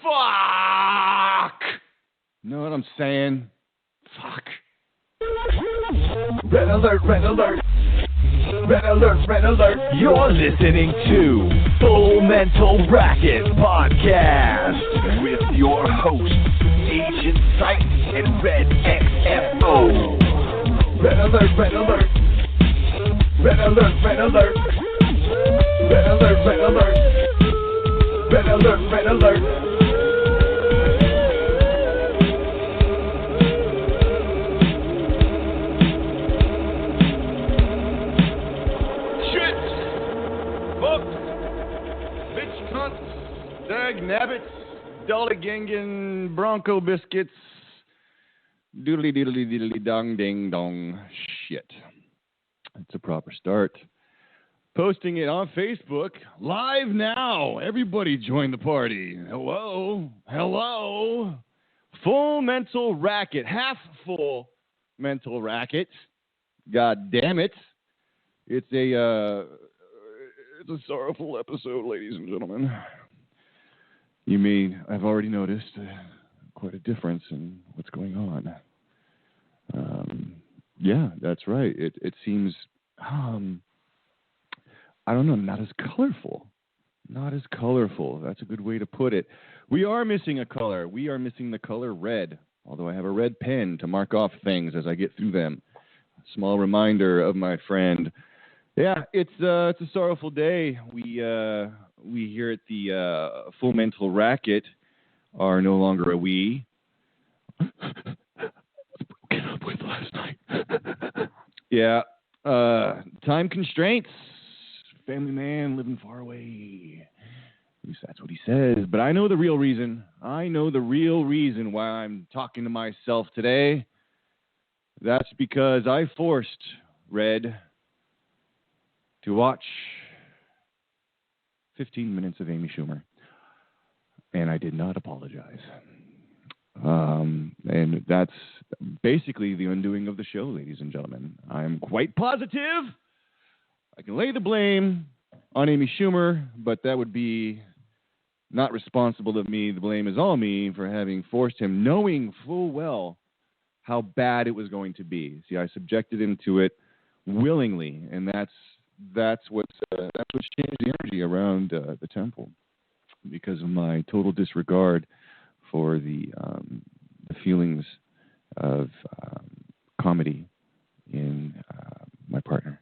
Fuck! Know what I'm saying? Fuck. Red alert, red alert. Red alert, red alert. You're listening to Full Mental Racket Podcast with your hosts, Agent Psyte and RedXFO. Red alert, red alert. Red alert, red alert. Red alert, red alert. Red alert, red alert. Dag nabbits, dollygangan, bronco biscuits, doodly doodly doodly dong ding dong. Shit. That's a proper start. Posting it on Facebook live now. Everybody join the party. Hello. Hello. Full mental racket. Half full mental racket. God damn it. It's a sorrowful episode, ladies and gentlemen. You may have already noticed quite a difference in what's going on. Yeah, that's right. It seems, I don't know, not as colorful. Not as colorful. That's a good way to put it. We are missing a color. We are missing the color red, although I have a red pen to mark off things as I get through them. A small reminder of my friend. Yeah, it's a sorrowful day. We here at the Full Mental Racket are no longer a we. I was broken up with last night. Yeah, time constraints. Family man living far away. At least that's what he says. But I know the real reason. I know the real reason why I'm talking to myself today. That's because I forced Red to watch 15 minutes of Amy Schumer, and I did not apologize. And that's basically the undoing of the show, ladies and gentlemen. I'm quite positive I can lay the blame on Amy Schumer, but that would be not responsible of me. The blame is all me for having forced him, knowing full well how bad it was going to be. See, I subjected him to it willingly, and that's what's changed the energy around the temple, because of my total disregard for the feelings of comedy in my partner.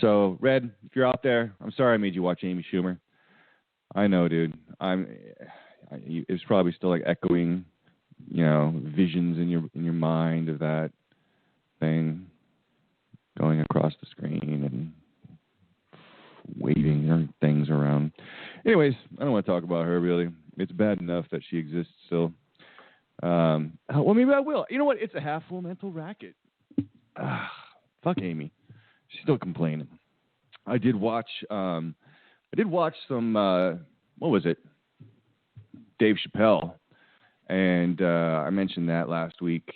So, Red, if you're out there, I'm sorry I made you watch Amy Schumer. I know, dude. It's probably still like echoing, visions in your mind of that thing going across the screen and waving her things around. Anyways, I don't want to talk about her, really. It's bad enough that she exists still. Well, maybe I will. You know what? It's a half full mental racket. Fuck Amy. She's still complaining. I did watch some, what was it? Dave Chappelle. And I mentioned that last week.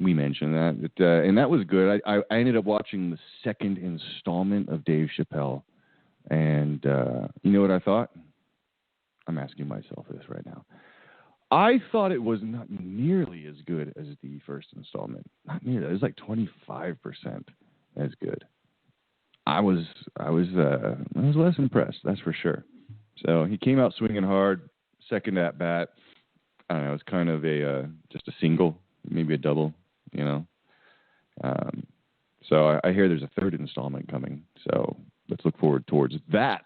We mentioned that. And that was good. I ended up watching the second installment of Dave Chappelle. And you know what I thought? I'm asking myself this right now. I thought it was not nearly as good as the first installment. Not nearly. It was like 25% as good. I was less impressed, that's for sure. So he came out swinging hard. Second at bat, I don't know. It was kind of just a single, maybe a double. So I hear there's a third installment coming. So let's look forward towards that.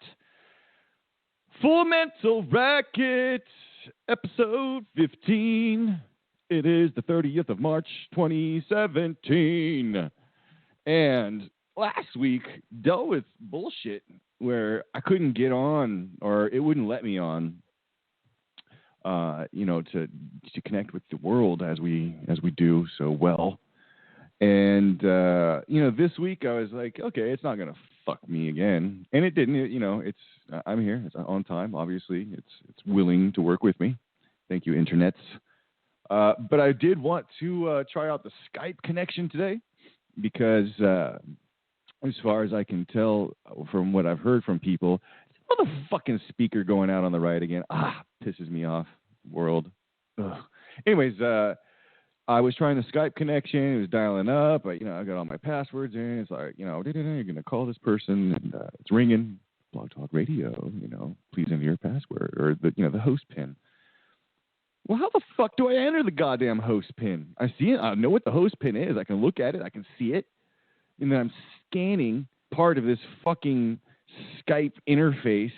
Full Mental Racket, episode 15. It is the 30th of March, 2017. And last week dealt with bullshit where I couldn't get on, or it wouldn't let me on, to connect with the world as we do so well. And, this week I was like, okay, it's not going to fuck me again. And it didn't. I'm here. It's on time, obviously. It's willing to work with me. Thank you, internets. But I did want to try out the Skype connection today because as far as I can tell from what I've heard from people, motherfucking speaker going out on the right again. Pisses me off. world. Ugh. Anyways, I was trying the Skype connection. It was dialing up. I got all my passwords in. It's like, you're going to call this person, and it's ringing. Blog Talk Radio. Please enter your password or the host pin. Well, how the fuck do I enter the goddamn host pin? I see it. I know what the host pin is. I can look at it. I can see it, and then I'm scanning part of this fucking Skype interface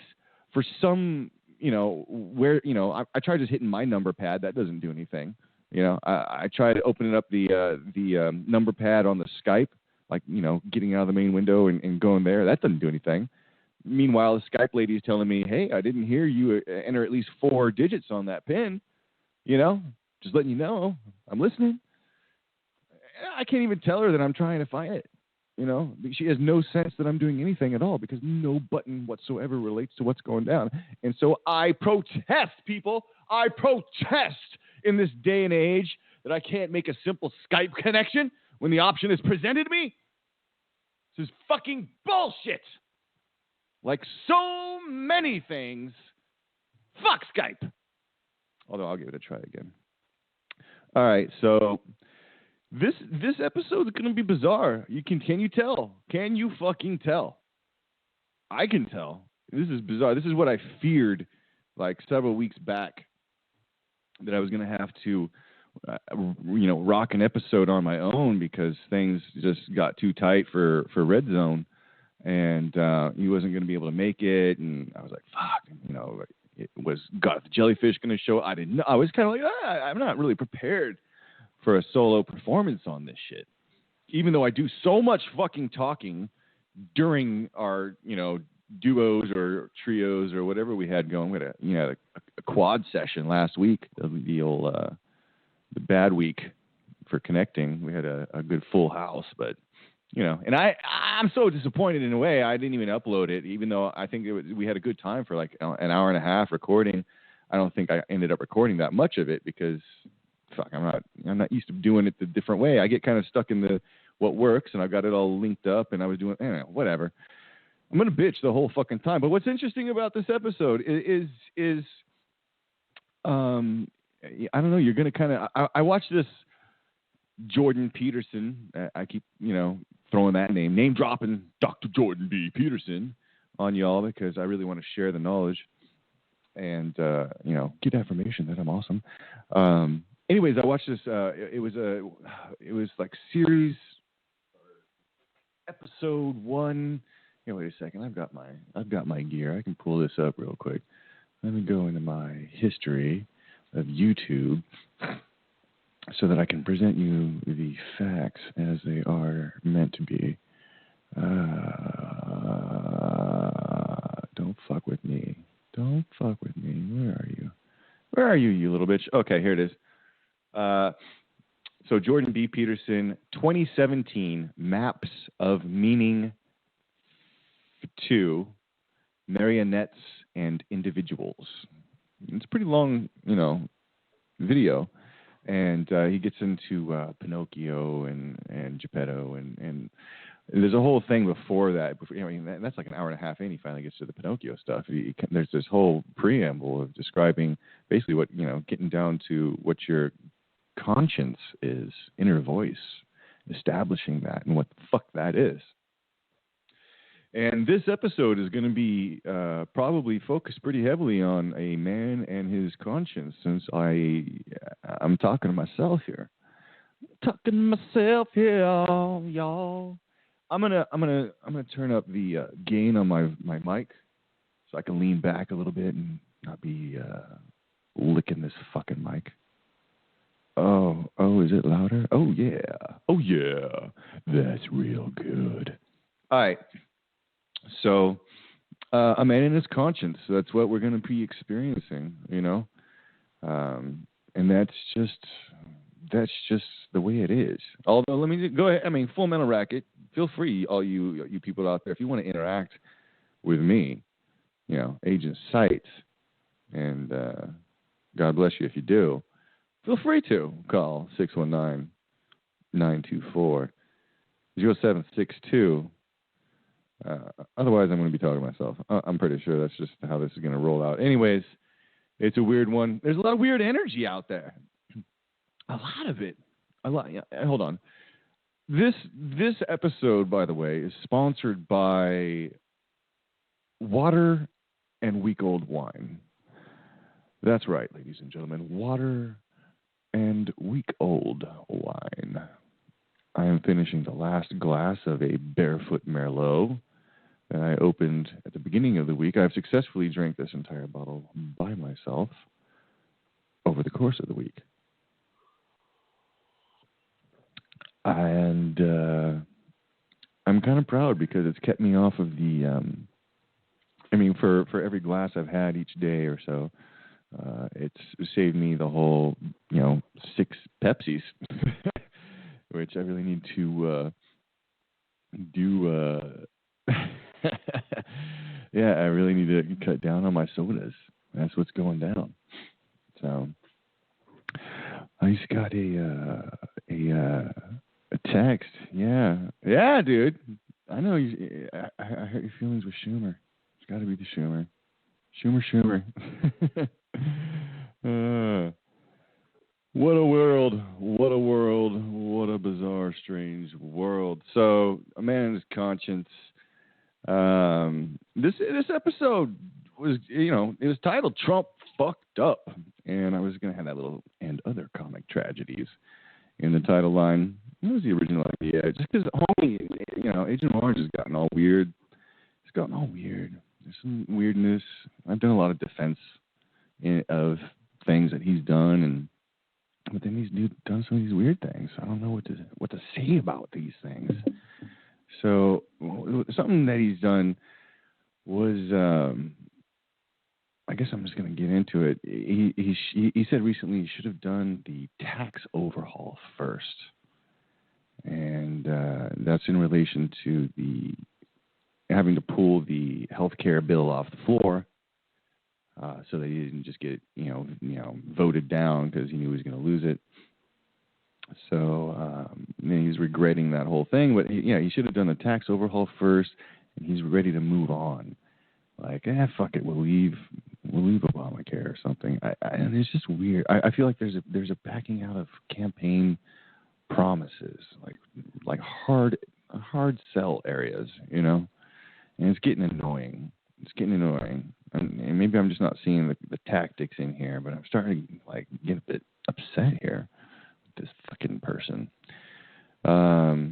for some, where I tried just hitting my number pad. That doesn't do anything. I tried opening up the number pad on the Skype, like, getting out of the main window and going there. That doesn't do anything. Meanwhile, the Skype lady is telling me, hey, I didn't hear you enter at least 4 digits on that pin. Just letting you know, I'm listening. I can't even tell her that I'm trying to find it. She has no sense that I'm doing anything at all because no button whatsoever relates to what's going down. And so I protest, people. I protest in this day and age that I can't make a simple Skype connection when the option is presented to me. This is fucking bullshit. Like so many things. Fuck Skype. Although I'll give it a try again. All right, so this episode is going to be bizarre. Can you tell? Can you fucking tell? I can tell. This is bizarre. This is what I feared like several weeks back, that I was going to have to, rock an episode on my own because things just got too tight for Red Zone, and he wasn't going to be able to make it. And I was like, fuck, got the jellyfish going to show? I didn't know. I was kind of like, I'm not really prepared for a solo performance on this shit. Even though I do so much fucking talking during our, duos or trios or whatever we had going. We had a quad session last week, the old the bad week for connecting. We had a good full house, but and I'm so disappointed in a way. I didn't even upload it, even though I think we had a good time for like an hour and a half recording. I don't think I ended up recording that much of it because I'm not used to doing it the different way. I get kind of stuck in what works, and I've got it all linked up, and I was doing whatever. I'm gonna bitch the whole fucking time. But what's interesting about this episode is I don't know. You're gonna kind of. I watched this Jordan Peterson. I keep throwing that name dropping Dr. Jordan B. Peterson on y'all because I really want to share the knowledge and get affirmation that I'm awesome. Anyways, I watched this. It was like series episode 1. Wait a second. I've got my gear. I can pull this up real quick. Let me go into my history of YouTube so that I can present you the facts as they are meant to be. Don't fuck with me. Don't fuck with me. Where are you? Where are you, you little bitch? Okay, here it is. So Jordan B. Peterson, 2017, Maps of Meaning 2, Marionettes and Individuals. It's a pretty long, video. And he gets into Pinocchio and Geppetto, and there's a whole thing before that. That's like an hour and a half in. He finally gets to the Pinocchio stuff. There's this whole preamble of describing basically what, getting down to what your conscience is, inner voice, establishing that and what the fuck that is. And this episode is going to be probably focused pretty heavily on a man and his conscience, since I'm talking to myself here. Y'all. I'm gonna turn up the gain on my mic so I can lean back a little bit and not be licking this fucking mic. Oh, is it louder? Oh yeah, that's real good. All right. So, a man in his conscience, that's what we're going to be experiencing, and that's just the way it is. Although, let me go ahead. Full Metal Racket, feel free, all you people out there, if you want to interact with me, Agent Psyte, and God bless you if you do, feel free to call 619-924-0762. Otherwise, I'm going to be talking to myself. I'm pretty sure that's just how this is going to roll out. Anyways, It's a weird one. There's a lot of weird energy out there. A lot of it. Yeah, hold on. This episode, by the way, is sponsored by water and week-old wine. That's right, ladies and gentlemen. Water and week-old wine. I am finishing the last glass of a Barefoot Merlot that I opened at the beginning of the week. I've successfully drank this entire bottle by myself over the course of the week. And I'm kind of proud because it's kept me off of the, for every glass I've had each day or so, it's saved me the whole, 6 Pepsis, which I really need to do. Yeah, I really need to cut down on my sodas. That's what's going down. So I just got a text. Yeah, dude. I know you. I hurt your feelings with Schumer. It's got to be the Schumer. Schumer. What a world. What a world. What a bizarre, strange world. So, a man in his conscience. This episode was, it was titled Trump Fucked Up. And I was going to have that little and other comic tragedies in the title line. That was the original idea. Just because, Agent Orange has gotten all weird. It's gotten all weird. There's some weirdness. I've done a lot of defense of things that he's done, but then he's done some of these weird things. I don't know what to say about these things. So something that he's done was, I guess I'm just going to get into it. He said recently he should have done the tax overhaul first, and that's in relation to the having to pull the health care bill off the floor, so that he didn't just get voted down because he knew he was going to lose it. So then he's regretting that whole thing. But he should have done the tax overhaul first, and he's ready to move on. Like, fuck it, we'll leave Obamacare or something. And it's just weird. I feel like there's a backing out of campaign promises, like hard sell areas, and it's getting annoying. And maybe I'm just not seeing the tactics in here, but I'm starting to get a bit upset here with this fucking person. The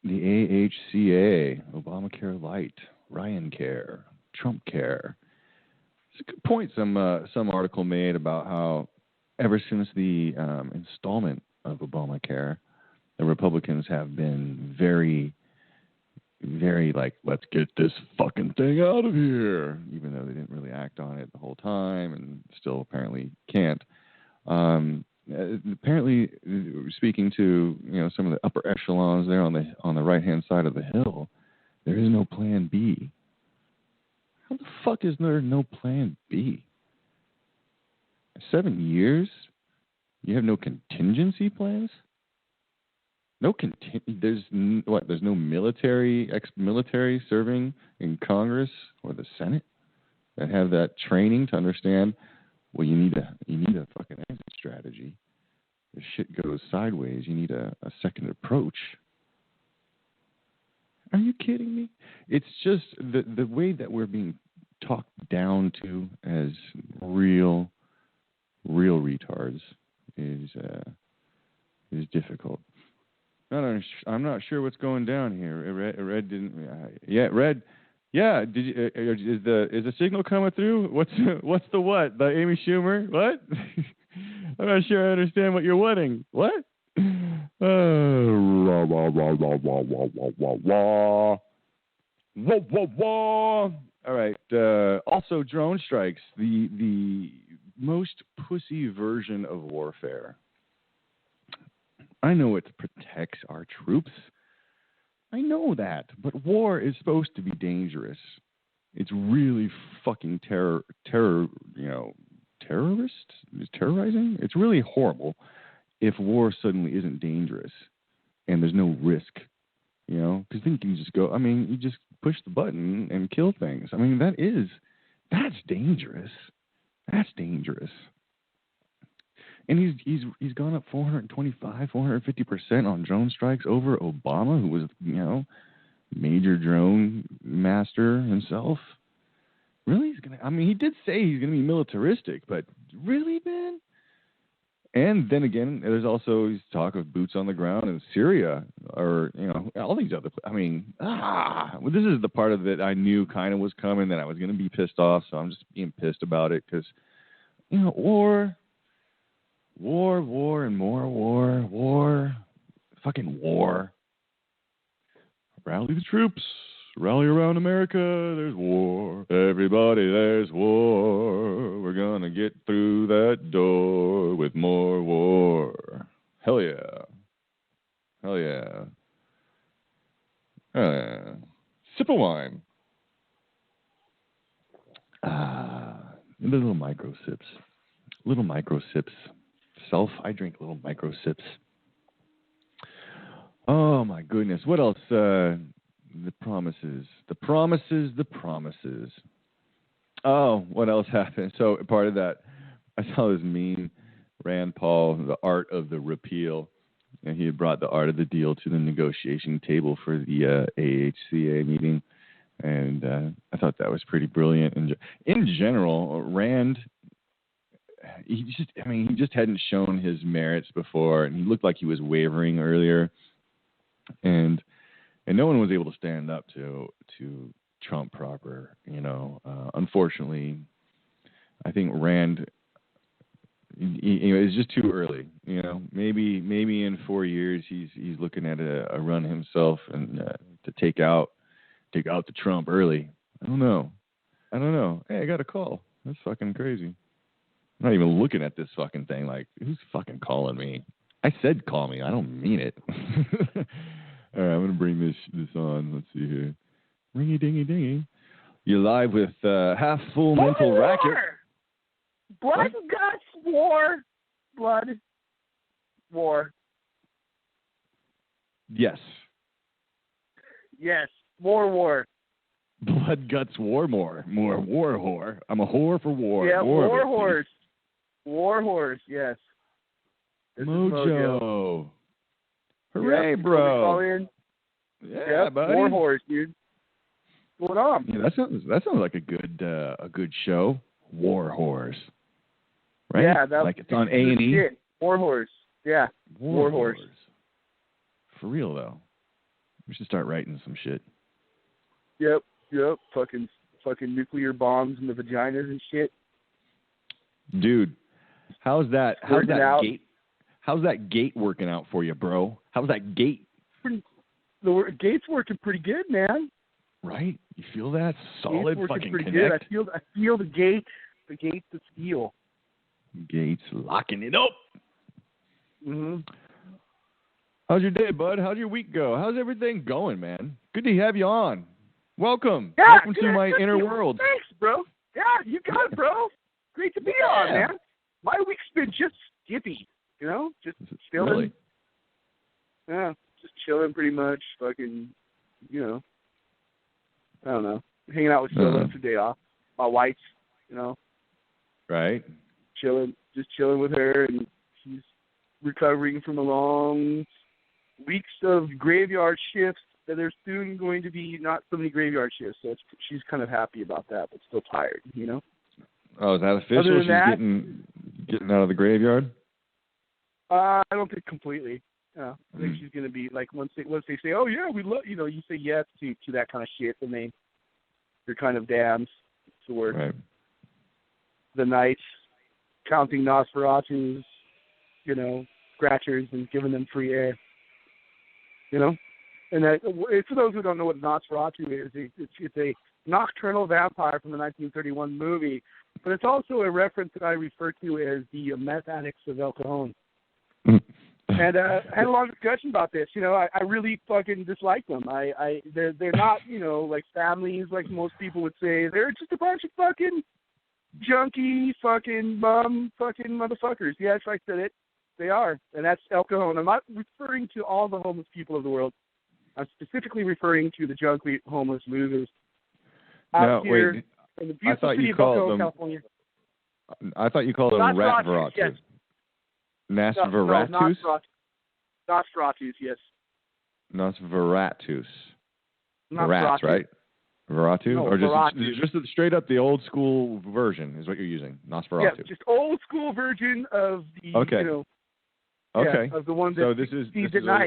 AHCA, Obamacare Light, Ryan Care, Trump Care. It's a good point some article made about how ever since the installment of Obamacare, the Republicans have been very, very let's get this fucking thing out of here, even though they didn't really act on it the whole time and still apparently can't. Apparently, speaking to some of the upper echelons there on the right-hand side of the hill, there is no plan B. How the fuck is there no plan B? 7 years? You have no contingency plans? There's no ex-military serving in Congress or the Senate that have that training to understand. Well, you need a fucking exit strategy. If shit goes sideways, you need a second approach. Are you kidding me? It's just the way that we're being talked down to as real retards is difficult. I'm not sure what's going down here. Red didn't. Red. Yeah. Did you? Is the signal coming through? What's the what? The Amy Schumer? What? I'm not sure I understand what you're wanting. What? All right. Also, drone strikes. The most pussy version of warfare. I know it protects our troops. I know that. But war is supposed to be dangerous. It's really fucking terrorist, terrorizing. It's really horrible if war suddenly isn't dangerous and there's no risk, because then you can just go, you just push the button and kill things. That's dangerous. That's dangerous. And he's gone up 450% on drone strikes over Obama, who was, major drone master himself. Really? He did say he's gonna be militaristic, but really, man? And then again, there's also talk of boots on the ground in Syria, or all these other. This is the part of it I knew kind of was coming, that I was gonna be pissed off. So I'm just being pissed about it because, war, and more war, fucking war. Rally the troops. Rally around America, there's war. Everybody, there's war. We're gonna get through that door with more war. Hell yeah. Hell yeah. Sip of wine. The little micro sips. I drink little micro sips. Oh my goodness. What else? The promises. Oh, what else happened? So part of that, I saw this meme, Rand Paul, the art of the repeal, and he had brought the art of the deal to the negotiation table for the AHCA meeting, and I thought that was pretty brilliant. And in general, Rand, he just hadn't shown his merits before, and he looked like he was wavering earlier, and no one was able to stand up to Trump proper, Unfortunately, I think Rand, it's just too early. Maybe in 4 years he's looking at a run himself and to take out the Trump early. I don't know. Hey, I got a call. That's fucking crazy. I'm not even looking at this fucking thing. Like, who's fucking calling me? I said call me. I don't mean it. All right, I'm going to bring this on. Let's see here. Ringy dingy dingy. You're live with Half Full Mental Racket. Blood, guts, war. Blood, war. Yes. Yes, war. Blood, guts, war, more war whore. I'm a whore for war. Yeah, war horse. War horse, yes. This Mojoe. Hooray, bro! Yeah, buddy. War horse, dude. What's going on? Yeah, that sounds like a good show. War horse, right? Yeah, like it's on A&E. War horse, yeah. War horse. For real though, we should start writing some shit. Yep. Fucking nuclear bombs in the vaginas and shit. Dude, how's that gate? How's that gate working out for you, bro? How's that gate? The gate's working pretty good, man. Right? You feel that? Solid fucking pretty connect? Good. I feel the gate. The gate's the steel. Gate's locking it up. Mm-hmm. How's your day, bud? How's your week go? How's everything going, man? Good to have you on. Welcome. Yeah, Welcome to my inner world. Thanks, bro. Yeah, you got it, bro. Great to be on, man. My week's been just skippy. Just chilling. Really? Yeah, just chilling pretty much. Fucking, I don't know. Hanging out with Sheila for a day off. My wife's, Right. Just chilling with her, and she's recovering from a long weeks of graveyard shifts that are soon going to be not so many graveyard shifts. So she's kind of happy about that, but still tired, Oh, is that official? She's getting out of the graveyard? I don't think completely. I think she's going to be like once they say, oh yeah, we love, you say yes to that kind of shit, and they're kind of damned to work. Right. The night counting Nosferatus, scratchers and giving them free air. And that, for those who don't know what Nosferatu is, it's a nocturnal vampire from the 1931 movie, but it's also a reference that I refer to as the meth addicts of El Cajon. And I had a long discussion about this. I really fucking dislike them. They're not, like families like most people would say. They're just a bunch of fucking junkie, fucking bum, fucking motherfuckers. Yes, I said it. They are, and that's El Cajon. I'm not referring to all the homeless people of the world. I'm specifically referring to the junkie homeless losers out here in the beautiful city of El Cajon, California. I thought you called it a rat Nosferatu. Yes. Nosferatu? Nosferatu, yes. Nosferatu. Nosferatu. Rats, right? Veratu? No, or Veratu. just straight up the old school version is what you're using, Nosferatu. Yeah, just old school version of the, okay. of the one that so this is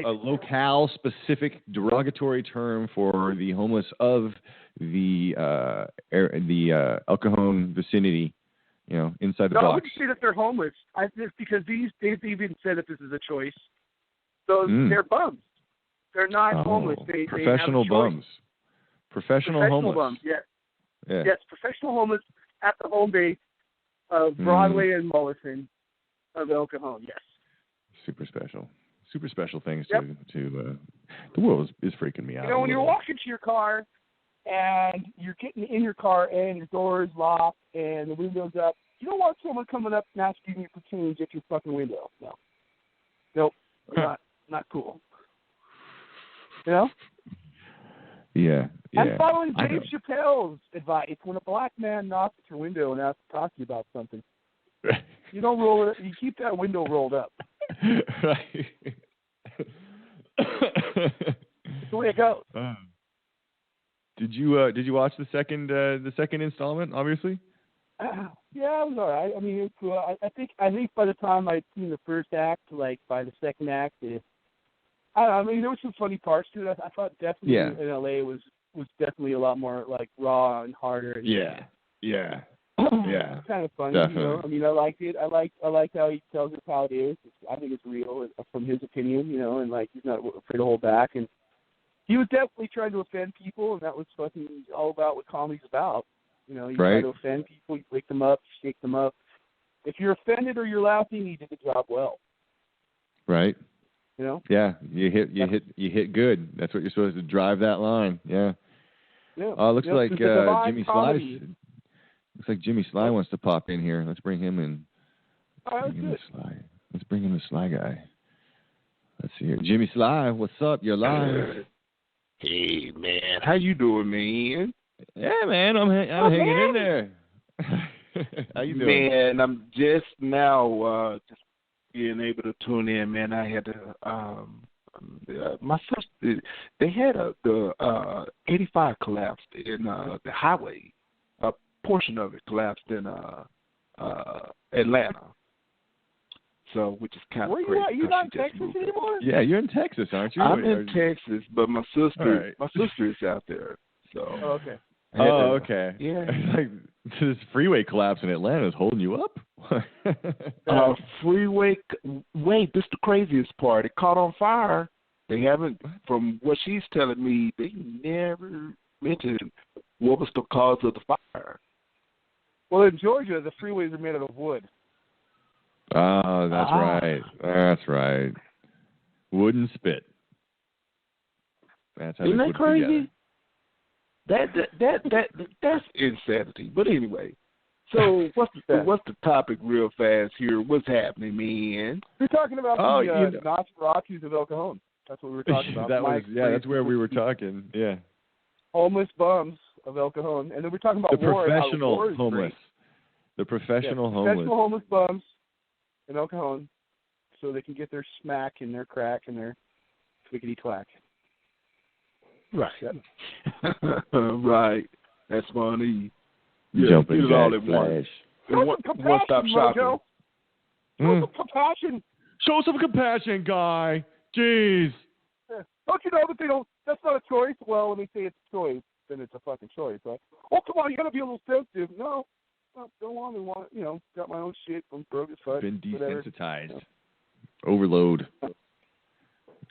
a locale specific derogatory term for the homeless of the El Cajon vicinity, inside the box. No, I wouldn't say that they're homeless. Because they've even said that this is a choice. So they're bums. They're not homeless. They professional have a choice. bums. Professional homeless. Bums, yeah. Yes, professional homeless at the home base of Broadway and Mollison of El Cajon, yes. Super special things to the world is freaking me out. When you're walking to your car and you're getting in your car and your door is locked and the window's up, you don't want someone coming up and asking you for change at your fucking window. No. Nope. Not cool. Yeah. I'm following Dave Chappelle's advice. When a black man knocks at your window and asks to talk to you about something, you don't roll it. You keep that window rolled up. Right. That's the way it goes. Did you watch the second installment? Obviously. Yeah, it was all right. I mean, it was cool. I think by the time I'd seen the first act, like by the second act, there were some funny parts to it. I thought definitely in LA was definitely a lot more like raw and harder. Yeah. Kind of funny, Definitely. I mean, I liked it. I liked how he tells us how it is. I think it's real from his opinion, and like he's not afraid to hold back. And he was definitely trying to offend people, and that was fucking all about what comedy's about. You try to offend people, you wake them up, shake them up. If you're offended or you're laughing, you did the job well. Right. Yeah, you hit good. That's what you're supposed to drive that line. Yeah. Looks like Jimmy Sly. Looks like Jimmy Sly wants to pop in here. Let's bring him in. Let's bring in the Sly guy. Let's see here. Jimmy Sly, what's up? You're live. Hey man, how you doing, man? Yeah, man, I'm hanging in there. How you doing? Man, I'm just now just being able to tune in, man. I had to my sister, they had the 85 collapsed in the highway. A portion of it collapsed in Atlanta. So, which is kind of crazy. You're not in Texas anymore? Yeah, you're in Texas, aren't you? I'm in Texas, but my sister is out there. So. Oh, okay. Okay. Yeah. Like this freeway collapse in Atlanta is holding you up? Freeway. Wait, this is the craziest part. It caught on fire. They haven't, from what she's telling me, they never mentioned what was the cause of the fire. Well, in Georgia, the freeways are made out of wood. Oh, that's right. That's right. Wood and spit. That's how Isn't that crazy? Together. That's insanity. But anyway, so what's the topic real fast here? What's happening, man? We're talking about the Nosferatus of El Cajon. That's what we were talking about. That's where we were talking. Yeah. Homeless bums of El Cajon, and then we're talking about the professional homeless. The professional homeless. Professional homeless bums in El Cajon, so they can get their smack and their crack and their twickety twack. Right. Right. That's funny. Jumping get it all at once. One-stop shopping. Show some compassion. Show some compassion, guy. Jeez. Yeah. Don't you know that they don't? That's not a choice. Well, let me say it's a choice. Then it's a fucking choice, right? Oh, come on, you gotta be a little sensitive. No, don't want to. Got my own shit from Brogus Fudge. Been desensitized. Overload.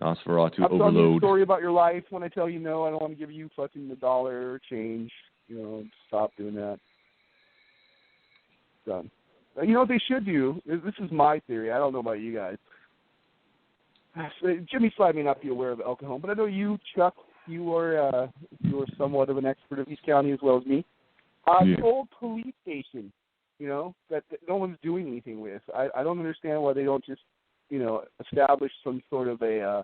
Nosferatu I'm overload. telling you a story about your life. When I tell you no, I don't want to give you fucking $1 or change. Stop doing that. Done. You know what they should do? This is my theory. I don't know about you guys. Jimmy Sly may not be aware of El Cajon, but I know you, Chuck, you are somewhat of an expert of East County as well as me. The old police station, that no one's doing anything with. I don't understand why they don't just, establish some sort of a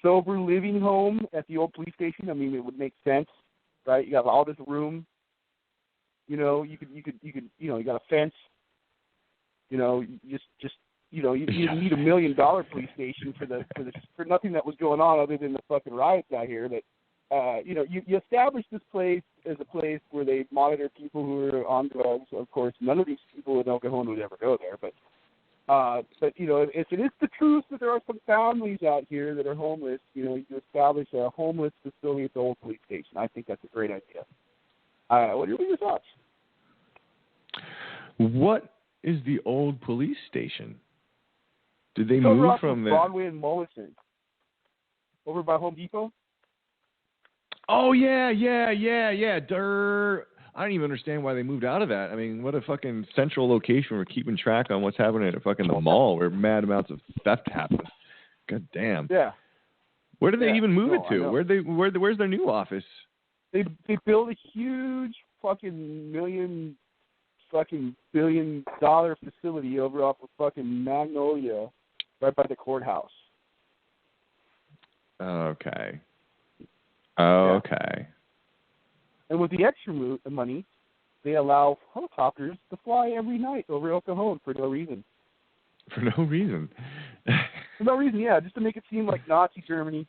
sober living home at the old police station. I mean, it would make sense, right? You got all this room, You know, you got a fence. You know, you need $1 million police station for nothing that was going on other than the fucking riots out here. That you establish this place as a place where they monitor people who are on drugs. Of course, none of these people in El Cajon would ever go there, but you know, if it is the truth that there are some families out here that are homeless, you know, you establish a homeless facility at the old police station. I think that's a great idea. What are your thoughts? What is the old police station? Did they move from there? Broadway and Mollison, over by Home Depot. Oh yeah. Durr. I don't even understand why they moved out of that. I mean, what a fucking central location for keeping track on what's happening at fucking the mall where mad amounts of theft happen. God damn. Yeah. Where did they even move it to? Where's their new office? They built a huge fucking $billion facility over off of fucking Magnolia, right by the courthouse. Okay. Yeah. And with the extra money, they allow helicopters to fly every night over El Cajon for no reason. For no reason? For no reason, yeah. Just to make it seem like Nazi Germany.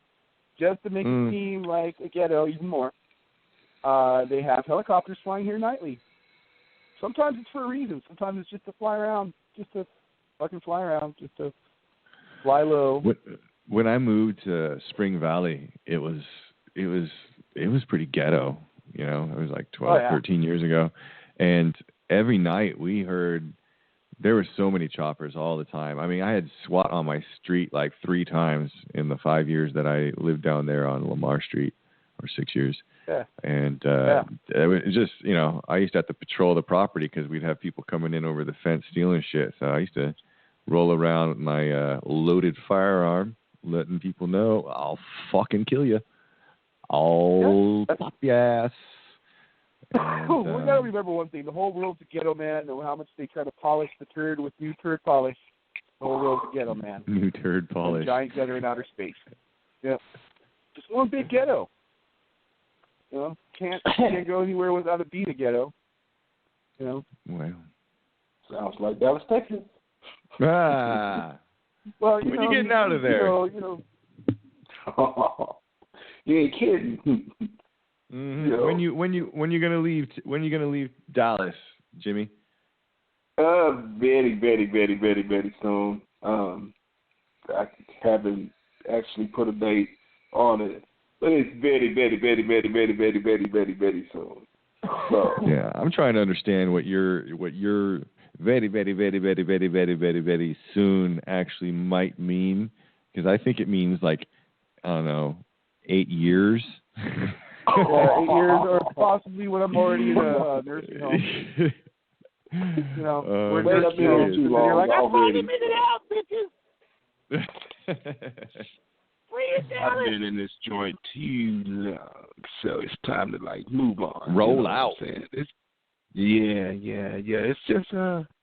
Just to make it seem like a ghetto even more. They have helicopters flying here nightly. Sometimes it's for a reason. Sometimes it's just to fly around. Just to fucking fly around. Just to fly low. When I moved to Spring Valley, it was pretty ghetto. You know, it was like 13 years ago. And every night we heard there were so many choppers all the time. I mean, I had SWAT on my street like 3 times in the 5 years that I lived down there on Lamar Street, or 6 years. Yeah. And it was just, you know, I used to have to patrol the property because we'd have people coming in over the fence stealing shit. So I used to roll around with my loaded firearm, letting people know I'll fucking kill you. I'll pop your ass. And, we gotta remember one thing: the whole world's a ghetto, man. No how much they try to polish the turd with new turd polish, the whole world's a ghetto, man. New turd polish. A giant gutter in outer space. Yeah, just one big ghetto. You know, can't go anywhere without it being a ghetto. You know. Well, sounds like Dallas, Texas. Ah. Well, when you getting out of there? You know. You ain't kidding. Mm-hmm. You know. When you gonna leave? When you gonna leave Dallas, Jimmy? Very, very, very, very, very soon. I haven't actually put a date on it, but it's very, very, very, very, very, very, very, very, very soon. So yeah, I'm trying to understand what your very, very, very, very, very, very, very, very soon actually might mean, because I think it means like, I don't know, 8 years. 8 years, or possibly when I'm already in a nursing home. You know, we're nursing homes, and you're like, I'm finally made it out, bitches. I've been in this joint too long, so it's time to like move on. Roll out. It's, yeah. It's just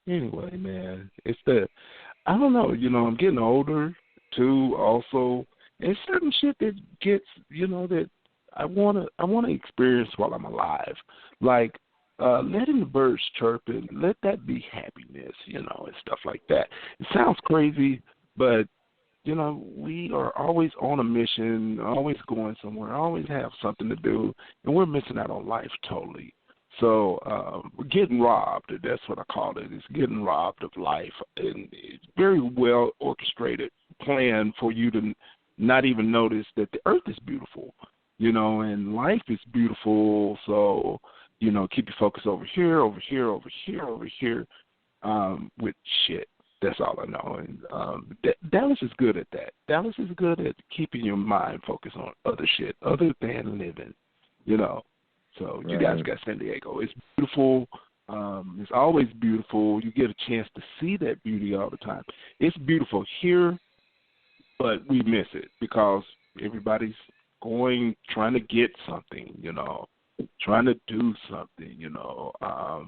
anyway, man. It's I don't know. You know, I'm getting older too. Also, and certain shit that gets, you know, that I wanna experience while I'm alive, like letting the birds chirp and let that be happiness, you know, and stuff like that. It sounds crazy, but you know, we are always on a mission, always going somewhere, always have something to do, and we're missing out on life totally. So we're getting robbed. That's what I call it. It's getting robbed of life, and it's very well orchestrated plan for you to not even notice that the earth is beautiful, you know, and life is beautiful. So, you know, keep your focus over here, with shit. That's all I know. And Dallas is good at that. Dallas is good at keeping your mind focused on other shit other than living, you know. So you guys got San Diego. It's beautiful. It's always beautiful. You get a chance to see that beauty all the time. It's beautiful here, but we miss it because everybody's trying to get something, you know, trying to do something, you know,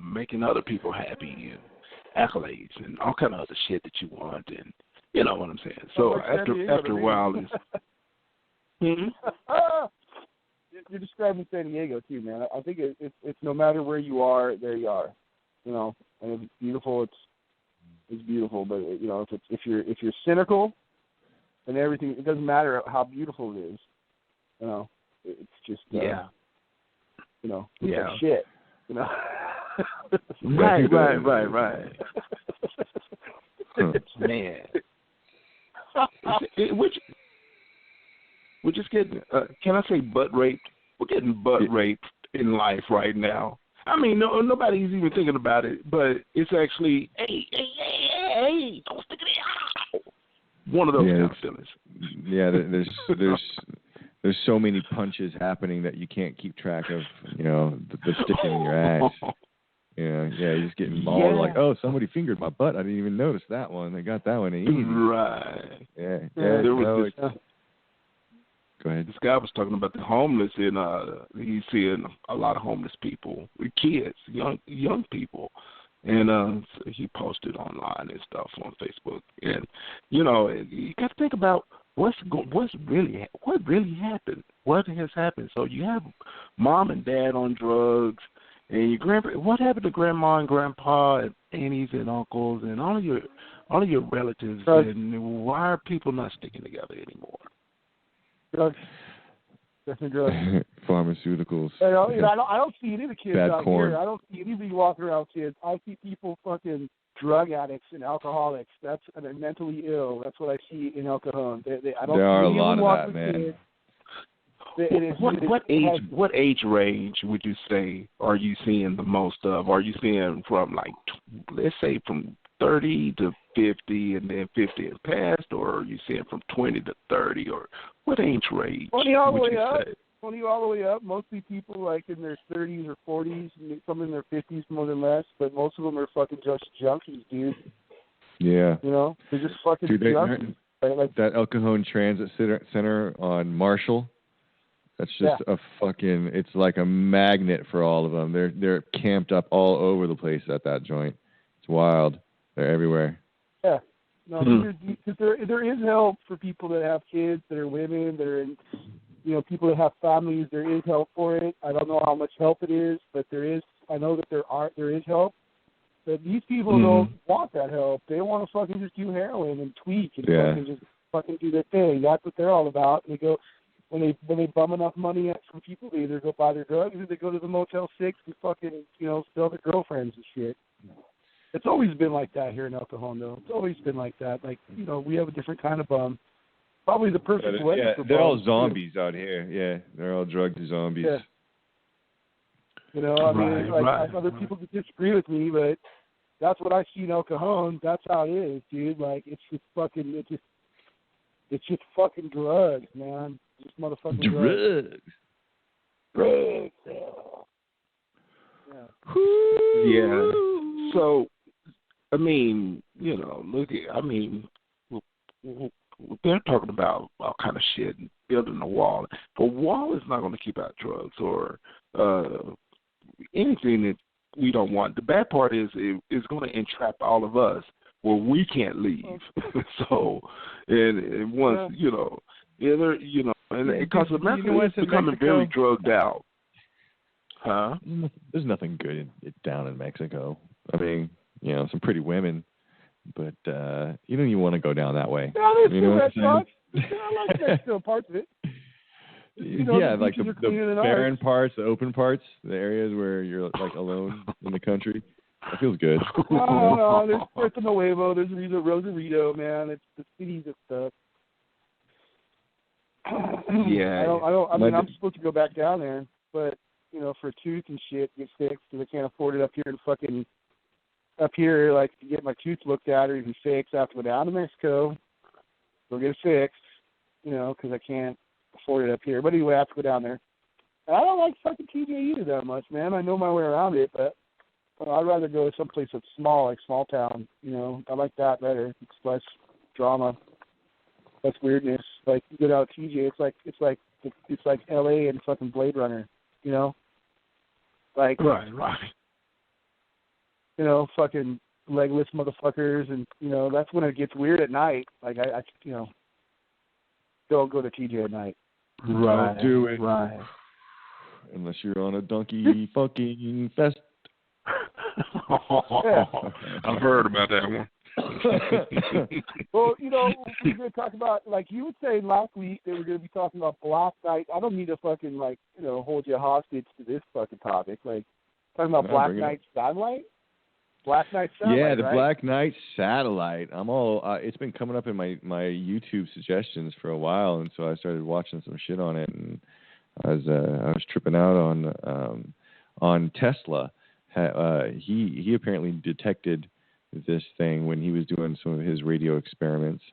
making other people happy and accolades and all kind of other shit that you want, and you know what I'm saying. So after a while, it's yeah, you're describing San Diego too, man. I think it's no matter where you are, there you are. You know, and if it's beautiful, it's beautiful. But you know, if you're cynical, and everything, it doesn't matter how beautiful it is. You know, it's just you know, it's like shit. You know. Right. Man. We're just getting, can I say butt raped? We're getting butt raped in life right now. I mean, nobody's even thinking about it, but it's actually, hey, don't stick it out. One of those kind of feelings. Yeah, there's so many punches happening that you can't keep track of, you know, the sticking in your ass. Yeah, you're just getting mauled like, oh, somebody fingered my butt. I didn't even notice that one. They got that one easy. Right. Yeah. There was Go ahead. This guy was talking about the homeless, and he's seeing a lot of homeless people, kids, young people, and so he posted online and stuff on Facebook. And you know, you got to think about what really happened. What has happened? So you have mom and dad on drugs, and your grandpa. What happened to grandma and grandpa and aunties and uncles and all of your relatives? And why are people not sticking together anymore? Drugs. Definitely drugs. Pharmaceuticals. I don't see any of the kids Bad out corn. here. I don't see anybody walking around kids. I see people fucking drug addicts and alcoholics. And they're mentally ill. That's what I see in El Cajon. I don't There are a see lot anyone of that, man. What age range would you say are you seeing the most of? Are you seeing from like, let's say from 30 to 50 and then 50 is past, or are you seeing from 20 to 30, or what age range 20 all the would way you up. say? 20 all the way up. Mostly people like in their 30s or 40s, some in their 50s more than less, but most of them are fucking just junkies, dude. Yeah. You know? They're just fucking junkies. Like that El Cajon Transit Center on Marshall. That's just a fucking. It's like a magnet for all of them. They're camped up all over the place at that joint. It's wild. They're everywhere. Yeah. No, there is help for people that have kids, that are women, that are in, you know, people that have families. There is help for it. I don't know how much help it is, but there is. I know that there is help. But these people don't want that help. They want to fucking just do heroin and tweak and fucking do their thing. That's what they're all about. And they go. When they bum enough money from people, they either go buy their drugs or they go to the Motel 6 and fucking, you know, sell their girlfriends and shit. It's always been like that here in El Cajon, though. It's always been like that. Like, you know, we have a different kind of bum. Probably the perfect way for they're bums, all zombies out here. Yeah, they're all drugged zombies. Yeah. You know, I mean, other people could disagree with me, but that's what I see in El Cajon. That's how it is, dude. Like, it's just fucking drugs, man. Just motherfucking drugs. Drugs. Yeah. So, I mean, you know, they're talking about all kind of shit and building a wall. A wall is not going to keep out drugs or anything that we don't want. The bad part is it's going to entrap all of us where we can't leave. So, and once, you know, and because America is becoming very drugged out. Huh? There's nothing good down in Mexico. I mean, you know, some pretty women, but you don't even want to go down that way. Yeah, there's you know what I'm saying? I like Mexico, parts of it. You know, yeah, like the barren parts, the open parts, the areas where you're like alone in the country. That feels good. No, there's Puerto Nuevo, there's Rosarito, man. It's the cities of stuff. Yeah. I mean, I'm supposed to go back down there, but you know, for tooth and shit, get fixed because I can't afford it up here. Like to get my tooth looked at or even fixed, I have to go down to Mexico, go get it fixed. You know, because I can't afford it up here. But anyway, I have to go down there. And I don't like fucking TJ either that much, man. I know my way around it, but I'd rather go to someplace that's small, like small town. You know, I like that better. It's less drama. That's weirdness. Like you go down to TJ, it's like LA and fucking Blade Runner, you know? Like right. You know, fucking legless motherfuckers, and you know that's when it gets weird at night. Like I you know, don't go to TJ at night. Right. Don't do it. Right. unless you're on a donkey fucking fest. I've heard about that one. Well, we're going to talk about, like you would say last week, they were going to be talking about Black Knight. I don't mean to fucking, hold you hostage to this fucking topic. Like, talking about Black Knight Satellite? Black Knight Satellite, yeah, the right? Black Knight Satellite. I'm all. It's been coming up in my YouTube suggestions for a while, and so I started watching some shit on it, and I was tripping out on Tesla. He apparently detected this thing when he was doing some of his radio experiments,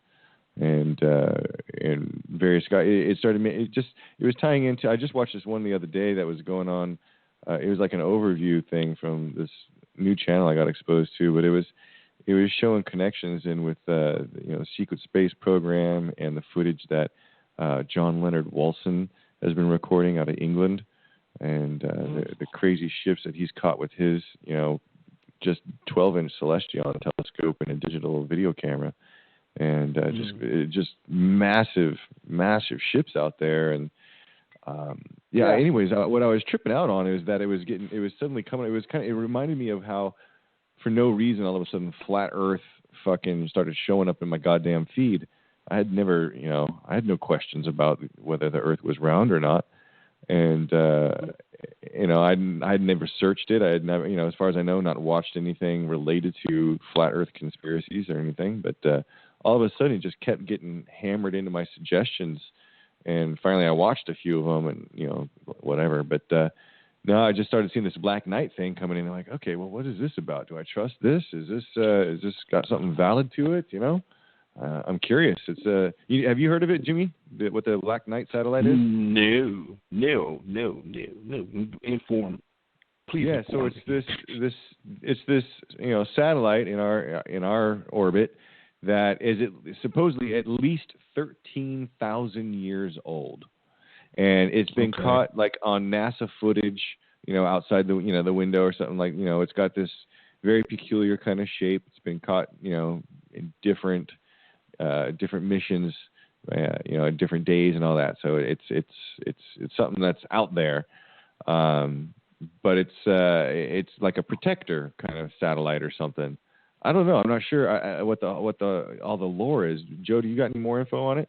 and various guys. It was tying into. I just watched this one the other day that was going on. It was like an overview thing from this new channel I got exposed to, but it was showing connections in with the secret space program and the footage that John Leonard Wolfson has been recording out of England, and the crazy ships that he's caught with his just 12-inch Celestion telescope and a digital video camera, and just massive ships out there. And anyways, what I was tripping out on is that it was suddenly coming. It reminded me of how, for no reason, all of a sudden, flat Earth fucking started showing up in my goddamn feed. I had no questions about whether the Earth was round or not, and I'd never searched it. I had never, as far as I know, not watched anything related to flat Earth conspiracies or anything. But all of a sudden, it just kept getting hammered into my suggestions. And finally, I watched a few of them, and whatever. But no, I just started seeing this Black Knight thing coming in. I'm like, okay, well, what is this about? Do I trust this? Is this got something valid to it? I'm curious. It's have you heard of it, Jimmy? What the Black Knight satellite is? No. Inform. Please. Yeah, so it's this satellite in our orbit that is supposedly at least 13,000 years old, and it's been caught like on NASA footage, outside the the window or something, like it's got this very peculiar kind of shape. It's been caught in different missions, different days and all that. So it's something that's out there, but it's like a protector kind of satellite or something. I don't know. I'm not sure what all the lore is. Joe, do you got any more info on it?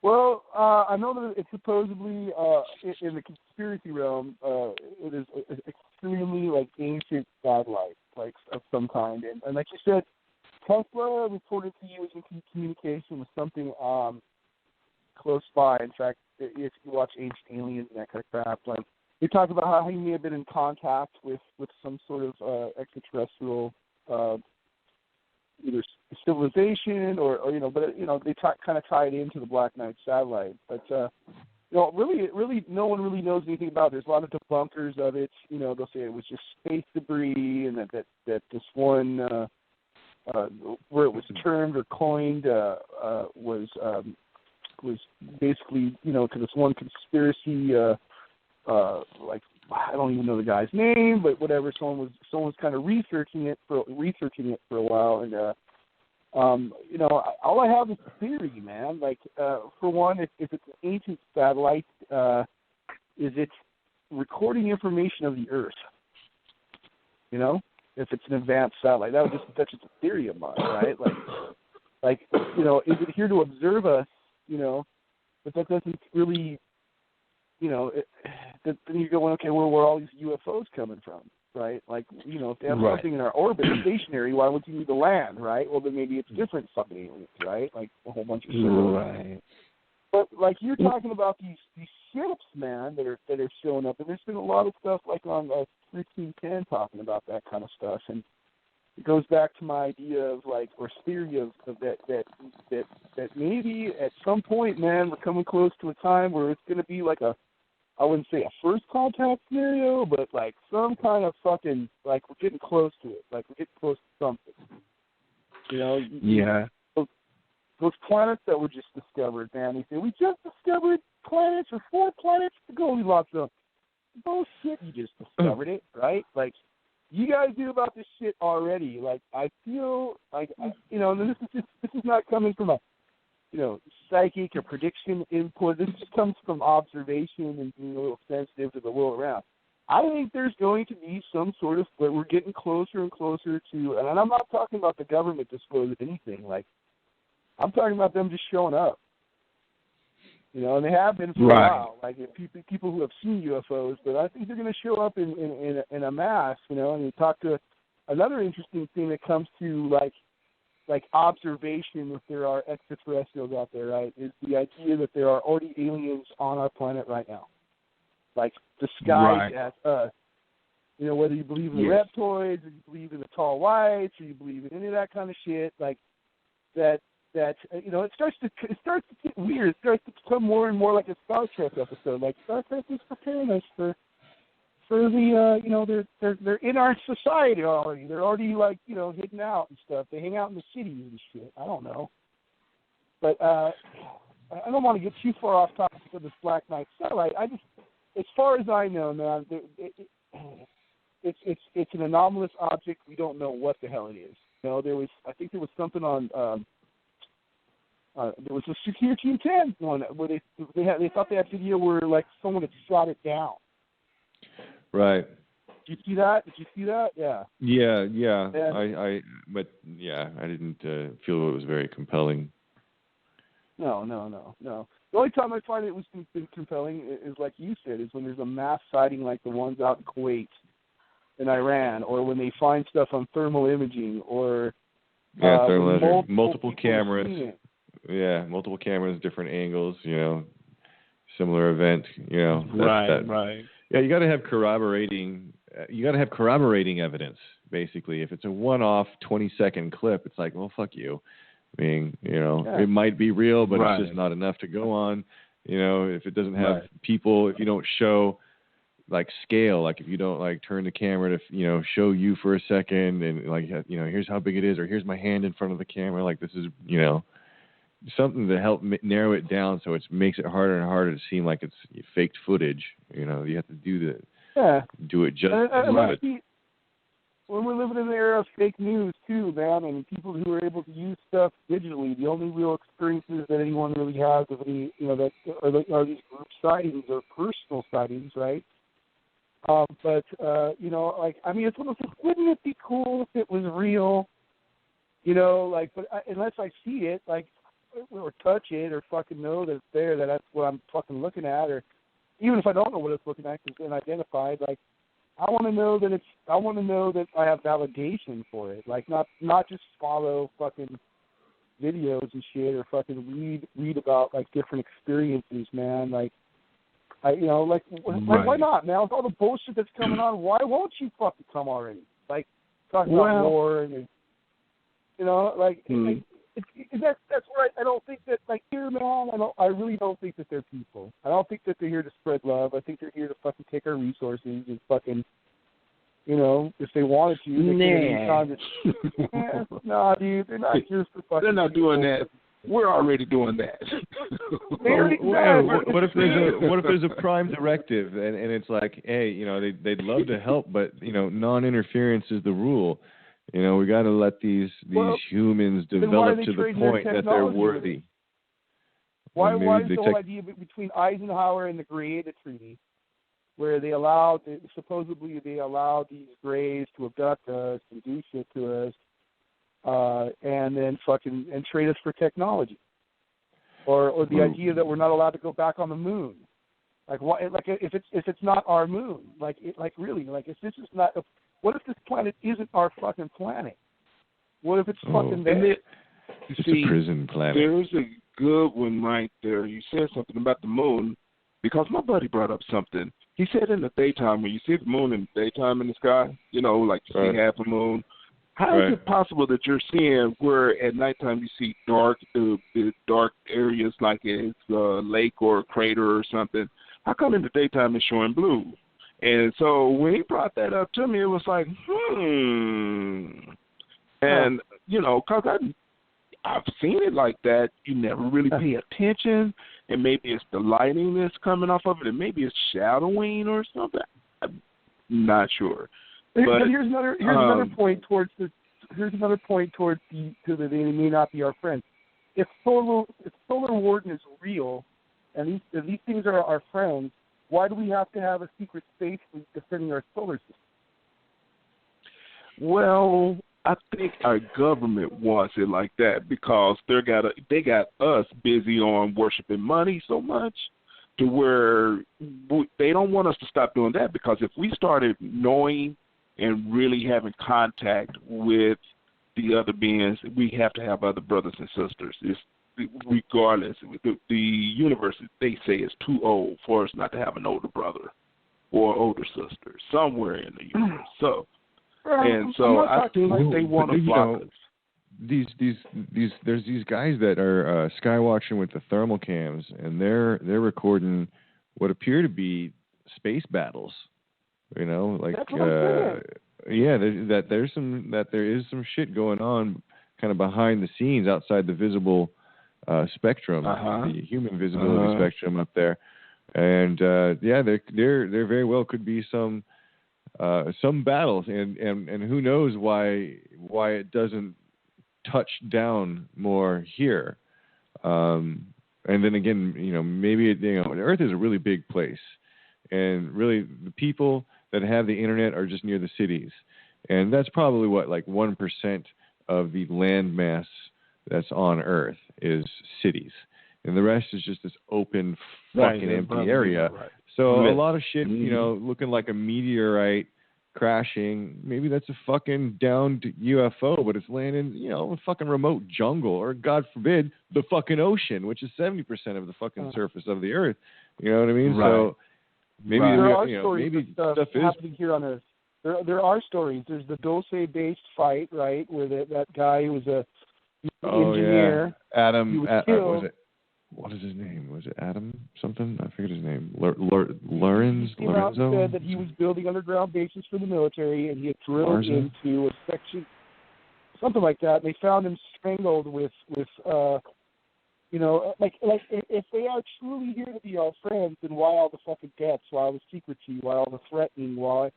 Well, I know that it's supposedly in the conspiracy realm. It is extremely ancient satellite, of some kind, and like you said, Tesla reported to you in communication with something close by. In fact, if you watch Ancient Aliens and that kind of crap, they talk about how he may have been in contact with some sort of extraterrestrial, either civilization or but they kind of tie it into the Black Knight satellite. But really, no one really knows anything about it. There's a lot of debunkers of it. They'll say it was just space debris, and that this one where it was termed or coined was basically to this one conspiracy. I don't even know the guy's name, but whatever. Someone's kind of researching it for a while, and all I have is theory, man. For one, if it's an ancient satellite, is it recording information of the Earth? If it's an advanced satellite, that's just a theory of mine, right? Is it here to observe us? But that doesn't really. Then you're going, okay, where are all these UFOs coming from, right? If they have something in our orbit stationary, why would you need to land, right? Well, then maybe it's different fucking aliens, right? A whole bunch of shit. Right. But you're talking about these ships, man, that are showing up, and there's been a lot of stuff on 1310 talking about that kind of stuff, and it goes back to my idea of or theory of that maybe at some point, man, we're coming close to a time where it's going to be I wouldn't say a first contact scenario, but some kind of fucking we're getting close to it. We're getting close to something. Yeah. Those planets that were just discovered, man. They say we just discovered planets or 4 planets. The Goldilocks zone. Bullshit. You just discovered it, right? You guys knew about this shit already. I feel and this is not coming from a psychic or prediction input. This just comes from observation and being a little sensitive to the world around. I think there's going to be some sort of, but we're getting closer and closer to, and I'm not talking about the government disclosing anything. Like, I'm talking about them just showing up. And they have been for a while. Like, people who have seen UFOs, but I think they're going to show up in a mass. And you talk to another interesting thing that comes to like observation, if there are extraterrestrials out there, right, is the idea that there are already aliens on our planet right now. Like, disguised as us. Whether you believe in the reptoids, or you believe in the tall whites, or you believe in any of that kind of shit, like that it starts to get weird. It starts to become more and more like a Star Trek episode. Like, Star Trek is preparing us for the they're in our society already. They're already hidden out and stuff. They hang out in the cities and shit. I don't know, but I don't want to get too far off topic of this Black Knight satellite. As far as I know, man, it's an anomalous object. We don't know what the hell it is. I think there was something on. There was a Secure Team 10 one where they thought they had video where like someone had shot it down. Right. Did you see that? Yeah. Yeah. I didn't feel it was very compelling. No. The only time I find it was compelling is, like you said, is when there's a mass sighting like the ones out in Kuwait and Iran, or when they find stuff on thermal imaging, or multiple cameras. Yeah, multiple cameras, different angles. Similar event. Right. Yeah, you got to have corroborating. You got to have corroborating evidence. Basically, if it's a one-off 20-second clip, it's like, well, fuck you. I mean, it might be real, but it's just not enough to go on. If it doesn't have people, if you don't show like scale, like if you don't like turn the camera to show you for a second, and like here's how big it is, or here's my hand in front of the camera, like this is something to help narrow it down, so it makes it harder and harder to seem like it's faked footage. You have to do it just right. When we're living in the era of fake news too, man, and people who are able to use stuff digitally, the only real experiences that anyone really has of any, that are these group sightings or personal sightings, right? But it's one of those. Wouldn't it be cool if it was real? But unless I see it, or touch it, or fucking know that it's there, that's what I'm fucking looking at, or even if I don't know what it's looking at, because it's unidentified, I want to know that I have validation for it. Not just follow fucking videos and shit, or fucking read about different experiences, man. Why not, man? With all the bullshit that's coming on, why won't you fucking come already? Talking about war and that's where I don't think that here, man. I really don't think that they're people. I don't think that they're here to spread love. I think they're here to fucking take our resources and fucking, if they wanted to, they could. Nah, dude, they're not here for fucking. They're not doing that. We're already doing that. What if there's a prime directive and it's like, hey, they'd love to help, but non-interference is the rule. We got to let these humans develop to the point that they're worthy. Why is the whole idea between Eisenhower and the Greada Treaty, where supposedly they allowed these Greys to abduct us and do shit to us, and then and trade us for technology, or the idea that we're not allowed to go back on the moon, if it's not our moon, if this is not. What if this planet isn't our fucking planet? What if it's fucking there? It's a prison planet. There's a good one right there. You said something about the moon, because my buddy brought up something. He said in the daytime, when you see the moon in the daytime in the sky, you see half a moon, how is it possible that you're seeing where at nighttime you see dark areas like it's a lake or a crater or something? How come in the daytime it's showing blue? And so when he brought that up to me, it was like, And, because I've seen it like that, you never really pay attention, and maybe it's the lighting that's coming off of it, and maybe it's shadowing or something. I'm not sure. But here's another point towards that they may not be our friends. if Solar Warden is real, and these things are our friends, why do we have to have a secret space defending our solar system? Well, I think our government wants it like that because they got us busy on worshiping money so much to where they don't want us to stop doing that, because if we started knowing and really having contact with the other beings, we have to have other brothers and sisters. Regardless, the universe, they say, is too old for us not to have an older brother or older sister somewhere in the universe. So I think they want to block us. There's these guys that are skywatching with the thermal cams, and they're recording what appear to be space battles. You know, like there is some shit going on, kind of behind the scenes, outside the visible spectrum, the human visibility spectrum up there, and there very well could be some battles, and who knows why it doesn't touch down more here, and then again, maybe Earth is a really big place, and really the people that have the internet are just near the cities, and that's probably what, like 1% of the land mass that's on Earth is cities, and the rest is just this open fucking empty area. Right. So a lot of shit, looking like a meteorite crashing, maybe that's a fucking downed UFO, but it's landing, a fucking remote jungle, or God forbid, the fucking ocean, which is 70% of the fucking surface of the Earth. You know what I mean? Right. So maybe there are stories of stuff happening here on Earth. There are stories. There's the Dulce-based fight, right, where that guy who was an engineer. Yeah. Adam. Was it? What is his name? Was it Adam something? I forget his name. Lorenzo? He came out and said that he was building underground bases for the military, and he had drilled into a section, something like that. And they found him strangled with like if they are truly here to be our friends, then why all the fucking deaths? Why all the secrecy? Why all the threatening? Why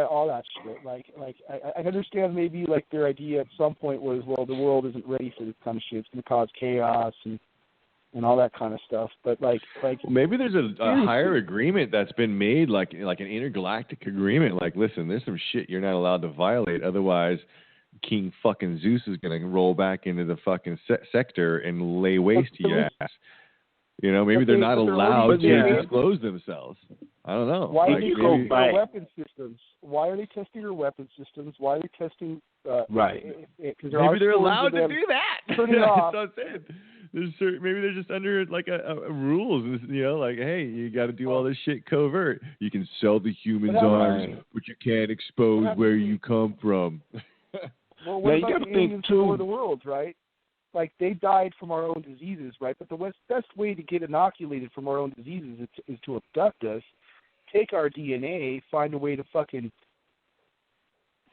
all that shit? Like I understand maybe like their idea at some point was, well, the world isn't ready for this kind of shit. It's going to cause chaos and all that kind of stuff, but like maybe there's a higher agreement that's been made, like an intergalactic agreement. Like, listen, there's some shit you're not allowed to violate, otherwise King fucking Zeus is gonna roll back into the fucking sector and lay waste to your ass. Maybe they're not allowed to disclose themselves. I don't know. Why are they testing our weapon systems? Why are they testing our weapon systems? Why are they testing? Right. Maybe they're allowed to do that. Turning off. That's what I'm saying. Maybe they're just under like a rules, like, hey, you got to do all this shit covert. You can sell the humans' arms, but you can't expose where you come from. Well, what about the aliens over the world, right? Like, they died from our own diseases, right? But the best way to get inoculated from our own diseases is to abduct us, take our DNA, find a way to fucking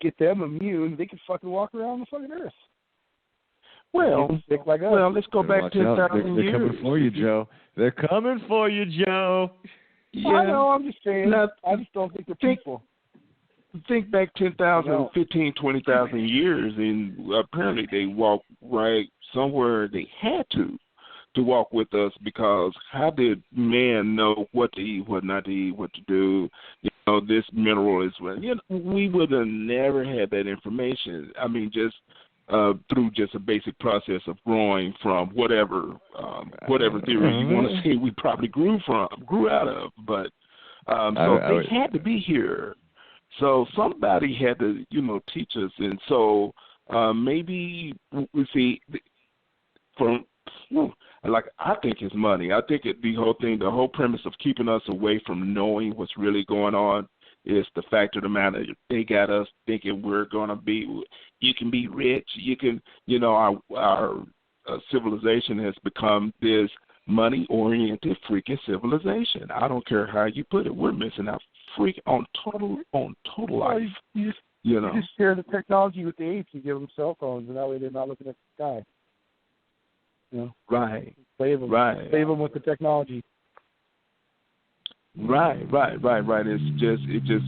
get them immune. They can fucking walk around the fucking Earth. Well, let's go back 10,000 years. They're coming for you, Joe. They're coming for you, Joe. Yeah. I know, I'm just saying. I just don't think they're people. Think back 10,000, 15, 20,000 years, and apparently they walked right somewhere they had to walk with us, because how did man know what to eat, what not to eat, what to do? This mineral is we would have never had that information. I mean, just through just a basic process of growing from whatever theory you want to say we probably grew out of. But they had to be here. So somebody had to, teach us. And so maybe we see I think it's money. I think the whole premise of keeping us away from knowing what's really going on is the fact of the matter. They got us thinking we're going to be, you can be rich. You can, our civilization has become this money-oriented freaking civilization. I don't care how you put it. We're missing out on total life. You just share the technology with the apes. You give them cell phones, and that way they're not looking at the sky. Right. Save them. Right. Save them with the technology. Right. It's just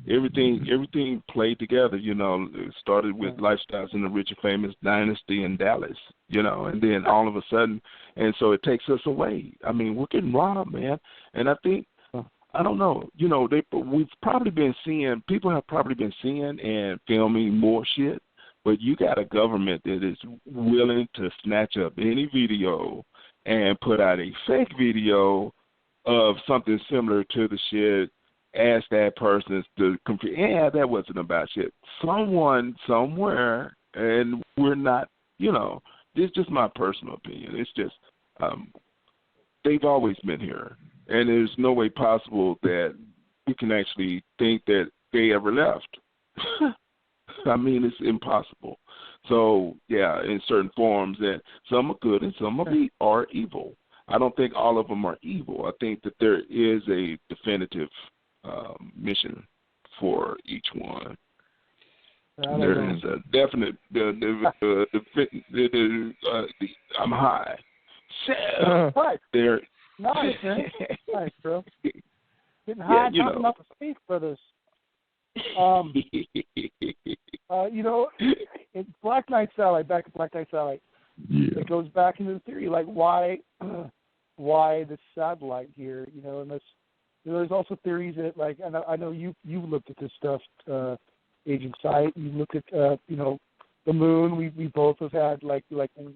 everything played together. You know, it started with Lifestyles in the Rich and Famous Dynasty in Dallas. You know, and then all of a sudden, and so it takes us away. I mean, we're getting robbed, man. And I think, I don't know, you know, we've probably been seeing, people have probably been seeing and filming more shit, but you got a government that is willing to snatch up any video and put out a fake video of something similar to the shit, ask that person to compare, yeah, that wasn't about shit. Someone, somewhere, and we're not, you know, this is just my personal opinion. It's just, they've always been here. And there's no way possible that we can actually think that they ever left. I mean, it's impossible. So, yeah, in certain forms, that some are good and some are evil. I don't think all of them are evil. I think that there is a definitive mission for each one. There is a definite. I'm high. So, right. There. Nice, man. Nice, bro. Getting high, you talking know. about the space brothers. You know, it's Black Knight Satellite, back to Black Knight Satellite. Yeah. It goes back into the theory, like why the satellite here, you know, and there's also theories that, like, and I know you've looked at this stuff, Agent Psyte. You look at, you know, the moon. We both have had like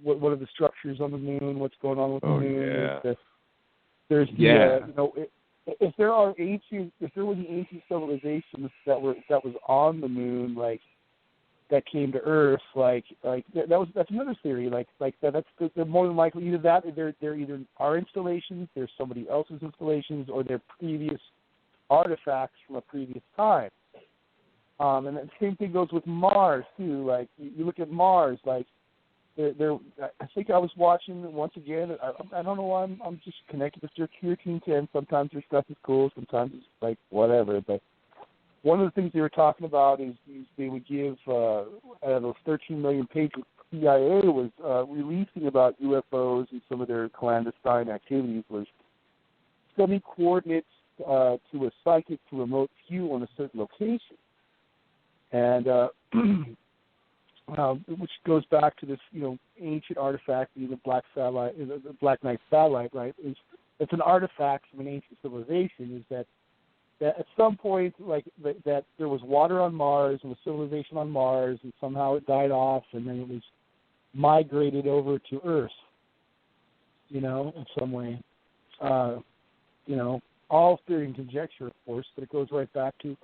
what are the structures on the moon? What's going on with the moon? Yeah. There's you know, if there was an ancient civilization that was on the moon, like that came to Earth, that's another theory. They're more than likely either that, or they're either our installations, they're somebody else's installations, or they're previous artifacts from a previous time. And the same thing goes with Mars too. Like you look at Mars, like I think I was watching once again. I don't know why I'm just connected with your Team 10. Sometimes their stuff is cool, sometimes it's like whatever. But one of the things they were talking about is they would give those 13 million pages CIA was releasing about UFOs and some of their clandestine activities was sending coordinates to a psychic to remote view on a certain location. And which goes back to this, you know, ancient artifact, the Black Satellite, the Black Knight Satellite, right? It's an artifact from an ancient civilization. Is that at some point, like that there was water on Mars and a civilization on Mars, and somehow it died off, and then it was migrated over to Earth. You know, in some way. You know, all theory and conjecture, of course, but it goes right back to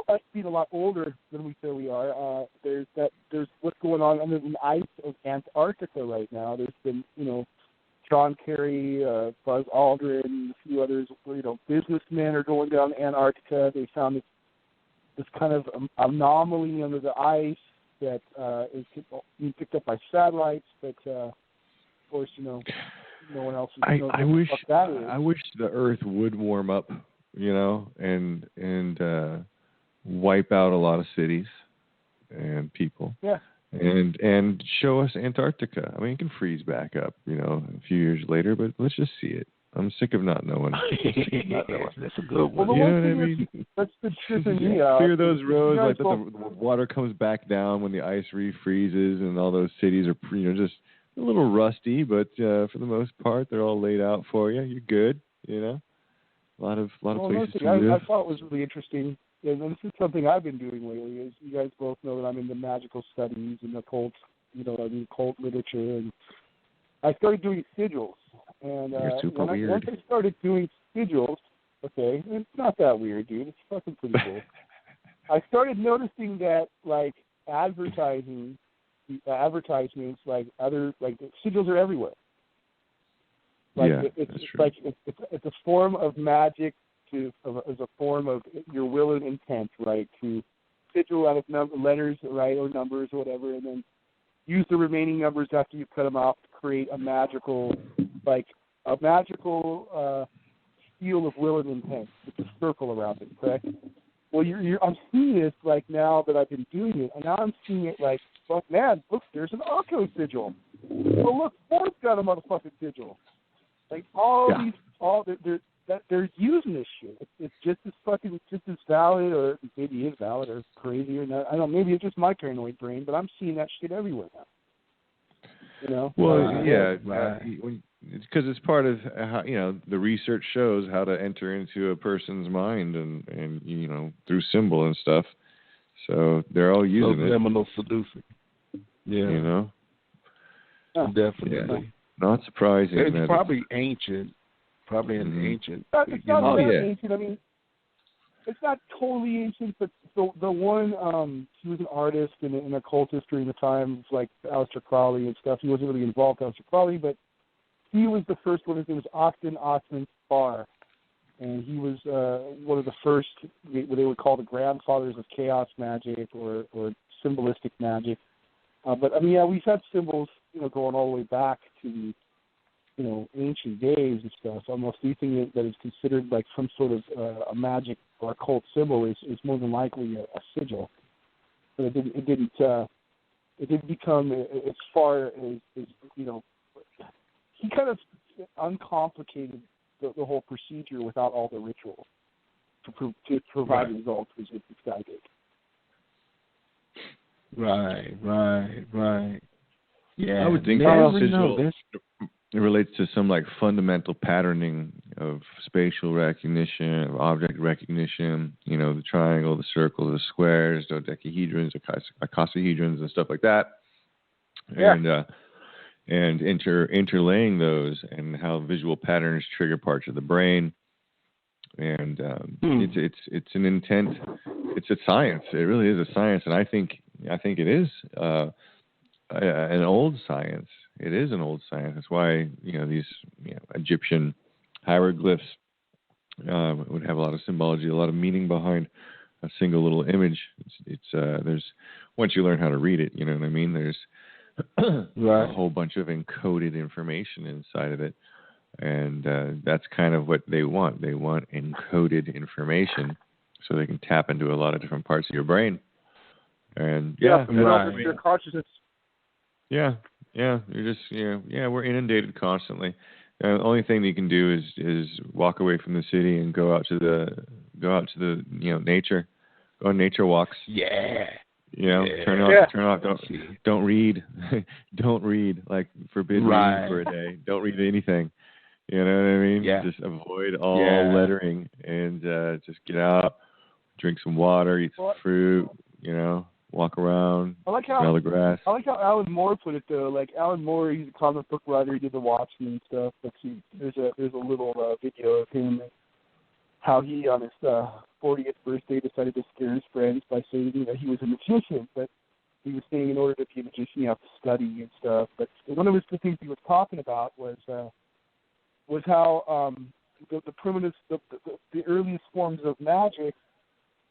us being a lot older than we feel we are. There's what's going on under the ice of Antarctica right now. There's been, you know, John Kerry, Buzz Aldrin, and a few others, you know, businessmen are going down to Antarctica. They found this kind of anomaly under the ice that is being picked up by satellites, but of course, you know, no one else knows what the fuck that is. I wish the Earth would warm up, you know, and wipe out a lot of cities and people. Yeah. And show us Antarctica. I mean, it can freeze back up, you know, a few years later, but let's just see it. I'm sick of not knowing. That's a good one. Well, you know what I mean? That's the truth. Clear those roads, like the water comes back down when the ice refreezes, and all those cities are, you know, just a little rusty, but for the most part, they're all laid out for you. You're good, you know. A lot of places to live. I thought it was really interesting. And this is something I've been doing lately. Is you guys both know that I'm into magical studies and occult, you know, occult literature, and I started doing sigils. And once I started doing sigils, okay, it's not that weird, dude. It's fucking pretty cool. I started noticing that, like, advertisements, like sigils are everywhere. Like it's a form of magic. As a form of your will and intent, right? To sigil out of letters, right, or numbers or whatever, and then use the remaining numbers after you cut them off to create a magical seal of will and intent with a circle around it, correct? Well, I'm seeing this, like, now that I've been doing it, and now I'm seeing it like, fuck, man, look, there's an Occo sigil. Oh, look, Ford's got a motherfucking sigil. Like, that they're using this shit. It's just as valid, or maybe is valid or crazy or not. I don't know. Maybe it's just my paranoid brain, but I'm seeing that shit everywhere now. You know? Well, right. It's because it's part of how, the research shows how to enter into a person's mind and through symbol and stuff. So they're all using it. Subliminal seducing. Yeah. Definitely. Yeah. Not surprising. It's probably ancient. Probably an ancient. It's not ancient. I mean, it's not totally ancient, but the one, he was an artist in occultist during the time, like Aleister Crowley and stuff. He wasn't really involved with Aleister Crowley, but he was the first one. His name was Octon Osman Spar, and he was one of the first, what they would call the grandfathers of chaos magic or symbolistic magic. But I mean, we've had symbols, going all the way back to ancient days and stuff. Almost anything that is considered like some sort of a magic or occult symbol is more than likely a sigil. But it didn't become as far as he kind of uncomplicated the whole procedure without all the rituals to provide results, which this guy did. Right. Yeah, I would think sigil, it relates to some like fundamental patterning of spatial recognition, of object recognition. The triangle, the circle, the squares, dodecahedrons, icosahedrons, and stuff like that. Yeah. And interlaying those and how visual patterns trigger parts of the brain. And it's an intent. It's a science. It really is a science, and I think it is an old science. It is an old science. That's why these Egyptian hieroglyphs would have a lot of symbology, a lot of meaning behind a single little image. There's once you learn how to read it, you know what I mean. There's a whole bunch of encoded information inside of it, and that's kind of what they want. They want encoded information so they can tap into a lot of different parts of your brain. And your consciousness. Yeah. You're just we're inundated constantly. The only thing that you can do is walk away from the city and go out to the nature, go on nature walks. Yeah. Turn off. Don't read. Don't read. Like forbid reading for a day. Don't read anything. You know what I mean? Yeah. Just avoid all lettering and just get out, drink some water, eat some fruit. Walk around, smell the grass. I like how Alan Moore put it though. Like Alan Moore, he's a comic book writer. He did the Watchmen and stuff. But there's a little video of him and how he on his 40th birthday decided to scare his friends by saying that he was a magician. But he was saying in order to be a magician you have to study and stuff. But one of the things he was talking about was how the primitive, the earliest forms of magic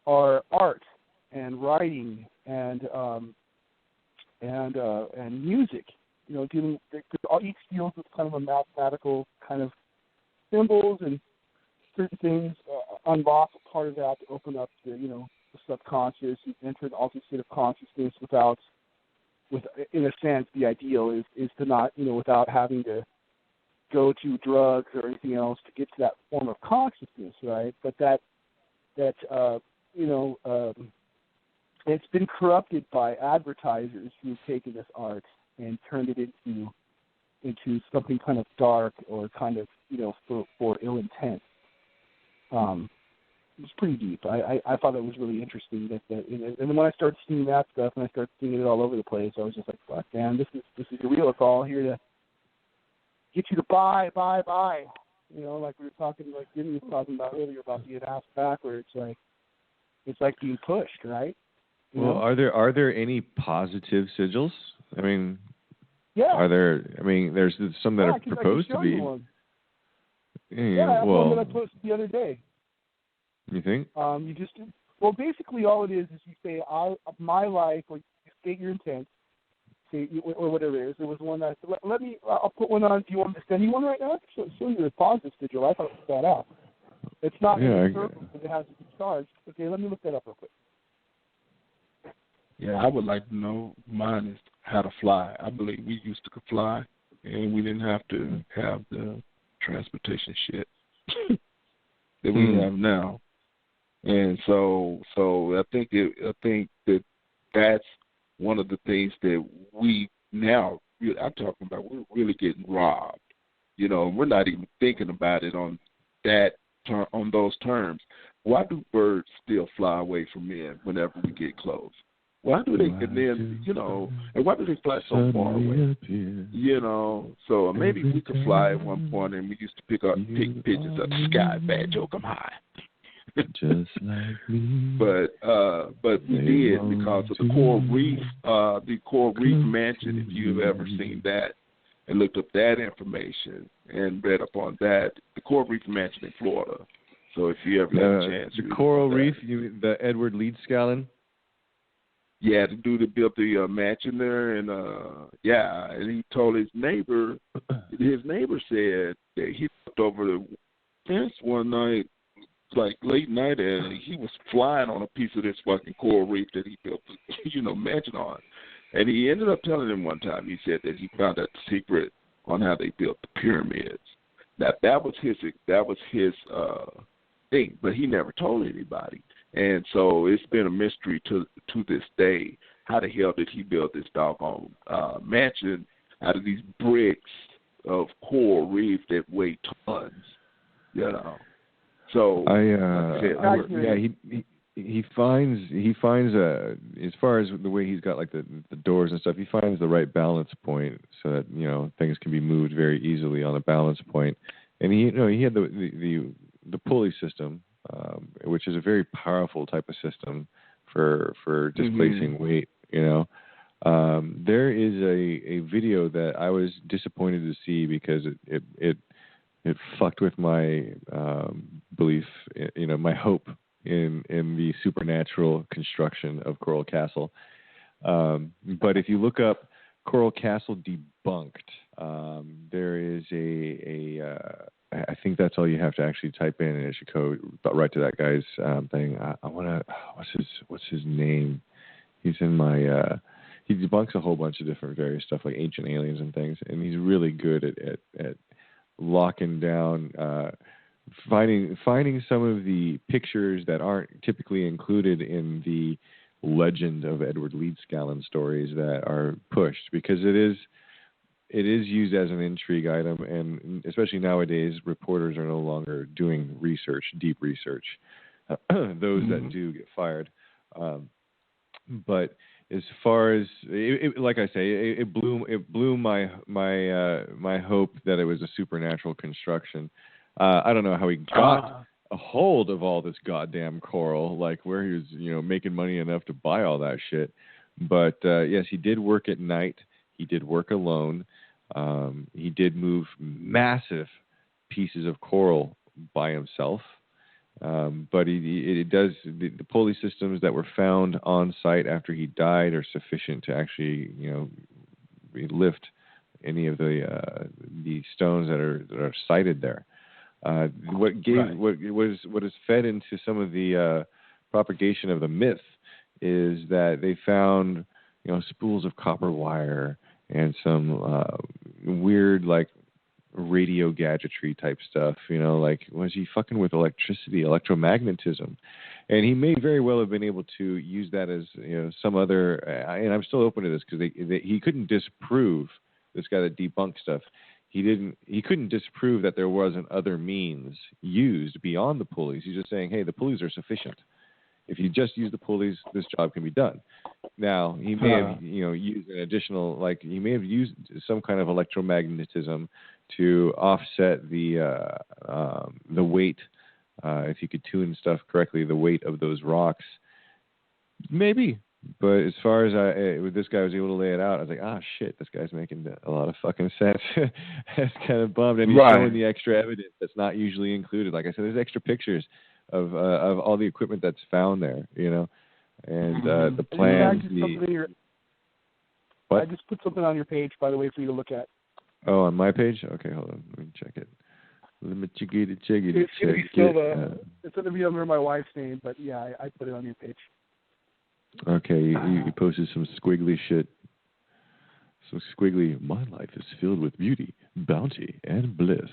are art and writing and music, dealing because each deals with kind of a mathematical kind of symbols and certain things unlock a part of that to open up the subconscious and enter an altered state of consciousness in a sense the ideal is to not without having to go to drugs or anything else to get to that form of consciousness, right? But it's been corrupted by advertisers who've taken this art and turned it into something kind of dark or kind of for ill intent. It was pretty deep. I thought it was really interesting that and then when I started seeing that stuff and I started seeing it all over the place, I was just like, fuck, man, this is real. It's all here to get you to buy. Like we were talking, like Jimmy was talking about earlier about being asked backwards. It's like being pushed, right? Well, are there any positive sigils? I mean, yeah. There's some that are proposed to be. One that I posted the other day. You think? Basically all it is you say my life, or you state your intent, or whatever it is. There was one that I'll put one on. Do you want me to send you one right now? Show you the positive sigil. I thought it was that out. It's not in a circle because it has to be charged. Okay, let me look that up real quick. Yeah, I would like to know. Mine is how to fly. I believe we used to fly, and we didn't have to have the transportation shit. that we have now. And so I think that that's one of the things that we now, I'm talking about, we're really getting robbed. You know, we're not even thinking about it on those terms. Why do birds still fly away from men whenever we get close? Why do they, and then, you know, and why do they fly so far away? You know, so maybe we could fly at one point, and we used to pick pigeons up the sky, bad joke, I'm high. Just like me. But we did because of the Coral Reef Mansion. If you've ever seen that and looked up that information and read up on that, the Coral Reef Mansion in Florida. So if you ever have a chance, the Coral Reef, the Edward Leedskalnin. Yeah, the dude that built the mansion there, and and he told his neighbor said that he looked over the fence one night, like late night, and he was flying on a piece of this fucking coral reef that he built, mansion on. And he ended up telling him one time, he said that he found out the secret on how they built the pyramids. Now that was his thing, but he never told anybody. And so it's been a mystery to this day. How the hell did he build this doggone mansion out of these bricks of coral reef that weigh tons? You know. So he finds as far as the way he's got like the doors and stuff, he finds the right balance point so that, you know, things can be moved very easily on a balance point. And he had the pulley system, which is a very powerful type of system for displacing weight. You know, there is a video that I was disappointed to see because it fucked with my belief, you know, my hope in the supernatural construction of Coral Castle. But if you look up Coral Castle debunked, there is I think that's all you have to actually type in, and it should go right to that guy's thing. I want to. What's his name? He's in my. He debunks a whole bunch of different various stuff like ancient aliens and things, and he's really good at locking down, finding some of the pictures that aren't typically included in the legend of Edward Leedskalnin stories that are pushed, because it is used as an intrigue item, and especially nowadays, reporters are no longer doing deep research. Those that do get fired. But as far as like I say, it blew my hope that it was a supernatural construction. I don't know how he got a hold of all this goddamn coral, like where he was, you know, making money enough to buy all that shit. But yes, he did work at night. He did work alone. He did move massive pieces of coral by himself. But the pulley systems that were found on site after he died are sufficient to actually, you know, lift any of the stones that are sited there. What is fed into some of the propagation of the myth is that they found, you know, spools of copper wire and some weird, like, radio gadgetry type stuff, you know, like, was he fucking with electricity, electromagnetism? And he may very well have been able to use that as, you know, some other, and I'm still open to this because he couldn't disprove, this guy that debunked stuff, he couldn't disprove that there wasn't other means used beyond the pulleys. He's just saying, hey, the pulleys are sufficient. If you just use the pulleys, this job can be done. Now, he may have, you know, used an additional, like, he may have used some kind of electromagnetism to offset the weight, if you could tune stuff correctly, the weight of those rocks. Maybe. But as far as this guy was able to lay it out, I was like, shit, this guy's making a lot of fucking sense. That's kind of bummed. And he's showing the extra evidence that's not usually included. Like I said, there's extra pictures of all the equipment that's found there, you know, and the plans. I just put something on your page, by the way, for you to look at. Oh, on my page? Okay, hold on. Let me check it. It's going to be under my wife's name, but yeah, I put it on your page. Okay, you posted some squiggly shit. Some squiggly, my life is filled with beauty, bounty, and bliss.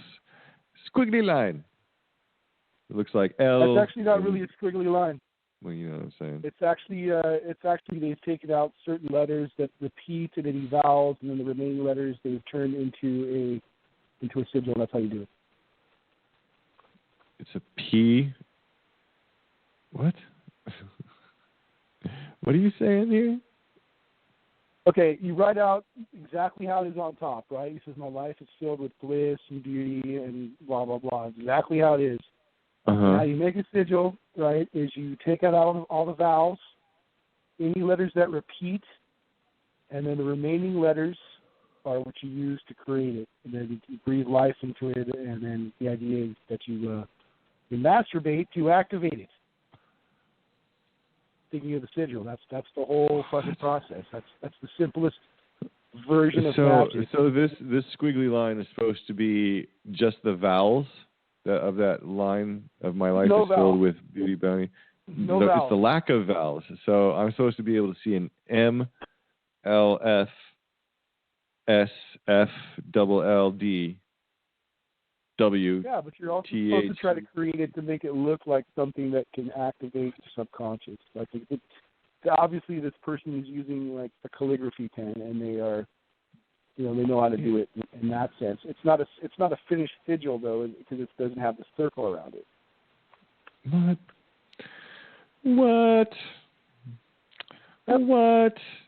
Squiggly line. It looks like L. That's actually not really a squiggly line. Well, you know what I'm saying. It's actually they've taken out certain letters that repeat and any vowels, and then the remaining letters they've turned into a sigil. That's how you do it. It's a P. What? What are you saying here? Okay, you write out exactly how it is on top, right? He says, "My life is filled with bliss and beauty and blah, blah, blah." Exactly how it is. Uh-huh. How you make a sigil, right, is you take out all the vowels, any letters that repeat, and then the remaining letters are what you use to create it. And then you breathe life into it, and then the idea is that you masturbate to activate it. Thinking of the sigil, that's the whole fucking process. That's the simplest version of magic. So this squiggly line is supposed to be just the vowels of that line of my life is filled with beauty, bounty. No vowels. It's the lack of vowels. So I'm supposed to be able to see an M, L, F, S, F, double L, D, W. Yeah, but you're also supposed to try to create it to make it look like something that can activate your subconscious. Like obviously, this person is using like a calligraphy pen, and they are, they know how to do it in that sense. It's not a finished sigil though, because it doesn't have the circle around it. What?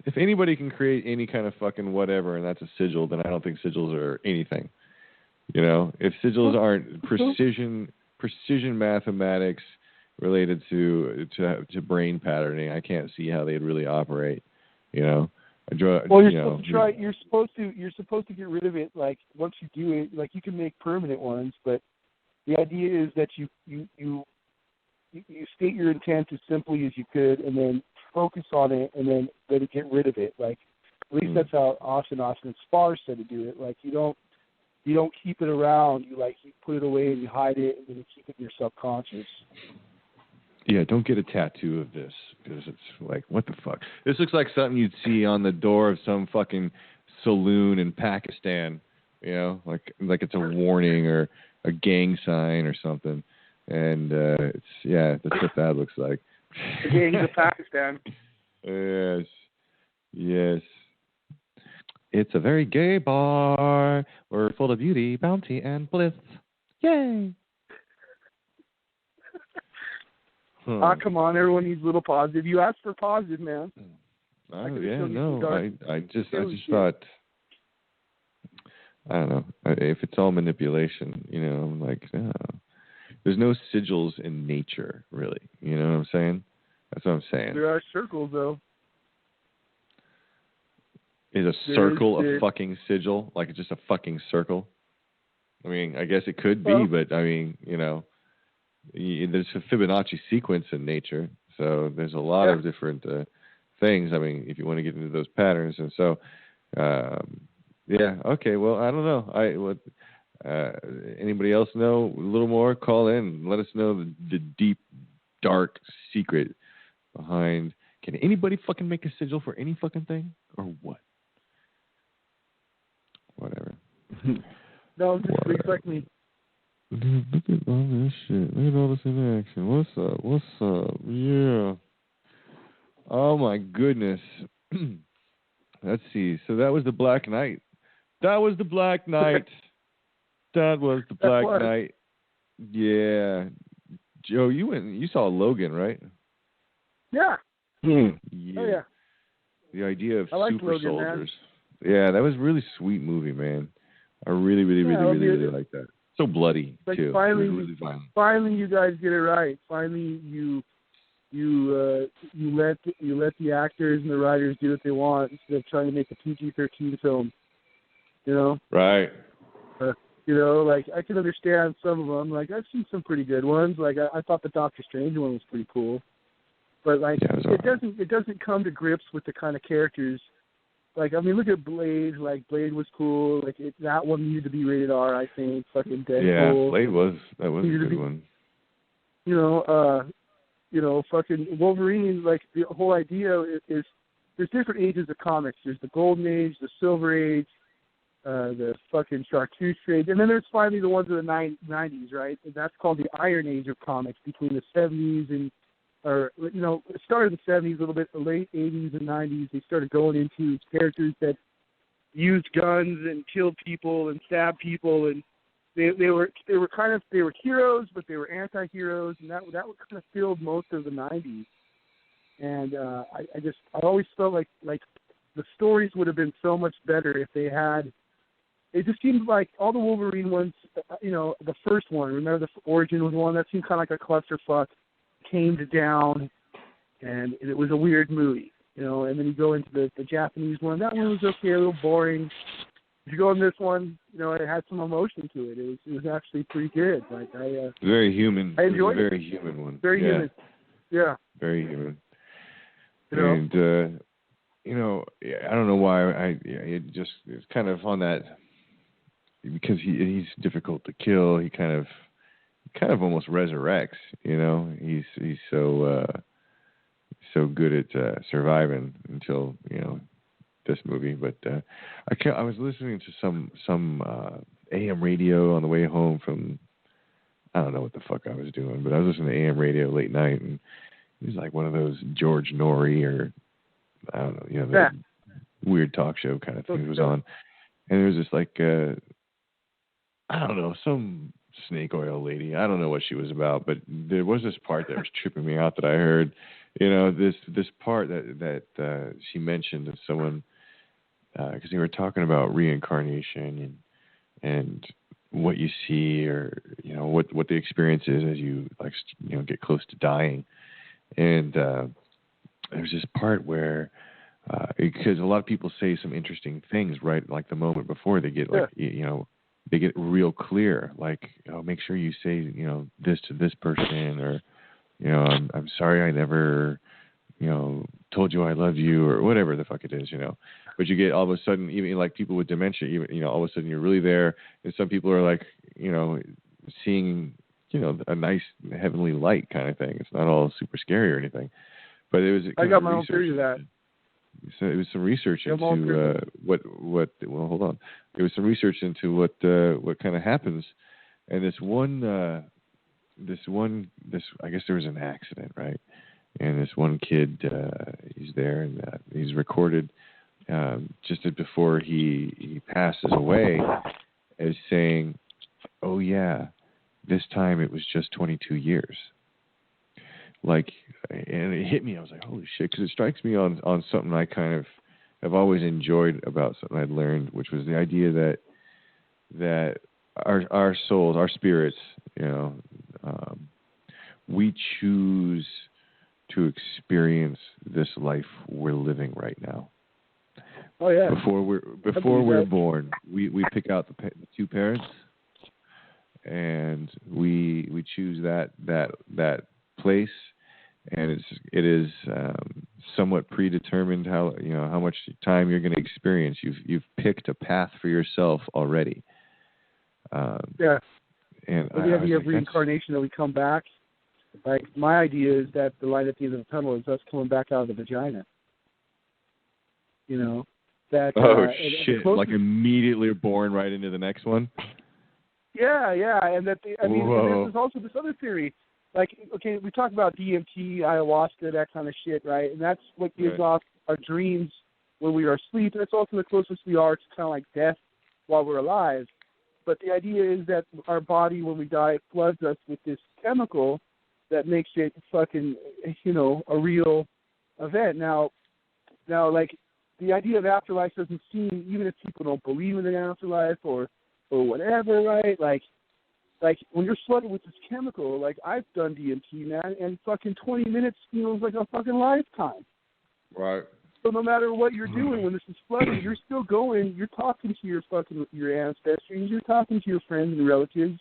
If anybody can create any kind of fucking whatever, and that's a sigil, then I don't think sigils are anything. If sigils aren't precision mathematics related to brain patterning, I can't see how they'd really operate. You're supposed to get rid of it. Like once you do it, like you can make permanent ones, but the idea is that you state your intent as simply as you could, and then focus on it, and then let it get rid of it. Like at least that's how Austin Spar said to do it. Like you don't keep it around. You put it away and you hide it, and then you keep it in your subconscious. Yeah, don't get a tattoo of this, because it's like, what the fuck? This looks like something you'd see on the door of some fucking saloon in Pakistan. Like it's a warning or a gang sign or something. And that's what that looks like. The gangs of Pakistan. Yes. It's a very gay bar. We're full of beauty, bounty, and bliss. Yay! Come on, everyone needs a little positive. You asked for positive, man. I just thought, I don't know, if it's all manipulation, I'm like, no. There's no sigils in nature, really. You know what I'm saying? That's what I'm saying. There are circles, though. Is a circle a fucking sigil? Like it's just a fucking circle? I mean, I guess it could be, but I mean, there's a Fibonacci sequence in nature, so there's a lot of different things. I mean, if you want to get into those patterns, and so, okay. Well, I don't know. Anybody else know a little more? Call in. Let us know the deep, dark secret behind. Can anybody fucking make a sigil for any fucking thing, or what? Whatever. No, just freaks like me. Dude, look at all this shit. Look at all this in action. What's up? Yeah. Oh my goodness. Let's see. So that was the Black Knight. That was the Black Knight. Yeah. Joe, you saw Logan, right? Yeah. Yeah. Oh yeah. The idea of super Logan, soldiers. Man. Yeah, that was a really sweet movie, man. I really like that. So bloody too. Finally, really violent. Finally, you guys get it right. Finally, you let the actors and the writers do what they want instead of trying to make a PG-13 film. Right. Like I can understand some of them. Like I've seen some pretty good ones. Like I thought the Doctor Strange one was pretty cool, but like it doesn't come to grips with the kind of characters. Like, I mean, look at Blade. Like, Blade was cool. Like, that one needed to be rated R, I think. Fucking Deadpool. Yeah, Blade was a good one. Fucking Wolverine. Like, the whole idea is there's different ages of comics. There's the Golden Age, the Silver Age, the fucking chartreuse trade. And then there's finally the ones of the 90s, right? And that's called the Iron Age of comics between the 70s and, or, you know, it started in the 70s, a little bit, the late 80s and 90s. They started going into characters that used guns and killed people and stabbed people, and they were heroes, but they were anti-heroes, and that kind of filled most of the 90s. And I always felt like the stories would have been so much better if they had. It just seemed like all the Wolverine ones, you know, the first one, remember the Origin was one that seemed kind of like a clusterfuck, tamed down, and it was a weird movie, you know. And then you go into the Japanese one. That one was okay, a little boring. If you go in this one, you know, it had some emotion to it. It was actually pretty good. Like very human. I enjoyed it. Very human one. Very human. Yeah. Very human. You know? And you know, I don't know why it's kind of on that, because he's difficult to kill. He kind of almost resurrects. You know, he's so good at surviving until, you know, this movie. But I was listening to some AM radio on the way home from, I don't know what the fuck I was doing, but I was listening to AM radio late night, and it was like one of those George Norrie or, I don't know, you know, the weird talk show kind of thing was on. And there was this like, I don't know, some snake oil lady. I don't know what she was about, but there was this part that was tripping me out that I heard. You know, this part that she mentioned of someone, because they were talking about reincarnation and what you see, or, you know, what the experience is as you, like, you know, get close to dying. And there's this part where, because a lot of people say some interesting things, right, like the moment before they get, like, you know, they get real clear, like, oh, make sure you say, you know, this to this person, or, you know, I'm sorry I never, you know, told you I love you, or whatever the fuck it is, you know. But you get all of a sudden, even like people with dementia, even, you know, all of a sudden you're really there, and some people are like, you know, seeing, you know, a nice heavenly light kind of thing. It's not all super scary or anything. But it was. I got my own theory to that. So it was some research into what. Well, hold on. There was some research into what kind of happens, and this I guess there was an accident, right? And this one kid, he's there, and he's recorded just before he passes away as saying, "Oh yeah, this time it was just 22 years." Like, and it hit me. I was like, holy shit, because it strikes me on something I kind of have always enjoyed about something I'd learned, which was the idea that our souls, our spirits, you know, we choose to experience this life we're living right now. Oh yeah. Before we're born, we pick out the two parents, and we choose that place, and it is somewhat predetermined how much time you're going to experience. You've picked a path for yourself already. Yeah. And the idea of reincarnation, that we come back. Like, my idea is that the light at the end of the tunnel is us coming back out of the vagina. You know, that. Shit! Like immediately born right into the next one. Yeah, and that there's also this other theory. Like, okay, we talk about DMT, ayahuasca, that kind of shit, right? And that's what gives off our dreams when we are asleep. That's also the closest we are to kind of like death while we're alive. But the idea is that our body, when we die, it floods us with this chemical that makes it fucking, you know, a real event. Now, like, the idea of afterlife doesn't seem, even if people don't believe in the afterlife or whatever, right? Like when you're flooded with this chemical, like I've done DMT, man, and fucking 20 minutes feels like a fucking lifetime. Right. So no matter what you're doing when this is flooded, you're still going. You're talking to your ancestors. You're talking to your friends and relatives.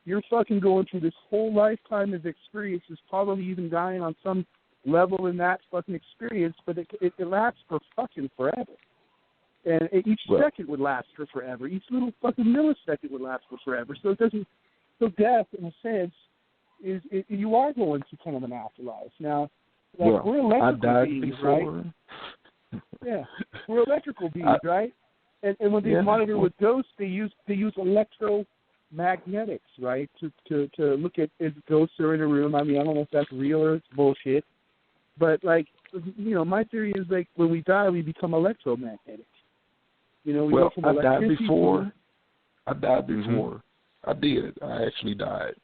You're fucking going through this whole lifetime of experiences, probably even dying on some level in that fucking experience, but it lasts for fucking forever. And each second would last for forever. Each little fucking millisecond would last for forever. So it doesn't. So death, in a sense, is you are going to kind of an afterlife. Now, we're electrical beings, right? Yeah, we're electrical beings, right? And when they monitor with ghosts, they use electromagnetics, right, to look at if ghosts are in a room. I mean, I don't know if that's real or it's bullshit, but like, you know, my theory is like when we die, we become electromagnetic. You know, we go from I died electricity before. I died Mm-hmm. before. I did. I actually died.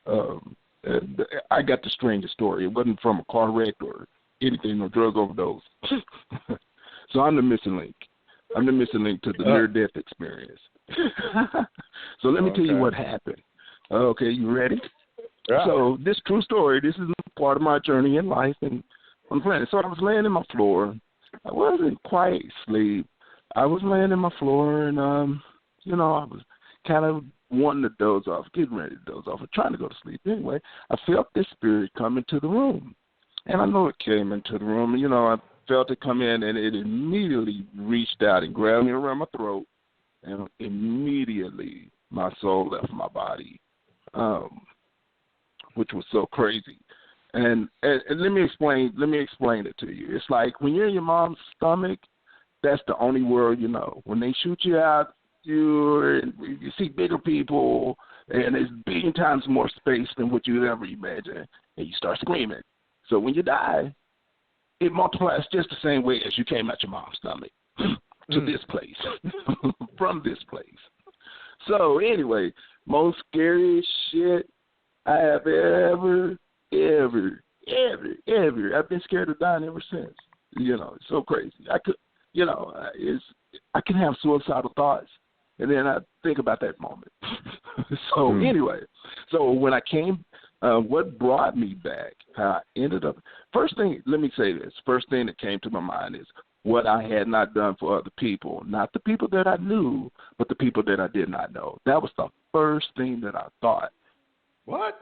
I got the strangest story. It wasn't from a car wreck or anything or drug overdose. So I'm the missing link. I'm the missing link to the near-death experience. So let me tell you what happened. Okay, you ready? Yeah. So this true story, this is part of my journey in life and on the planet. So I was laying in my floor. I wasn't quite asleep. I was laying in my floor and, you know, I was kind of wanting to doze off, getting ready to doze off, or trying to go to sleep. Anyway, I felt this spirit come into the room. And I know it came into the room. And, you know, I felt it come in, and it immediately reached out and grabbed me around my throat. And immediately my soul left my body, which was so crazy. And let me explain it to you. It's like when you're in your mom's stomach, that's the only world you know. When they shoot you out, you see bigger people, and there's a billion times more space than what you'd ever imagine, and you start screaming. So when you die, it multiplies just the same way as you came out your mom's stomach to this place, from this place. So anyway, most scariest shit I have ever, I've been scared of dying ever since. You know, it's so crazy. I can have suicidal thoughts, and then I think about that moment. So anyway, so when I came, what brought me back, how I ended up, first thing, let me say this, first thing that came to my mind is what I had not done for other people, not the people that I knew, but the people that I did not know. That was the first thing that I thought. What?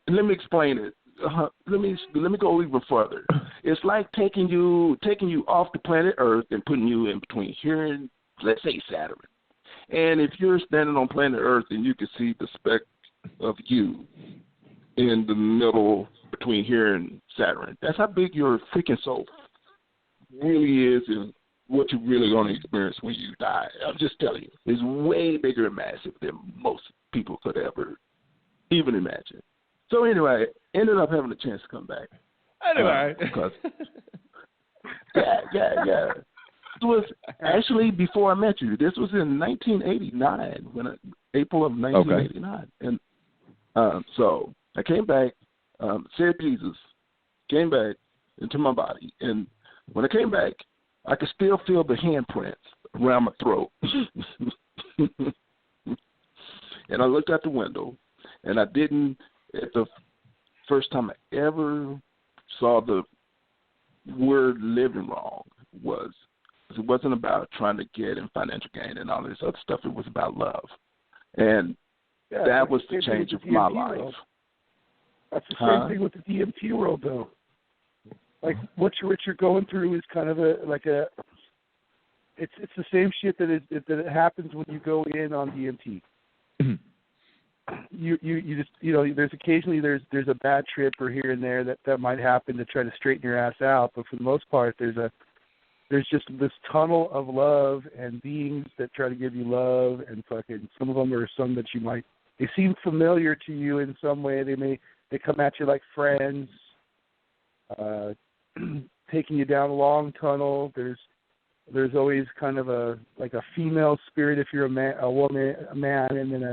Let me explain it. Let me go even further. It's like taking you off the planet Earth and putting you in between here and, let's say, Saturn. And if you're standing on planet Earth and you can see the speck of you in the middle between here and Saturn, that's how big your freaking soul really is and what you're really going to experience when you die. I'm just telling you, it's way bigger and massive than most people could ever even imagine. So anyway, ended up having a chance to come back. Anyway. Yeah. It was actually before I met you. This was in 1989, April of 1989. Okay. And so I came back, said Jesus, came back into my body. And when I came back, I could still feel the handprints around my throat. And I looked out the window, and I didn't, at the first time I ever saw the word living wrong it wasn't about trying to get in financial gain and all this other stuff. It was about love. And that was the change of my life. That's the same thing with the DMT world, though. Like, what you're going through is kind of it's the same shit that it happens when you go in on DMT. You just, you know, there's occasionally there's a bad trip or here and there that might happen to try to straighten your ass out, but for the most part there's just this tunnel of love and beings that try to give you love, and fucking some of them are some that they seem familiar to you in some way. They come at you like friends, taking you down a long tunnel. There's always kind of a female spirit if you're a man, and then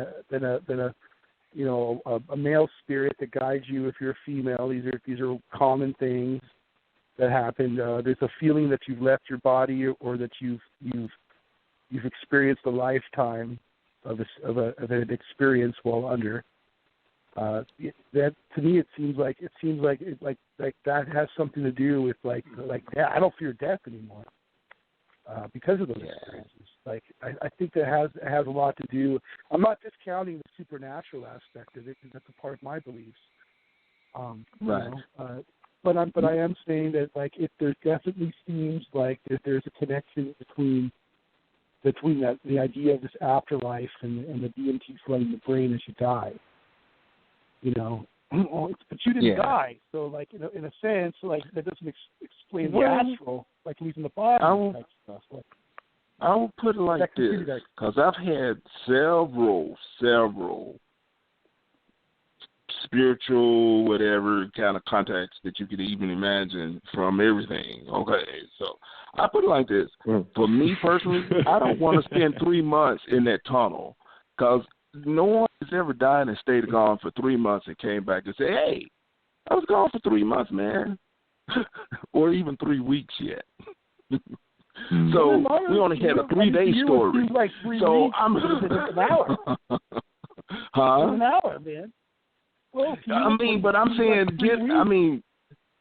a male spirit that guides you if you're a female. These are common things that happen. There's a feeling that you've left your body or that you've experienced a lifetime of an experience while under. That to me it seems like that has something to do with like I don't fear death anymore. Because of those experiences. Like I think that has a lot to do. I'm not discounting the supernatural aspect of it because that's a part of my beliefs. Right. You know, but I am saying that like there definitely seems like that there's a connection between the idea of this afterlife and the DMT flooding the brain as you die. You know, but you didn't die, so like in a sense, like that doesn't explain the astral, like leaving the body type stuff. Like, I will put it like this, because I've had several spiritual, whatever kind of contacts that you could even imagine from everything. Okay, so I put it like this. For me personally, I don't want to spend 3 months in that tunnel, because no one has ever died and stayed gone for 3 months and came back and said, hey, I was gone for 3 months, man, or even 3 weeks yet. So we only had a 3-day story. Like 3 so weeks, I'm an hour. Huh? An hour, man. Well, but I'm saying,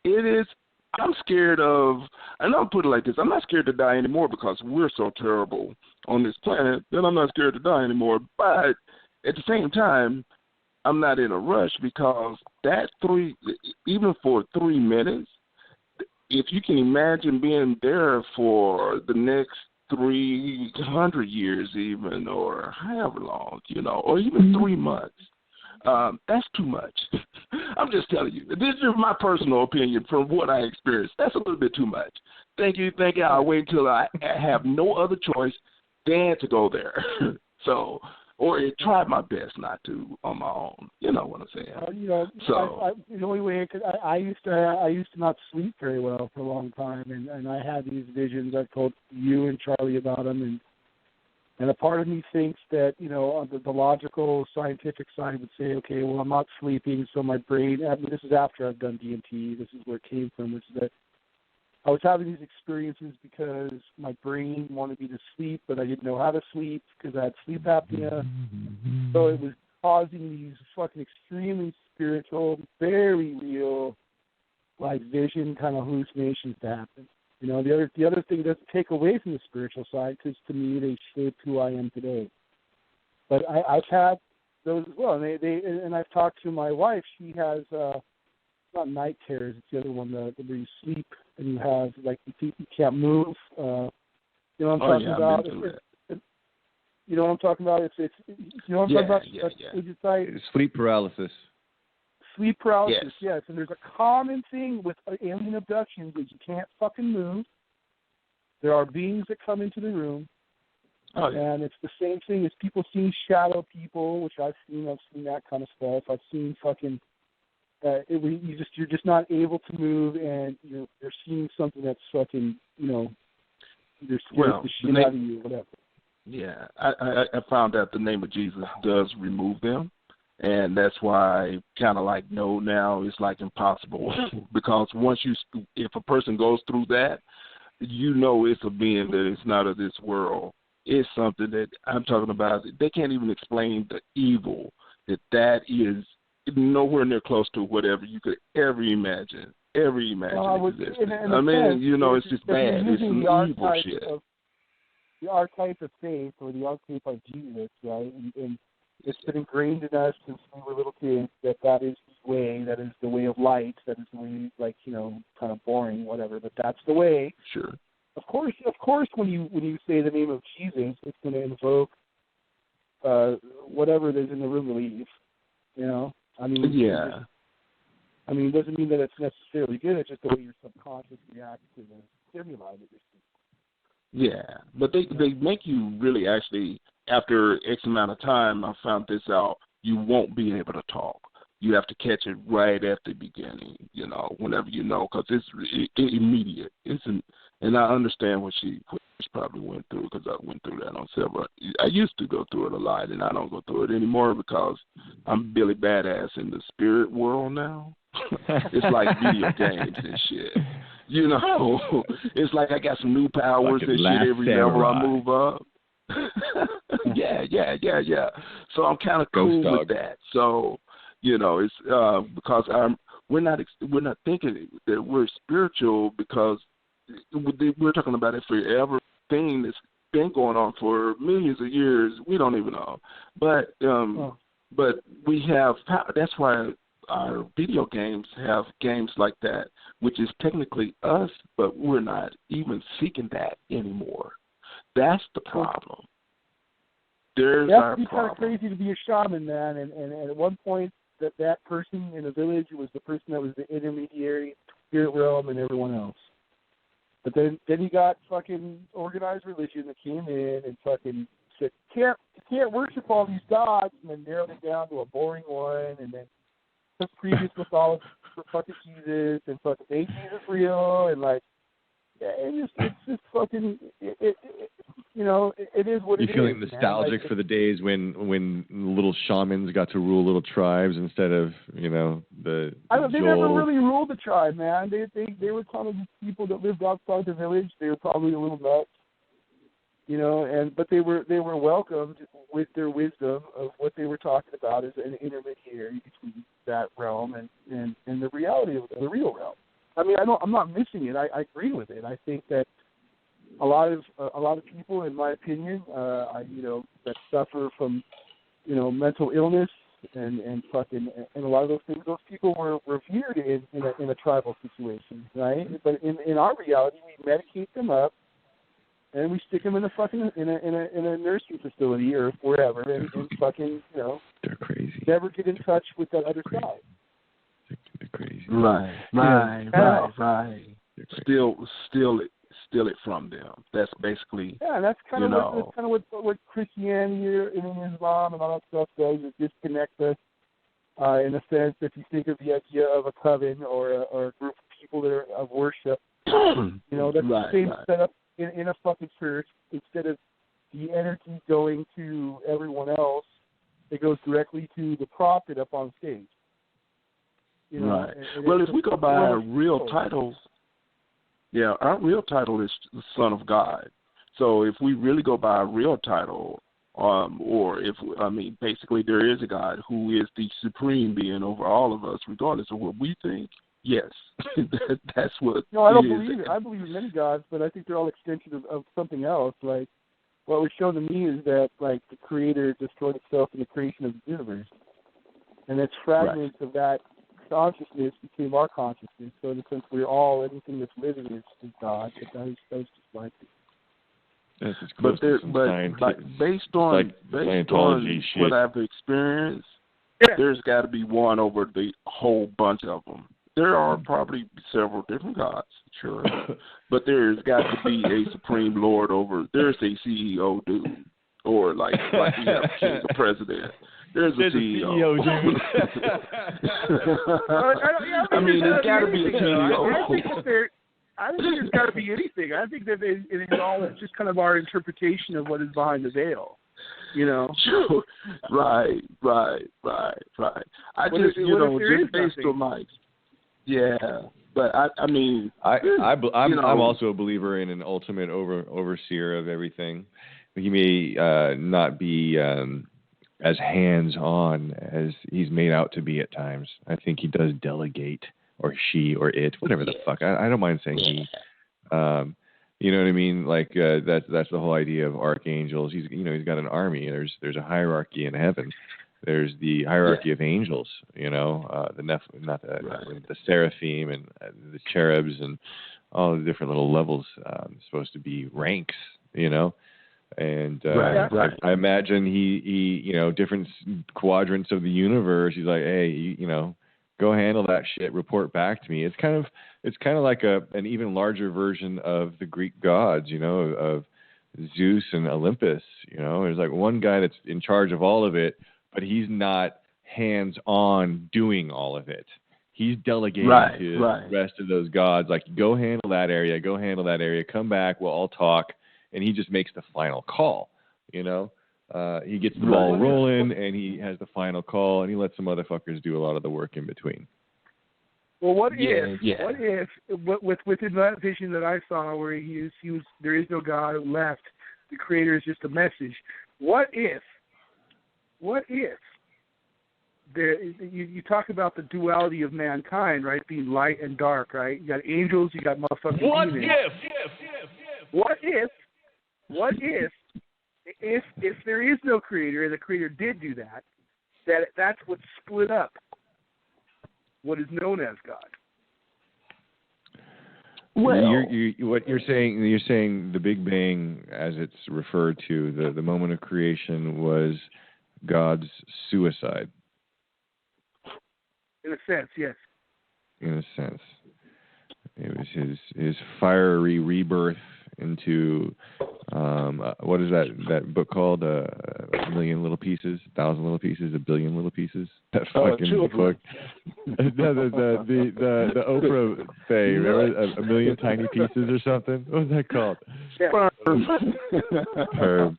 it is. I'm scared of, and I'll put it like this: I'm not scared to die anymore because we're so terrible on this planet that I'm not scared to die anymore. But at the same time, I'm not in a rush because even for 3 minutes, if you can imagine being there for the next 300 years even, or however long, or even 3 months, that's too much. I'm just telling you. This is my personal opinion from what I experienced. That's a little bit too much. Thank you. I'll wait until I have no other choice than to go there. So, or try my best not to on my own. You know what I'm saying? The only way I used to not sleep very well for a long time, and I had these visions. I've told you and Charlie about them, and a part of me thinks that, on the logical, scientific side would say, okay, well, I'm not sleeping, so my brain, this is after I've done DMT, this is where it came from, which is that I was having these experiences because my brain wanted me to sleep, but I didn't know how to sleep because I had sleep apnea. So it was causing these fucking extremely spiritual, very real, like vision kind of hallucinations to happen. The other thing doesn't take away from the spiritual side, because to me they shaped who I am today. But I've had those as well, and I've talked to my wife. She has not night terrors. It's the other one, where you sleep and you have you can't move. You know what I'm talking about? You know what I'm talking about? It's you know what I'm talking about? Sleep paralysis. Sleep paralysis, yes. And there's a common thing with alien abductions is you can't fucking move. There are beings that come into the room, and it's the same thing as people seeing shadow people, which I've seen. I've seen that kind of stuff. I've seen fucking. You're just not able to move, and you're seeing something that's fucking. You're scared the shit out of you, whatever. Yeah, I found out the name of Jesus does remove them. And that's why kind of like no now is like impossible because if a person goes through that, it's a being that is not of this world. It's something that I'm talking about. They can't even explain the evil that is nowhere near close to whatever you could ever imagine. Existence. It's just bad. It's some evil shit. The archetype of faith, or the archetype of Jesus, right? And it's been ingrained in us since we were little kids that is the way, that is the way of light, that is the way, kind of boring, whatever, but that's the way. Sure. Of course, when you say the name of Jesus, it's going to invoke whatever it is in the room to leave. Yeah. It doesn't mean that it's necessarily good. It's just the way your subconscious reacts to the stimuli that you're seeing. Yeah, but they make you really actually, after X amount of time, I found this out, you won't be able to talk. You have to catch it right at the beginning, whenever because it's immediate. And I understand what she probably went through, because I went through that on several. I used to go through it a lot, and I don't go through it anymore because I'm Billy Badass in the spirit world now. It's like video games and shit. It's like I got some new powers and shit every level I move up. Yeah. So I'm kind of cool with that. So, it's because we're not thinking that we're spiritual because we're talking about it forever thing that's been going on for millions of years. We don't even know, but we have power. That's why our video games have games like that, which is technically us, but we're not even seeking that anymore. That's the problem. There's our problem. It's kind of crazy to be a shaman, man. And at one point, that person in the village was the person that was the intermediary, spirit realm, and everyone else. But then you got fucking organized religion that came in and fucking said, you can't worship all these gods, and then narrowed it down to a boring one, and then took previous mythology for fucking Jesus, and fucking made Jesus real, and like, it's just fucking, it is what it is. You're feeling nostalgic for the days when little shamans got to rule little tribes instead of, they never really ruled the tribe, man. They were kind of people that lived outside the village. They were probably a little nuts, but they were welcomed with their wisdom of what they were talking about as an intermediary between that realm and the reality of the real realm. I mean, I'm not missing it. I agree with it. I think that a lot of people, in my opinion, that suffer from, mental illness and a lot of those things, those people were revered in a tribal situation, right? But in our reality, we medicate them up and we stick them in a nursing facility or wherever, and fucking, they're crazy. Never get in touch with that other side. They're crazy. Right. Steal it from them. That's basically. Yeah, that's kind of what Christianity and Islam and all that stuff does, is disconnect us. In a sense, if you think of the idea of a coven or a group of people that are of worship, that's the same setup in a fucking church. Instead of the energy going to everyone else, it goes directly to the prophet up on stage. Right. Well, if we go by our real titles, our real title is the Son of God. So if we really go by our real title, basically there is a God who is the supreme being over all of us, regardless of what we think. Yes, that's what. No, I don't believe it. I believe in many gods, but I think they're all extensions of something else. Like, what was shown to me is that, like, the Creator destroyed itself in the creation of the universe, and it's fragments of that consciousness became our consciousness. So in a sense, we're all, anything that's living is God. But that was just like it. But based on what I've experienced, there's got to be one over the whole bunch of them. There are probably several different gods, sure, but there's got to be a supreme lord over. There's a CEO dude, or like we have a king, a president. There's a CEO dude. I mean, there's got to be a CEO. I don't think there's got to be anything. I think that it is all just kind of our interpretation of what is behind the veil. Sure. Right. I just, just based on my, but I'm also a believer in an ultimate overseer of everything. He may not be as hands-on as he's made out to be at times. I think he does delegate, or she, or it, whatever the fuck. I don't mind saying he. You know what I mean? Like that's the whole idea of archangels. He's got an army. There's a hierarchy in heaven. There's the hierarchy of angels. The seraphim and the cherubs and all the different little levels supposed to be ranks. And I imagine he different quadrants of the universe. He's like, hey, go handle that shit. Report back to me. It's kind of like an even larger version of the Greek gods, of Zeus and Olympus. There's like one guy that's in charge of all of it, but he's not hands-on doing all of it. He's delegating to the rest of those gods. Like, go handle that area. Come back. We'll all talk. And he just makes the final call. He gets the ball rolling, and he has the final call, and he lets some motherfuckers do a lot of the work in between. Well, what if within that vision that I saw, where he was there is no God left, the Creator is just a message. What if you talk about the duality of mankind, right? Being light and dark, right? You got angels, you got motherfucking demons. What if there is no Creator and the Creator did do that's what split up what is known as God? Well, what you're saying the Big Bang, as it's referred to, the moment of creation, was God's suicide. In a sense, yes. In a sense. It was his fiery rebirth into what is that book called? A Million Little Pieces, 1,000 Little Pieces, A Billion Little Pieces. That fucking book. No, the Oprah thing. Remember A Million Tiny Pieces or something? What was that called? Herb.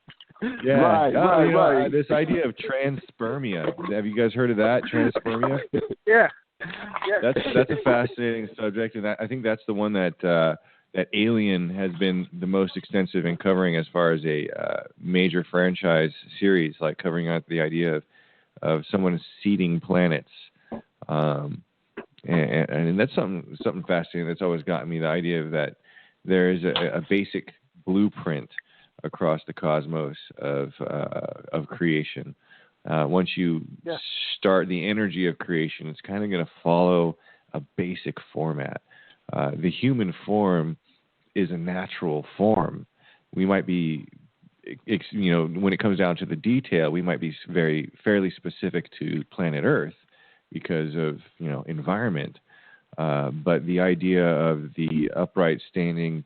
Yeah. Right. This idea of transpermia. Have you guys heard of that? Transpermia? Yeah. That's a fascinating subject, and I think that's the one that Alien has been the most extensive in covering as far as a major franchise series, like covering out the idea of someone seeding planets, and that's something fascinating that's always gotten me. The idea of that there is a basic blueprint across the cosmos of creation. Once you start the energy of creation, it's kind of going to follow a basic format. The human form is a natural form. We might be, when it comes down to the detail, we might be fairly specific to planet Earth because of, environment. But the idea of the upright standing,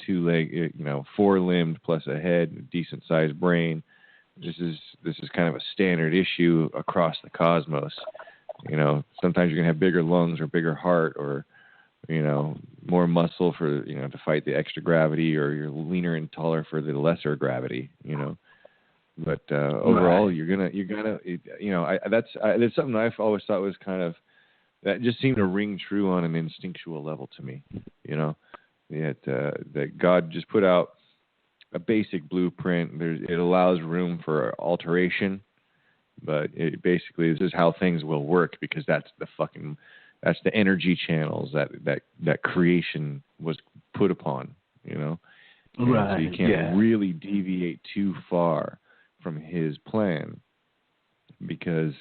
four-limbed plus a head, decent sized brain, this is kind of a standard issue across the cosmos. Sometimes you're gonna have bigger lungs or bigger heart or more muscle for to fight the extra gravity, or you're leaner and taller for the lesser gravity. But overall, you're gonna that's something I've always thought was kind of that just seemed to ring true on an instinctual level to me. That God just put out a basic blueprint. It allows room for alteration, but it basically this is how things will work because that's the energy channels that creation was put upon. Right. So you can't really deviate too far from His plan because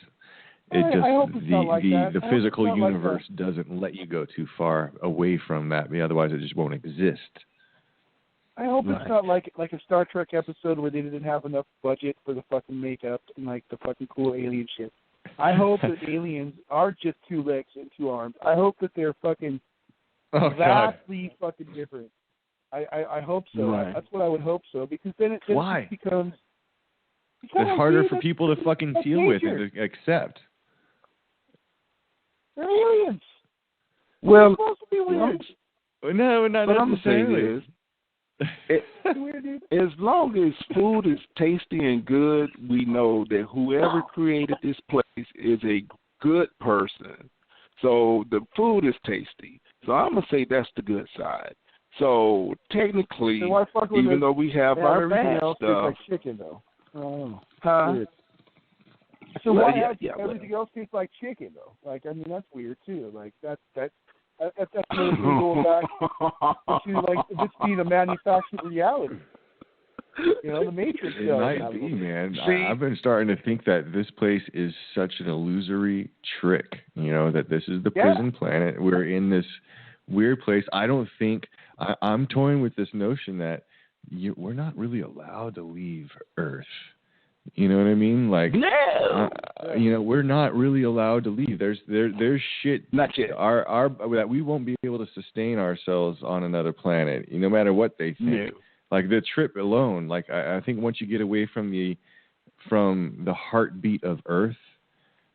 the physical universe doesn't let you go too far away from that. Otherwise, it just won't exist. I hope it's not like a Star Trek episode where they didn't have enough budget for the fucking makeup and like the fucking cool alien shit. I hope that aliens are just 2 legs and 2 arms. I hope that they're fucking vastly fucking different. I hope so. Right. That's what I would hope so because then it just becomes. It's harder for people to fucking deal with and to accept. They're aliens. Well, they're supposed to be weird. No, not what I'm gonna say is, as long as food is tasty and good, we know that whoever created this place is a good person. So the food is tasty. So I'm going to say that's the good side. So technically, even though we have our bad stuff. Like chicken, though. Huh? So why everything else tastes like chicken, though? Like, I mean, that's weird, too. Like, that's another thing going back to, like, this being a manufactured reality. The Matrix. It might be, man. I've been starting to think that this place is such an illusory trick, that this is the prison planet. We're in this weird place. I don't think, I'm toying with this notion that we're not really allowed to leave Earth. You know what I mean? Like, we're not really allowed to leave. There's shit. Not yet. That we won't be able to sustain ourselves on another planet, no matter what they think. No. Like the trip alone. Like I think once you get away from the heartbeat of Earth,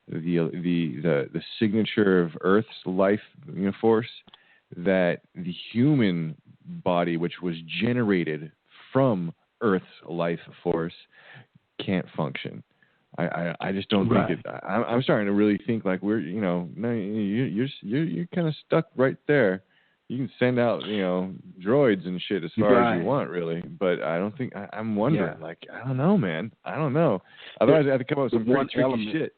the signature of Earth's life force, that the human body, which was generated from Earth's life force, can't function. I just don't think it. I'm starting to really think like we're you're kind of stuck right there. You can send out droids and shit as far as you want, really, but I don't think I'm wondering. Like I don't know, man. I don't know. Otherwise, I have to come up with some pretty tricky shit.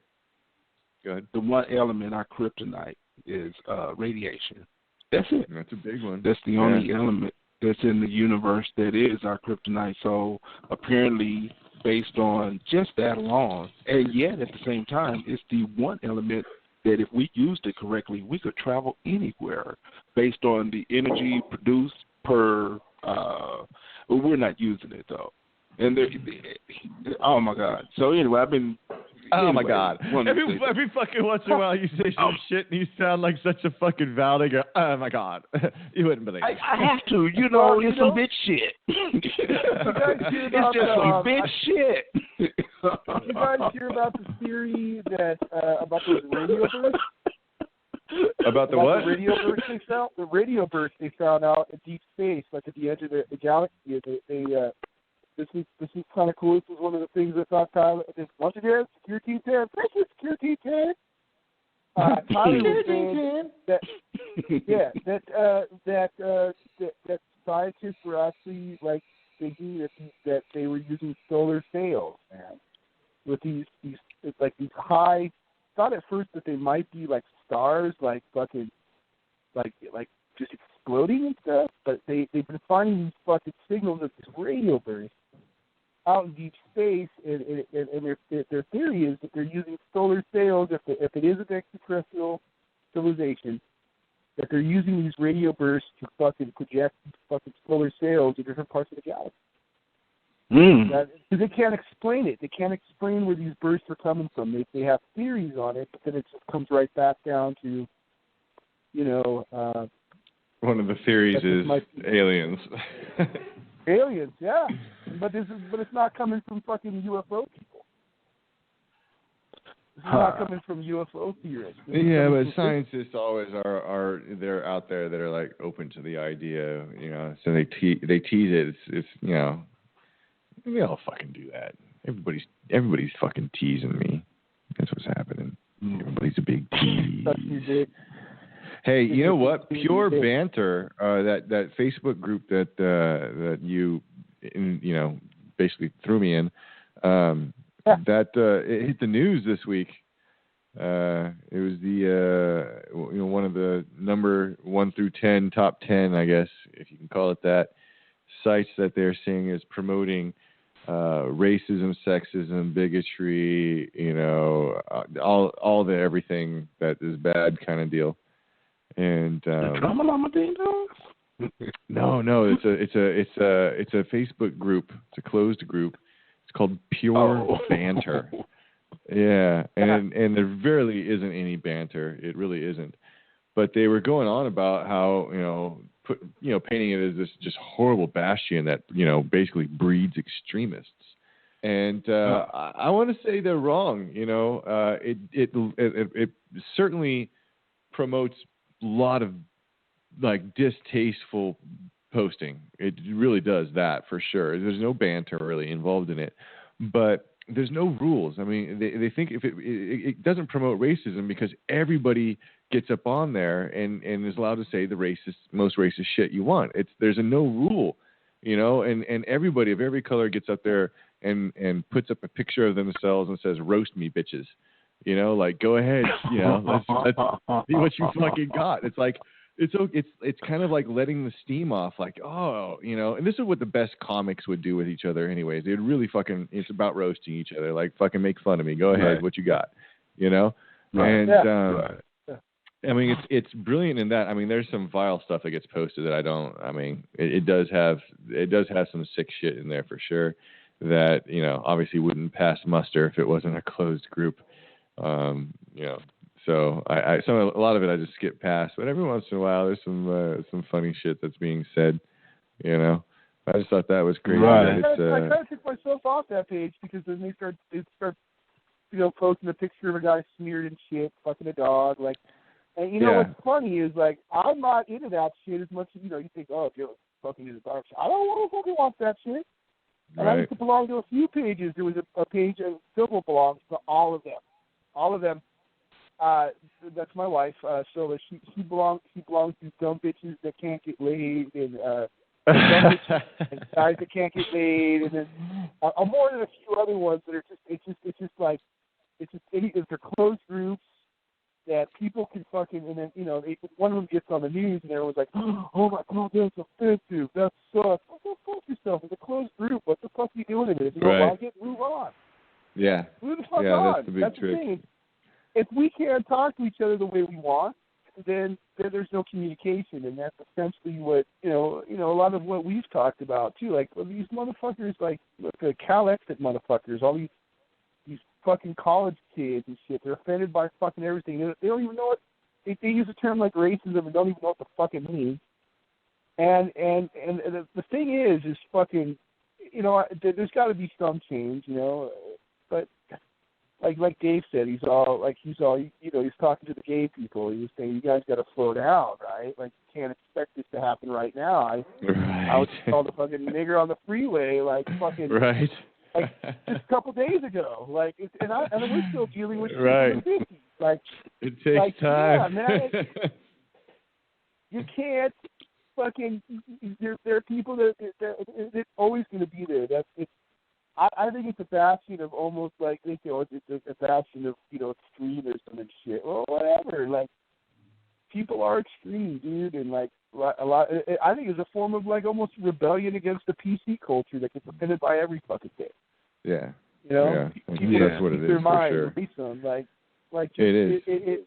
Go ahead. The one element our kryptonite is radiation. That's it. That's a big one. That's the only element that's in the universe that is our kryptonite. So apparently, based on just that alone, and yet at the same time, it's the one element that if we used it correctly, we could travel anywhere based on the energy produced per. We're not using it though, and oh my God! So anyway, I've been Oh my God! Every fucking once in a while, you say some shit and you sound like such a fucking valid. You go, oh my God! You wouldn't believe it. I have to. It's some bitch shit. It's just some bitch shit. Did you guys hear about the theory that about those radio bursts? About what? The radio bursts they found out in deep space, like at the edge of the galaxy. This is kind of cool. This is one of the things I thought Tyler. Once again, Security 10. This is Security 10. Tyler was saying that scientists were actually like thinking that they were using solar sails, man, with these high. Thought at first that they might be like stars, like fucking, like just exploding and stuff. But they've been finding these fucking signals of this radio burst out in deep space, and their theory is that they're using solar sails. If it is an extraterrestrial civilization, that they're using these radio bursts to fucking project these fucking solar sails in different parts of the galaxy. Because they can't explain it. They can't explain where these bursts are coming from. They have theories on it, but then it just comes right back down to, one of the theories is aliens. Aliens, yeah. But it's not coming from fucking UFO people. It's not coming from UFO theorists. Yeah, but scientists always are they're out there that are like open to the idea, So they tease it. It's we all fucking do that. Everybody's fucking teasing me. That's what's happening. Everybody's a big tease. Hey, you know what? Pure Banter, that Facebook group that you basically threw me in, it hit the news this week. It was the one of the number 1 through 10 top 10, I guess, if you can call it that, sites that they're seeing is promoting racism, sexism, bigotry, all the everything that is bad kind of deal. And no, it's a Facebook group. It's a closed group. It's called Pure Banter. Yeah, and there really isn't any banter. It really isn't. But they were going on about how painting it as this just horrible bastion that basically breeds extremists. And I want to say they're wrong. It certainly promotes a lot of like distasteful posting. It really does that for sure. There's no banter really involved in it, but there's no rules. I mean, they think if it doesn't promote racism because everybody gets up on there and is allowed to say the most racist shit you want. There's no rule, and everybody of every color gets up there and puts up a picture of themselves and says, "Roast me, bitches." Like go ahead, let's see what you fucking got. It's like it's kind of like letting the steam off, like, and this is what the best comics would do with each other anyways. They'd really it's about roasting each other, like fucking make fun of me. Go ahead, right. What you got, Right. And I mean, it's brilliant in that. I mean, there's some vile stuff that gets posted that it does have some sick shit in there for sure that, obviously wouldn't pass muster if it wasn't a closed group. So a lot of it I just skip past, but every once in a while there's some funny shit that's being said. I just thought that was great. Right. I kind of took myself off that page because then they start posting a picture of a guy smeared in shit, fucking a dog, like. And what's funny is like I'm not into that shit as much as you think. Oh, if you're fucking into dog shit, I don't want to fucking watch that shit. And I used to belong to a few pages. There was a page that still belongs to all of them. All of them. That's my wife. So she belongs to dumb bitches that can't get laid, and and guys that can't get laid, and then more than a few other ones that are they're closed groups that people can fucking, and then one of them gets on the news and everyone's like, oh my God, that's offensive, that sucks. Well, go fuck yourself. It's a closed group. What the fuck are you doing in it? If you don't like it, move on. Yeah. Move the fuck on. That's the big trick. The thing. If we can't talk to each other the way we want, then there's no communication, and that's essentially what a lot of what we've talked about too. Like these motherfuckers, like look, the Cal Exit motherfuckers, all these fucking college kids and shit. They're offended by fucking everything. They don't even know what they use a term like racism and don't even know what the fuck it means. And the thing is fucking, you know, there's got to be some change, you know. But like Dave said, he's all, you know, he's talking to the gay people. He was saying, you guys got to slow down, right? Like, you can't expect this to happen right now. I was called a fucking nigger on the freeway, like fucking, right, like just a couple days ago, like, and we're still dealing with right. the 50s. Like, it takes time. Yeah, man, you can't fucking. There are people that it's always going to be there. I think it's a bastion of almost like, you know, it's a bastion of, you know, extremism and shit. Well, whatever. Like, people are extreme, dude, and like a lot. I think it's a form of like almost rebellion against the PC culture that gets offended by every fucking thing. Yeah. You know, yeah. People that's what it is. their For mind, sure. release them, like just, it is.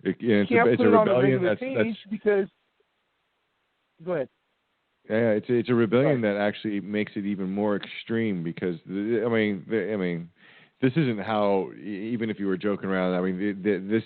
It's a rebellion that's because. Go ahead. Yeah, it's a rebellion that actually makes it even more extreme because I mean, this isn't how, even if you were joking around. I mean, this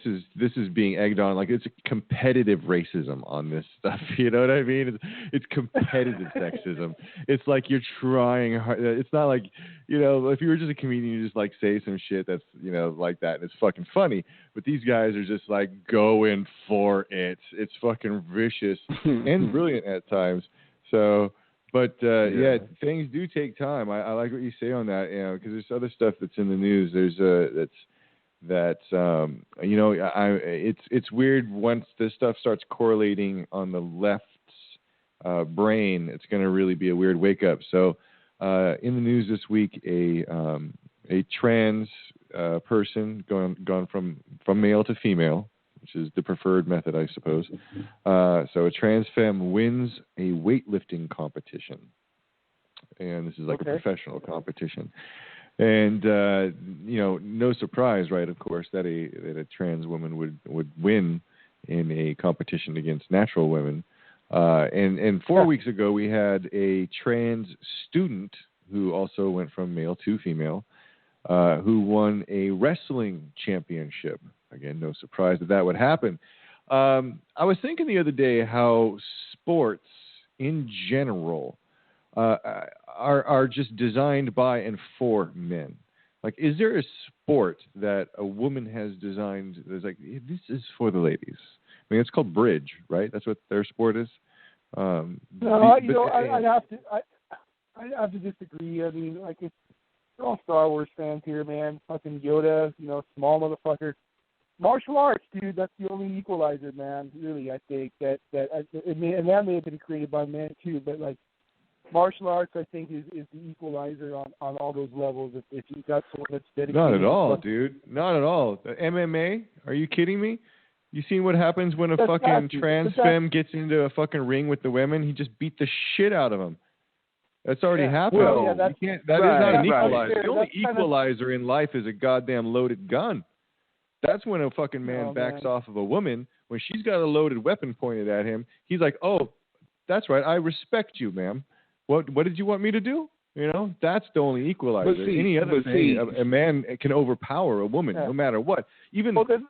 is being egged on, like it's competitive racism on this stuff. You know what I mean? It's competitive sexism. It's like you're trying hard. It's not like, you know, if you were just a comedian, you just like say some shit that's, you know, like that, and it's fucking funny. But these guys are just like going for it. It's fucking vicious and brilliant at times. So, but yeah, things do take time. I like what you say on that, you know, because there's other stuff that's in the news. There's you know, it's weird once this stuff starts correlating on the left's brain. It's going to really be a weird wake up. So, in the news this week, a trans person gone from male to female, which is the preferred method, I suppose. So a trans femme wins a weightlifting competition. And this is like a professional competition. And, you know, no surprise, right, of course, that a trans woman would win in a competition against natural women. And 4 weeks ago, we had a trans student who also went from male to female, who won a wrestling championship. Again, no surprise that would happen. I was thinking the other day how sports in general are just designed by and for men. Like, is there a sport that a woman has designed that's like, this is for the ladies? I mean, it's called bridge, right? That's what their sport is. I'd have to disagree. I mean, like, we're all Star Wars fans here, man. Fucking Yoda, you know, small motherfucker. Martial arts, dude, that's the only equalizer, man. Really, I think and that may have been created by men too, but like martial arts, I think is the equalizer on all those levels. If you've got someone that's dedicated. Not at all, dude. Not at all. The MMA? Are you kidding me? You seen what happens when a fucking trans femme gets into a fucking ring with the women? He just beat the shit out of them. That's already happened. Well, that is not an equalizer. The only equalizer in life is a goddamn loaded gun. That's when a fucking man backs off of a woman. When she's got a loaded weapon pointed at him, he's like, oh, that's right, I respect you, ma'am. What did you want me to do? You know, that's the only equalizer. Any other thing, a man can overpower a woman, no matter what. Even, if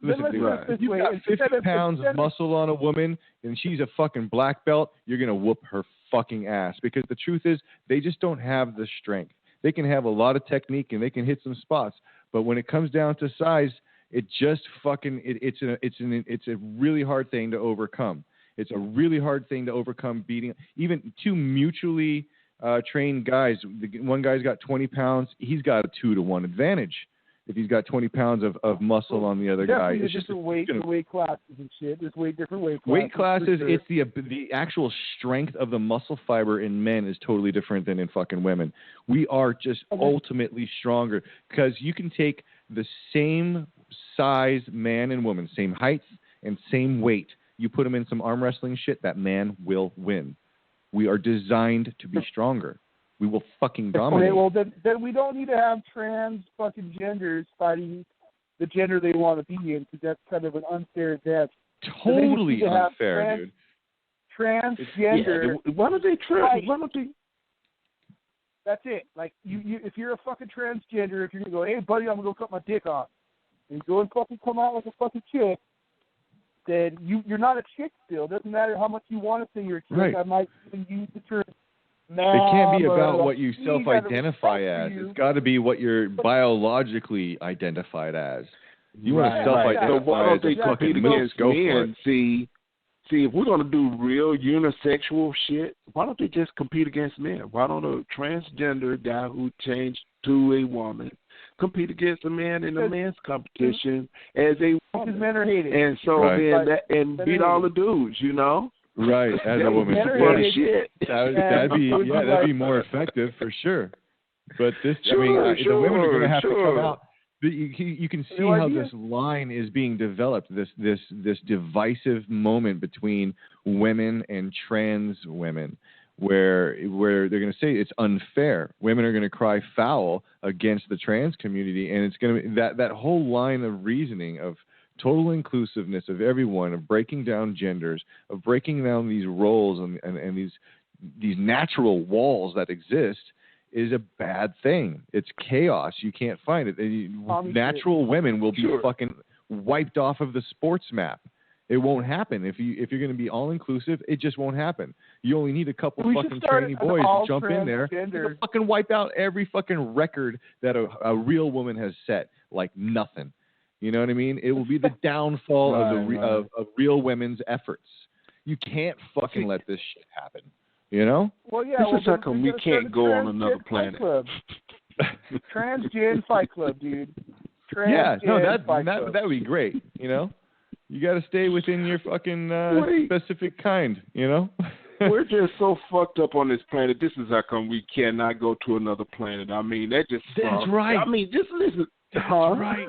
you've got 50 pounds of muscle on a woman and she's a fucking black belt, you're going to whoop her fucking ass. Because the truth is, they just don't have the strength. They can have a lot of technique and they can hit some spots. But when it comes down to size, it just fucking it's a really hard thing to overcome. It's a really hard thing to overcome beating even two mutually trained guys. One guy's got 20 pounds. He's got a 2-to-1 advantage if he's got 20 pounds of muscle on the other guy. It's just weight classes and shit. There's different weight classes. Weight classes. Sure. It's the actual strength of the muscle fiber in men is totally different than in fucking women. We are just ultimately stronger because you can take the same size man and woman, same height and same weight. You put them in some arm wrestling shit, that man will win. We are designed to be stronger. We will fucking dominate. Okay, well, then we don't need to have trans fucking genders fighting the gender they want to be in, because that's kind of an unfair advantage. Totally unfair, dude. Transgender. Why don't they? That's it. Like you if you're a fucking transgender, if you're gonna go, hey buddy, I'm gonna go cut my dick off, and you go and fucking come out like a fucking chick, then you're not a chick still. Doesn't matter how much you want to say you're a chick. Right. I might even use the term. It can't be about or, what you self-identify as. It's got to be what you're biologically identified as. You want to self-identify So why don't they as a fucking compete moose, against go for men? it. See, if we're going to do real unisexual shit, why don't they just compete against men? Why don't a transgender guy who changed to a woman compete against a man in a men's competition as a woman? Because men are hated. And so then beat all the dudes, you know? Right, as a woman. Shit. That'd be more effective for sure. But this, the women are going to have to come out. You can see how this line is being developed. This divisive moment between women and trans women, where they're going to say it's unfair. Women are going to cry foul against the trans community, and it's going to be that whole line of reasoning of total inclusiveness of everyone, of breaking down genders, of breaking down these roles and these natural walls that exist is a bad thing. It's chaos. You can't find it. Natural women will be fucking wiped off of the sports map. It won't happen. If you're going to be all inclusive, it just won't happen. You only need a couple fucking trainee boys to jump in there and fucking wipe out every fucking record that a real woman has set like nothing. You know what I mean? It will be the downfall of real women's efforts. You can't fucking let this shit happen. You know? Well, yeah. This is how come we can't go on another planet. Transgen Fight Club, dude. That would be great. You know, you got to stay within your fucking specific kind. You know. We're just so fucked up on this planet. This is how come we cannot go to another planet. I mean, that's right. I mean, just listen. That's right.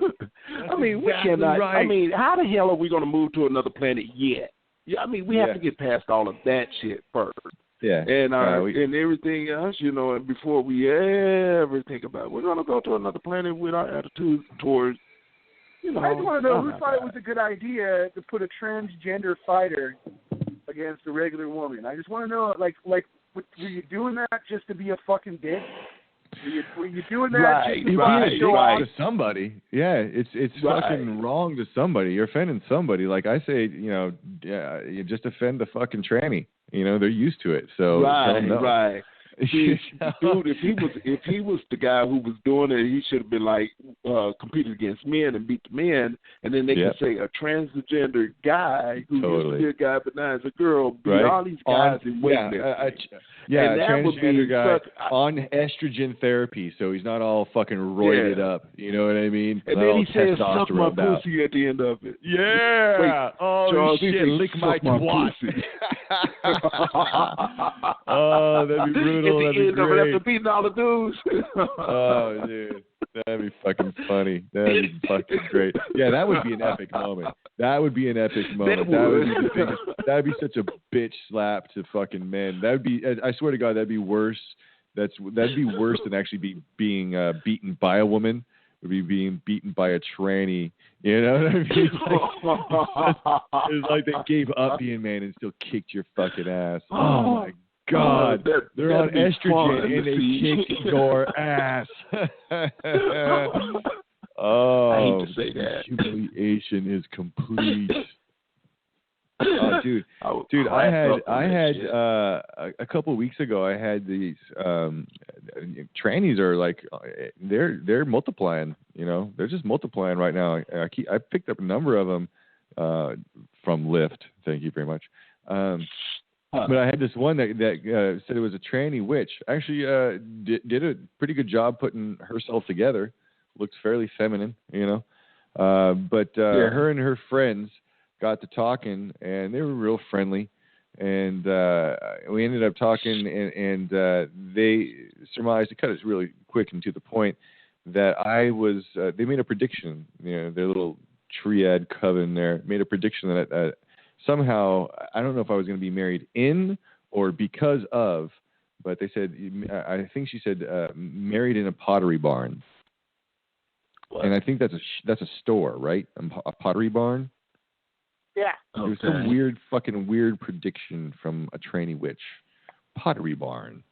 I mean, we cannot. Right. I mean, how the hell are we going to move to another planet yet? Yeah, I mean, we have to get past all of that shit first. Yeah. And and everything else, you know, and before we ever think about it, we're going to go to another planet with our attitude towards, you know. I just want to know who thought it was a good idea to put a transgender fighter against a regular woman. I just want to know, like, were you doing that just to be a fucking dick? Were you doing that just to show off to somebody? Yeah, it's fucking wrong to somebody. You're offending somebody. Like I say, you know, you just offend the fucking tranny. You know, they're used to it. So right. See, dude, if he was the guy who was doing it, he should have been like competing against men and beat the men, and then they can say a transgender guy who used to be a guy but now is a girl beat all these guys in weightlifting. A transgender guy on estrogen therapy, so he's not all fucking roided up. You know what I mean? And then he says, "Suck my pussy" at the end of it. Yeah. Wait, oh Charles, shit! Lick my twat. Oh, that'd be brutal. That'd be great. After beating all the dudes. Oh, dude. That'd be fucking funny. That'd be fucking great. Yeah, that would be an epic moment. That'd be such a bitch slap to fucking men. That'd be, I swear to God, that'd be worse. That'd be worse than actually being beaten by a woman. Would be being beaten by a tranny. You know what I mean? It's like they gave up being man and still kicked your fucking ass. Oh my God. They're on estrogen and they kick your ass. Oh, I hate to say that. Humiliation is complete. Oh, dude, I had a couple of weeks ago. I had these trannies are like they're multiplying. You know, they're just multiplying right now. I picked up a number of them from Lyft. Thank you very much. But I had this one that said it was a tranny witch. Actually, did a pretty good job putting herself together. Looked fairly feminine, you know. But her and her friends got to talking, and they were real friendly. And we ended up talking, and they surmised, to cut it really quick and to the point, that I was. They made a prediction. You know, their little triad coven there made a prediction that somehow, I don't know if I was going to be married in or because of, but they said, I think she said, married in a pottery barn. What? And I think that's a store, right? A pottery barn. Yeah. It was some weird prediction from a tranny witch. Pottery barn.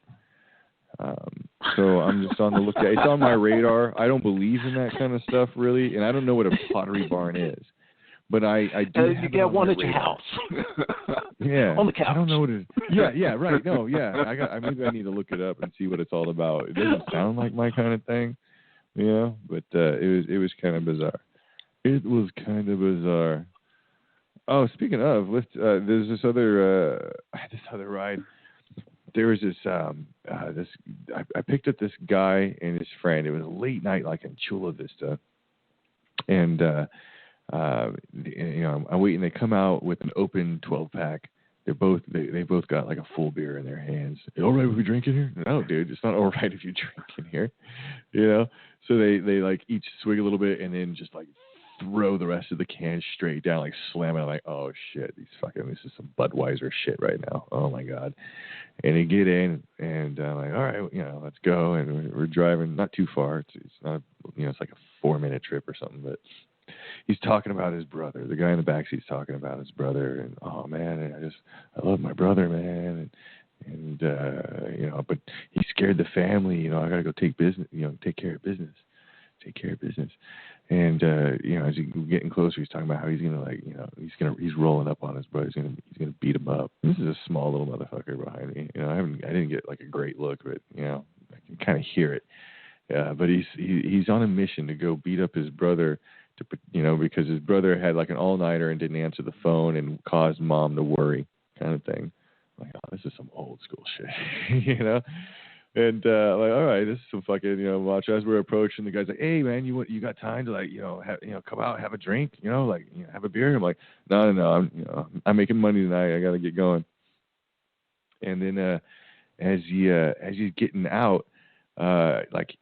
So I'm just on the lookout. It's on my radar. I don't believe in that kind of stuff really, and I don't know what a pottery barn is. But I do. You get one at your house. Yeah. On the couch. I don't know what it is. Yeah, right. No, yeah. Maybe I need to look it up and see what it's all about. It doesn't sound like my kind of thing, but it was kind of bizarre. It was kind of bizarre. Oh, speaking of, there's this other ride. There was this I picked up this guy and his friend. It was a late night, like in Chula Vista, and I'm waiting. They come out with an open 12-pack. They both got like a full beer in their hands. All right if we drink in here? No, dude, it's not all right if you drink in here. So they like each swig a little bit and then just like throw the rest of the can straight down, like slam it. I'm like, oh shit, this is some Budweiser shit right now. Oh my god. And they get in and I'm like, all right, let's go. And we're driving not too far. It's not, it's like a 4-minute trip or something, but he's talking about his brother. The guy in the backseat's talking about his brother, and oh man, and I love my brother, man, and but he scared the family. I got to go take care of business. And as he's getting closer, he's talking about how he's gonna he's rolling up on his brother. He's gonna beat him up. This is a small little motherfucker behind me. I didn't get like a great look, but I can kind of hear it. But he's on a mission to go beat up his brother. Because his brother had like an all-nighter and didn't answer the phone and caused mom to worry, kind of thing. I'm like, oh, this is some old school shit, And like, all right, this is some fucking, watch. As we're approaching, the guy's like, hey man, you got time to like, come out, have a drink, have a beer. I'm like, no, I'm making money tonight. I got to get going. And then as he's getting out, like.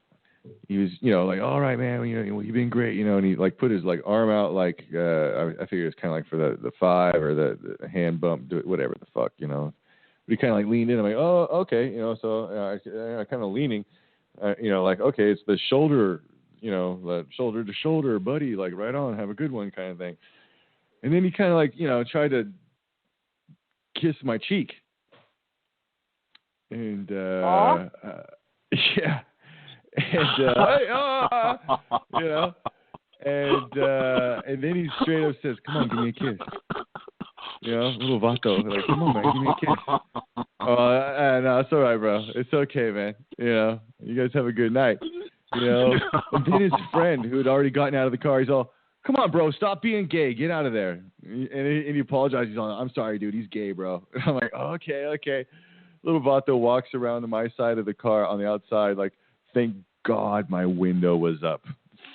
He was, like, all right, man, you've been great, and he like put his like arm out, like I figured it was kind of like for the 5 or the hand bump, whatever the fuck, But he kind of like leaned in. I'm like, oh, okay, so I kind of leaning, like, okay, it's the shoulder, the shoulder to shoulder, buddy, like right on, have a good one, kind of thing. And then he kind of like, tried to kiss my cheek, and yeah. And then he straight up says, "Come on, give me a kiss." Little vato, like, "Come on, man, give me a kiss." No, it's all right, bro. It's okay, man. You guys have a good night. And then his friend, who had already gotten out of the car, he's all, "Come on, bro, stop being gay. Get out of there." And he apologizes. He's all, "I'm sorry, dude. He's gay, bro." And I'm like, oh, okay. Little vato walks around to my side of the car on the outside, like, thank God my window was up.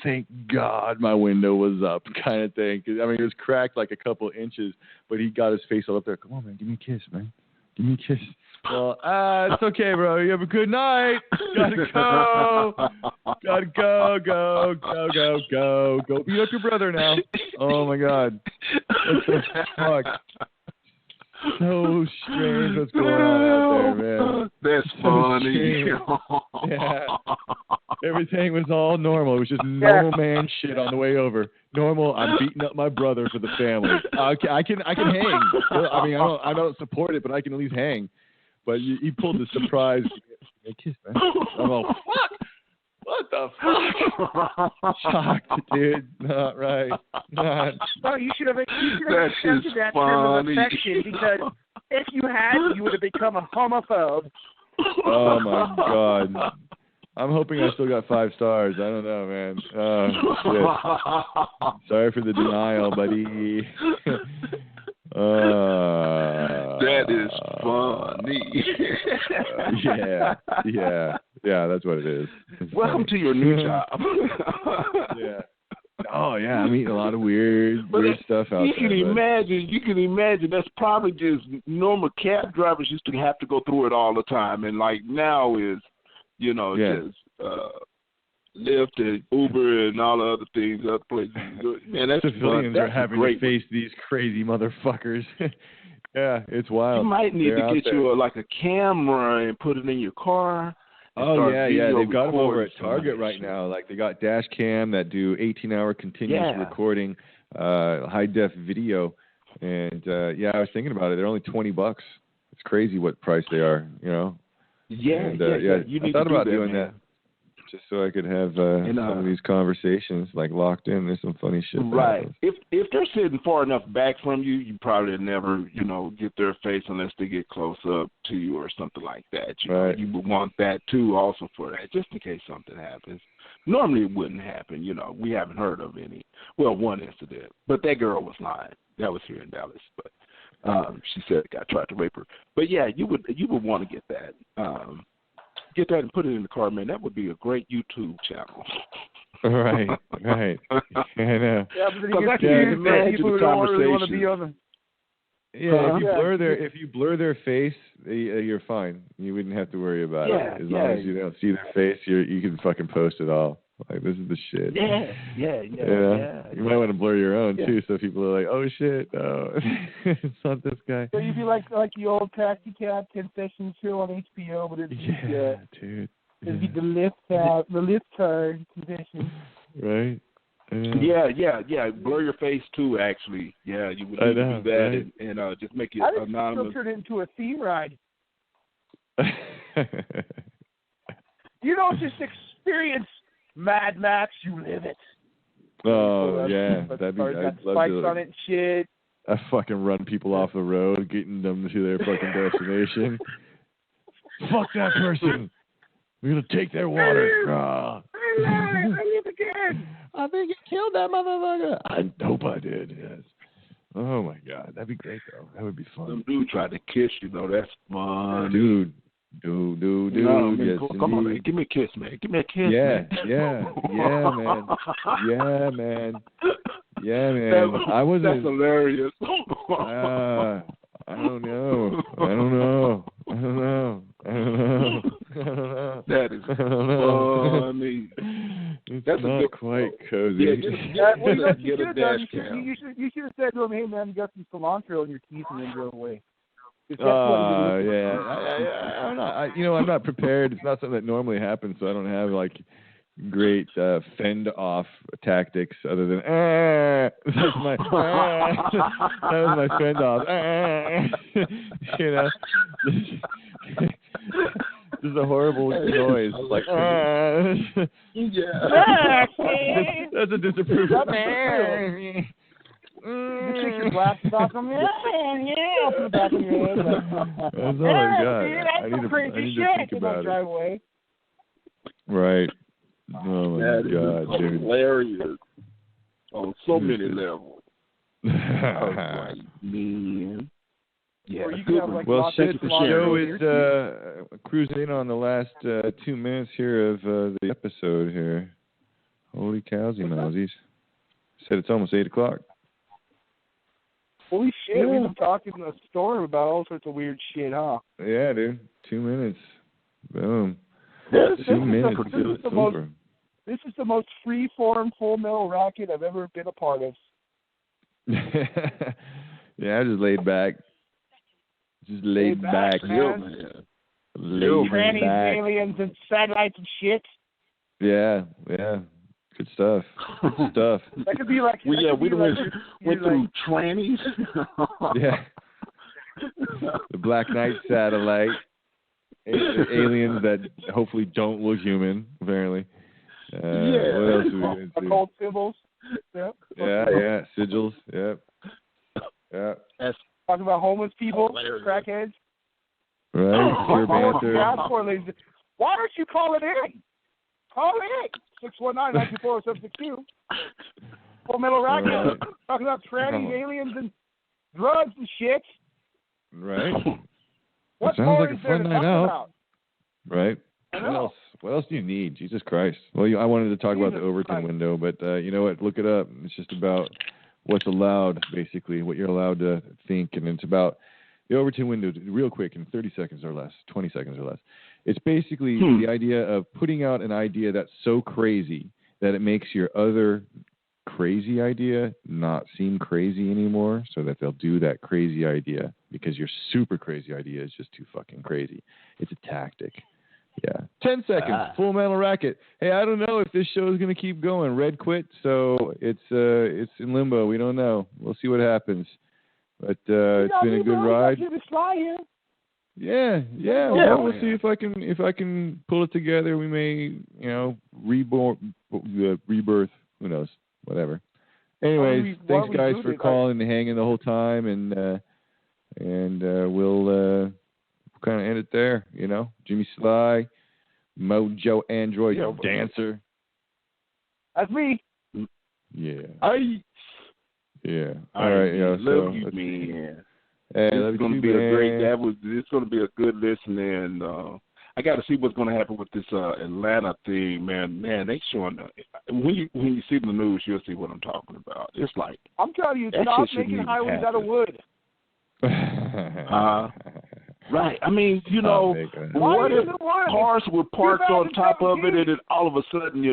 Thank God my window was up, kind of thing. Cause, it was cracked like a couple inches, but he got his face all up there. Come on, man, give me a kiss, man. Give me a kiss. Well, it's okay, bro. You have a good night. Gotta go. Go beat up your brother now. Oh, my God. What the fuck? So strange what's going on out there, man. That's so funny. Yeah. Everything was all normal. It was just normal man shit on the way over. Normal, I'm beating up my brother for the family. I can hang. I don't support it, but I can at least hang. But he pulled the surprise. Hey, kiss, man. I'm all, fuck. What the fuck? Shocked, dude. Not right. Not. Well, you should have accepted that term of affection, because if you had, you would have become a homophobe. Oh my God. I'm hoping I still got 5 stars. I don't know, man. Oh, shit. Sorry for the denial, buddy. That is funny. Yeah, that's what it is. Welcome to your new job. Yeah. Oh yeah, I'm eating a lot of weird stuff out there. You can imagine that's probably just normal cab drivers used to have to go through it all the time, and like now is, just Lyft and Uber and all the other things, other places. Man, that's civilians fun. are having to face these crazy motherfuckers. Yeah, it's wild. You might need to get you a camera and put it in your car. Oh yeah, they've got them over at Target right now. Like they got dash cam that do 18-hour continuous recording, high def video, and I was thinking about it. They're only $20. It's crazy what price they are, Yeah, yeah. You need I thought to do about that, doing man. that just so I could have some of these conversations like locked in. There's some funny shit. Right. If they're sitting far enough back from you, you probably never, get their face unless they get close up to you or something like that. You would want that too, also for that, just in case something happens. Normally it wouldn't happen. We haven't heard of any. Well, one incident, but that girl was lying. That was here in Dallas, but she said a guy tried to rape her. But yeah, you would want to get that. Get that and put it in the car, man. That would be a great YouTube channel. Right. I know. Yeah, but I can imagine people who don't really want to be on the. Yeah, if you blur their face, you're fine. You wouldn't have to worry about it. As long as you don't see their face, you can fucking post it all. Like, this is the shit. Yeah. You might want to blur your own too, so people are like, "Oh shit, no, it's not this guy." So you'd be like the old Taxi Cab Confessions show on HBO, but it'd be dude. It'd be the lift car confession. Right. Yeah. Blur your face too. Actually, you would need to do that, right? and just make it anonymous. I just turn it into a theme ride. You don't just experience Mad Max, you live it. Oh yeah, that'd be. Got spikes on it and shit. I fucking run people off the road, getting them to their fucking destination. Fuck that person. We're gonna take their water. I live again. I think you killed that motherfucker. I hope I did. Yes. Oh my god, that'd be great though. That would be fun. Some dude tried to kiss you though. That's fun. Dude. No, man, yes, come on, man. Give me a kiss, man. Give me a kiss, man. Yeah, man. I wasn't. That's hilarious. I don't know. That is funny. That's not quite cozy. You should have said to him, "Hey man, you got some cilantro in your teeth," and then drove away. I'm not prepared. It's not something that normally happens, so I don't have like great fend off tactics other than that's my that was my fend off. This is a horrible noise. Like that's a disapproval. You take your glasses off from off the back of your head. That's all I got. I need to think about it. Drive away. Right. Oh my god, dude. Hilarious. On so many levels. Right, man. Yeah. Well, shit. The show is cruising in on the last 2 minutes here of the episode here. Holy cowsy mousies. Said it's almost 8 o'clock. Holy shit, we've been talking in the storm about all sorts of weird shit, huh? Yeah, dude. 2 minutes. Boom. This 2 minutes. This is the most free-form Full Metal Racket I've ever been a part of. Yeah, I just laid back. Laid back. Man. Trannies, aliens, and satellites and shit. Yeah. Good stuff. That could be like. We went through trannies. Yeah. The Black Knight satellite. Aliens that hopefully don't look human, apparently. What else are we going to do? Occult symbols. Yep. Yeah. Sigils. Yep. Yeah. Talking about homeless people, crackheads. Right. Pure banter. Why don't you call it in? Call it in. 619-924-762. Full Metal Racket. Talking about trannies, aliens, and drugs and shit. Right. What sounds more like is a there fun to night talk out. about? Right. What else do you need? Jesus Christ. Well, I wanted to talk about the Overton window, but you know what? Look it up. It's just about what's allowed, basically, what you're allowed to think, and it's about the Overton window, real quick, in 30 seconds or less, 20 seconds or less. It's basically the idea of putting out an idea that's so crazy that it makes your other crazy idea not seem crazy anymore, so that they'll do that crazy idea because your super crazy idea is just too fucking crazy. It's a tactic. Yeah. 10 seconds. Full Metal Racket. Hey, I don't know if this show is going to keep going. Red quit, so it's in limbo. We don't know. We'll see what happens. But it's been a good ride. Jimi Sly here. Yeah. Well, we'll see if I can pull it together. We may, rebirth. Who knows? Whatever. Anyways, thanks guys for calling and hanging the whole time, and we'll kind of end it there. Jimi Sly, Mojoe Android Dancer. That's me. Yeah. Yeah. All right. Love you, man. Hey, it's going to be a great. It's going to be a good listen, and I got to see what's going to happen with this Atlanta thing, man. Man, they showing when you see the news, you'll see what I'm talking about. It's like I'm telling you, stop making highways out of wood. Right. I mean, what if cars were parked on top of it, and then all of a sudden,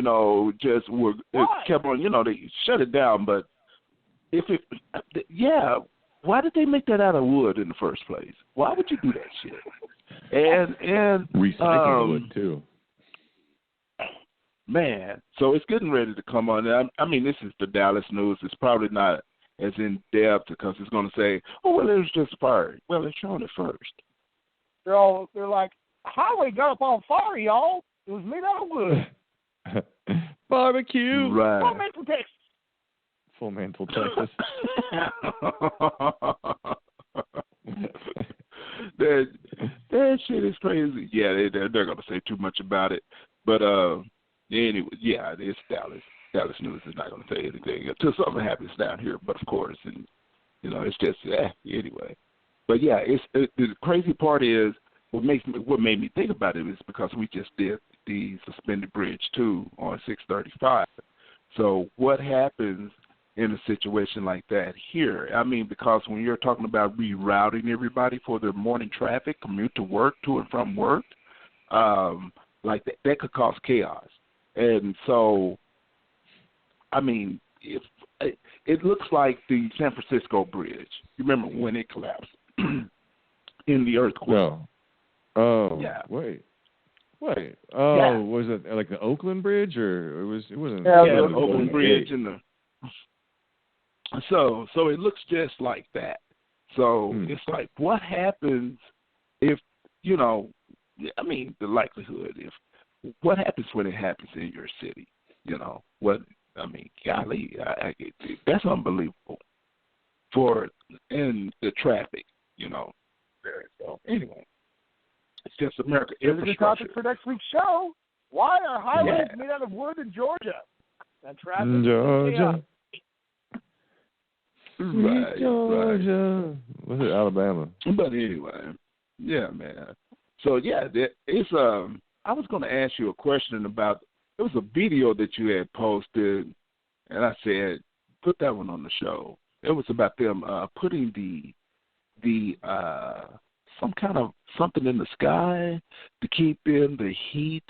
just were it kept on, they shut it down. But why did they make that out of wood in the first place? Why would you do that shit? And recycling wood too. Man, so it's getting ready to come on. I mean, this is the Dallas news. It's probably not as in depth because it's going to say, "Oh, well, it was just fire." Well, they're showing it first. They're like, highway got up on fire, y'all. It was made out of wood. Barbecue. Right. Full Mental, Texas. Full Mental, Texas. that shit is crazy. Yeah, they're going to say too much about it. But anyway, yeah, it's Dallas. Dallas news is not going to say anything until something happens down here. But of course, and it's just anyway. But yeah, the crazy part is what made me think about it is because we just did the suspended bridge too on 635. So what happens in a situation like that here? I mean, because when you're talking about rerouting everybody for their morning traffic, commute to work, to and from work, like that could cause chaos. And so, I mean, if it looks like the San Francisco bridge. You remember when it collapsed in the earthquake? No. Oh, yeah. Wait. Oh, yeah. Was it like the Oakland Bridge, or it wasn't? Yeah, the Oakland Bridge and the. So it looks just like that. So it's like, what happens if I mean, the likelihood what happens when it happens in your city? What I mean, golly, that's unbelievable. In the traffic, there. So anyway, it's just America infrastructure. It's a topic for next week's show. Why are highways made out of wood in Georgia? And traffic in Georgia. Right, Georgia. Right. Was it Alabama? But anyway, yeah, man. So yeah, it's I was going to ask you a question about. It was a video that you had posted, and I said, put that one on the show. It was about them putting the some kind of something in the sky to keep in the heat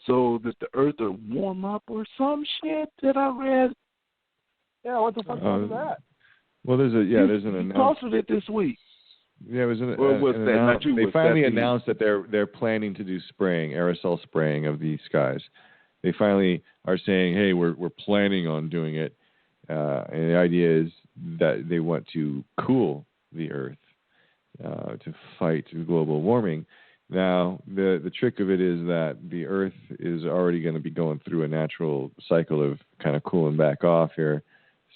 so that the earth will warm up or some shit that I read. Yeah, what the fuck was that? Well, there's an announcement. You posted it this week. Yeah, it was an announcement. They finally announced that they're planning to do aerosol spraying of the skies. They finally are saying, hey, we're planning on doing it. And the idea is that they want to cool the earth to fight global warming. Now, the trick of it is that the earth is already going to be going through a natural cycle of kind of cooling back off here.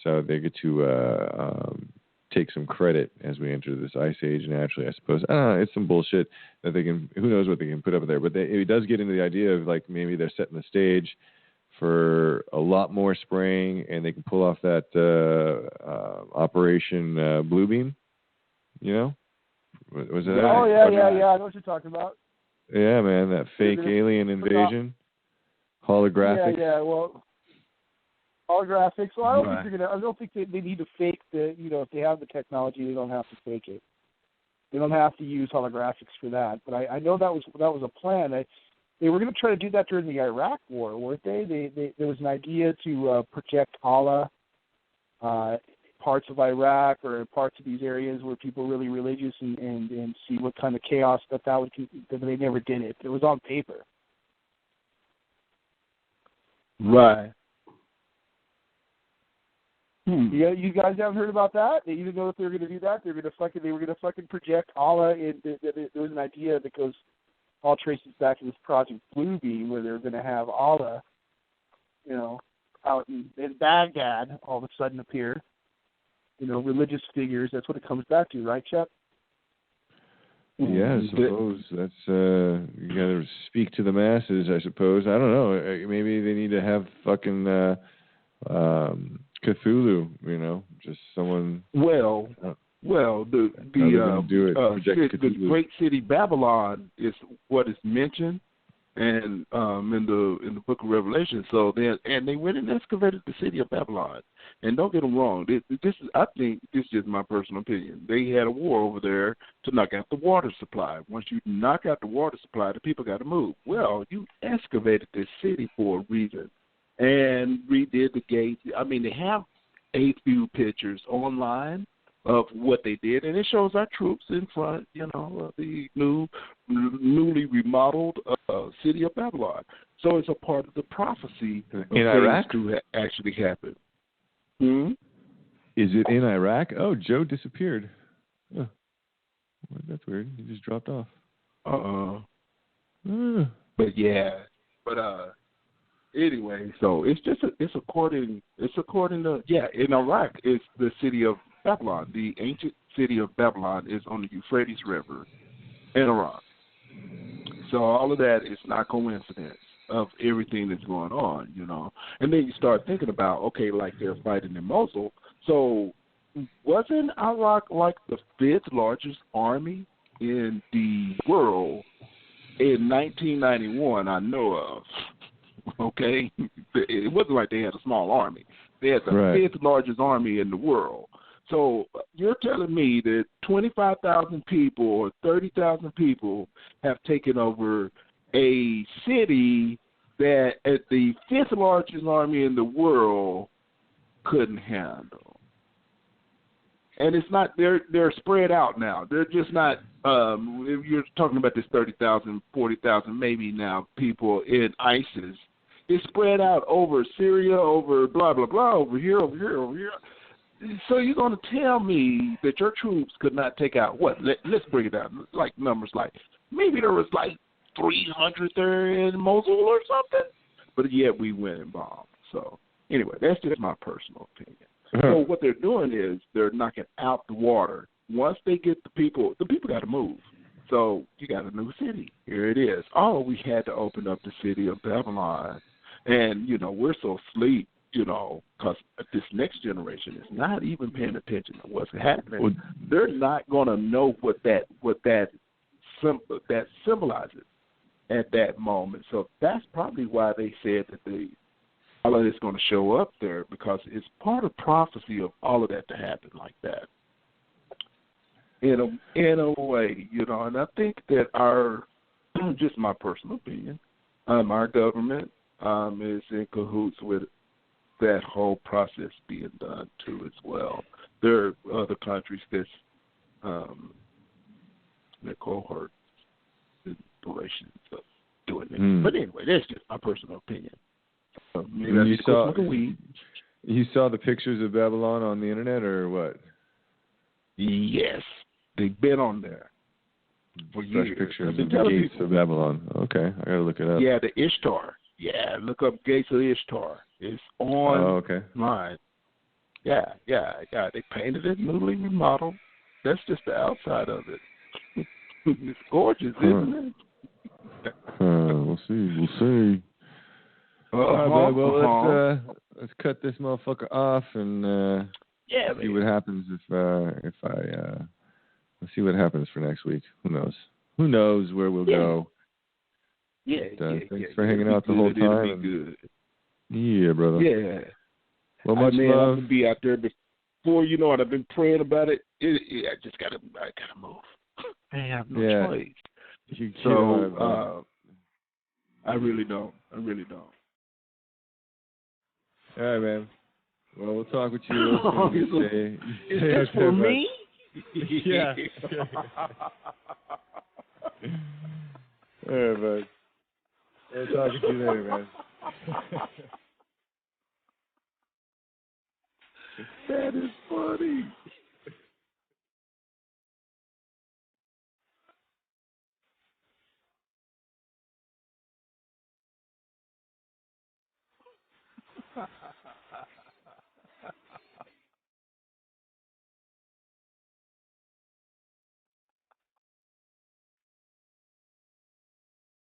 So they get to take some credit as we enter this ice age naturally, I suppose. It's some bullshit that they can, who knows what they can put up there. But it does get into the idea of like maybe they're setting the stage for a lot more spraying, and they can pull off that Operation Bluebeam, Was it? Oh, yeah. I know what you're talking about. Yeah, man, that fake alien invasion. Holographics. Yeah, well, holographics. Well, I don't think they need to fake if they have the technology, they don't have to fake it. They don't have to use holographics for that. But I know that was a plan. They were going to try to do that during the Iraq War, weren't they? There was an idea to project Allah parts of Iraq or parts of these areas where people are really religious and see what kind of chaos that would. That they never did it. It was on paper. Right. Yeah, you guys haven't heard about that? They even know that they're going to do that. They were going to fucking project Allah. There was an idea that goes all traces back to this Project Bluebeam, where they're going to have Allah, out in Baghdad, all of a sudden appear. Religious figures. That's what it comes back to, right, Chuck? Yeah, I suppose that's you got to speak to the masses. I suppose. I don't know. Maybe they need to have fucking Cthulhu. Just someone. Well, the great city Babylon is what is mentioned, and in the Book of Revelation. So they went and excavated the city of Babylon. And don't get them wrong. I think this is just my personal opinion. They had a war over there to knock out the water supply. Once you knock out the water supply, the people got to move. Well, you excavated this city for a reason and redid the gates. I mean, they have a few pictures online of what they did, and it shows our troops in front, of the newly remodeled city of Babylon. So it's a part of the prophecy of in Iraq to actually happen. Is it in Iraq? Oh, Joe disappeared. Oh, that's weird. He just dropped off. But anyway, so it's according to in Iraq it's the city of Babylon. The ancient city of Babylon is on the Euphrates River in Iraq. So all of that is not coincidence of everything that's going on, And then you start thinking about, okay, like they're fighting in Mosul. So wasn't Iraq like the 5th largest army in the world in 1991, I know of? Okay? It wasn't like they had a small army. They had the 5th largest army in the world. So you're telling me that 25,000 people or 30,000 people have taken over a city that at the 5th largest army in the world couldn't handle. And it's not, they're spread out now. They're just not, if you're talking about this 30,000, 40,000 maybe now people in ISIS, it's spread out over Syria, over blah, blah, blah, over here. So you're going to tell me that your troops could not take out, what, let's bring it down, like numbers like, maybe there was like 300 there in Mosul or something, but yet we went and bombed. So anyway, that's just my personal opinion. So what they're doing is they're knocking out the water. Once they get the people got to move. So you got a new city. Here it is. Oh, we had to open up the city of Babylon. And, we're so asleep, because this next generation is not even paying attention to what's happening. Well, they're not going to know what that symbolizes at that moment. So that's probably why they said that all of it's going to show up there, because it's part of prophecy of all of that to happen like that. In a way, and I think that just my personal opinion, our government is in cahoots with that whole process being done too as well. There are other countries that's that cohort durations of doing it. But anyway, that's just my personal opinion. You saw the pictures of Babylon on the internet, or what? Yes, they've been on there for years. Fresh pictures of the gates of Babylon. Okay, I gotta look it up. Yeah, the Ishtar. Yeah, look up Gates of Ishtar. It's on mine. Yeah. They painted it, newly remodeled. That's just the outside of it. It's gorgeous, isn't it? We'll see. All right, well, let's cut this motherfucker off and see what happens if I let's see what happens for next week. Who knows where we'll go. Thanks for hanging out the whole time. It'll be good. Yeah, brother. Yeah. Well, much love. I'm gonna be out there before you know it. I've been praying about it. I gotta move. I have no choice. I really don't. All right, man. Well, we'll talk with you. Is this for me? Yeah. All right, bud. We'll talk to you later, man. That is funny.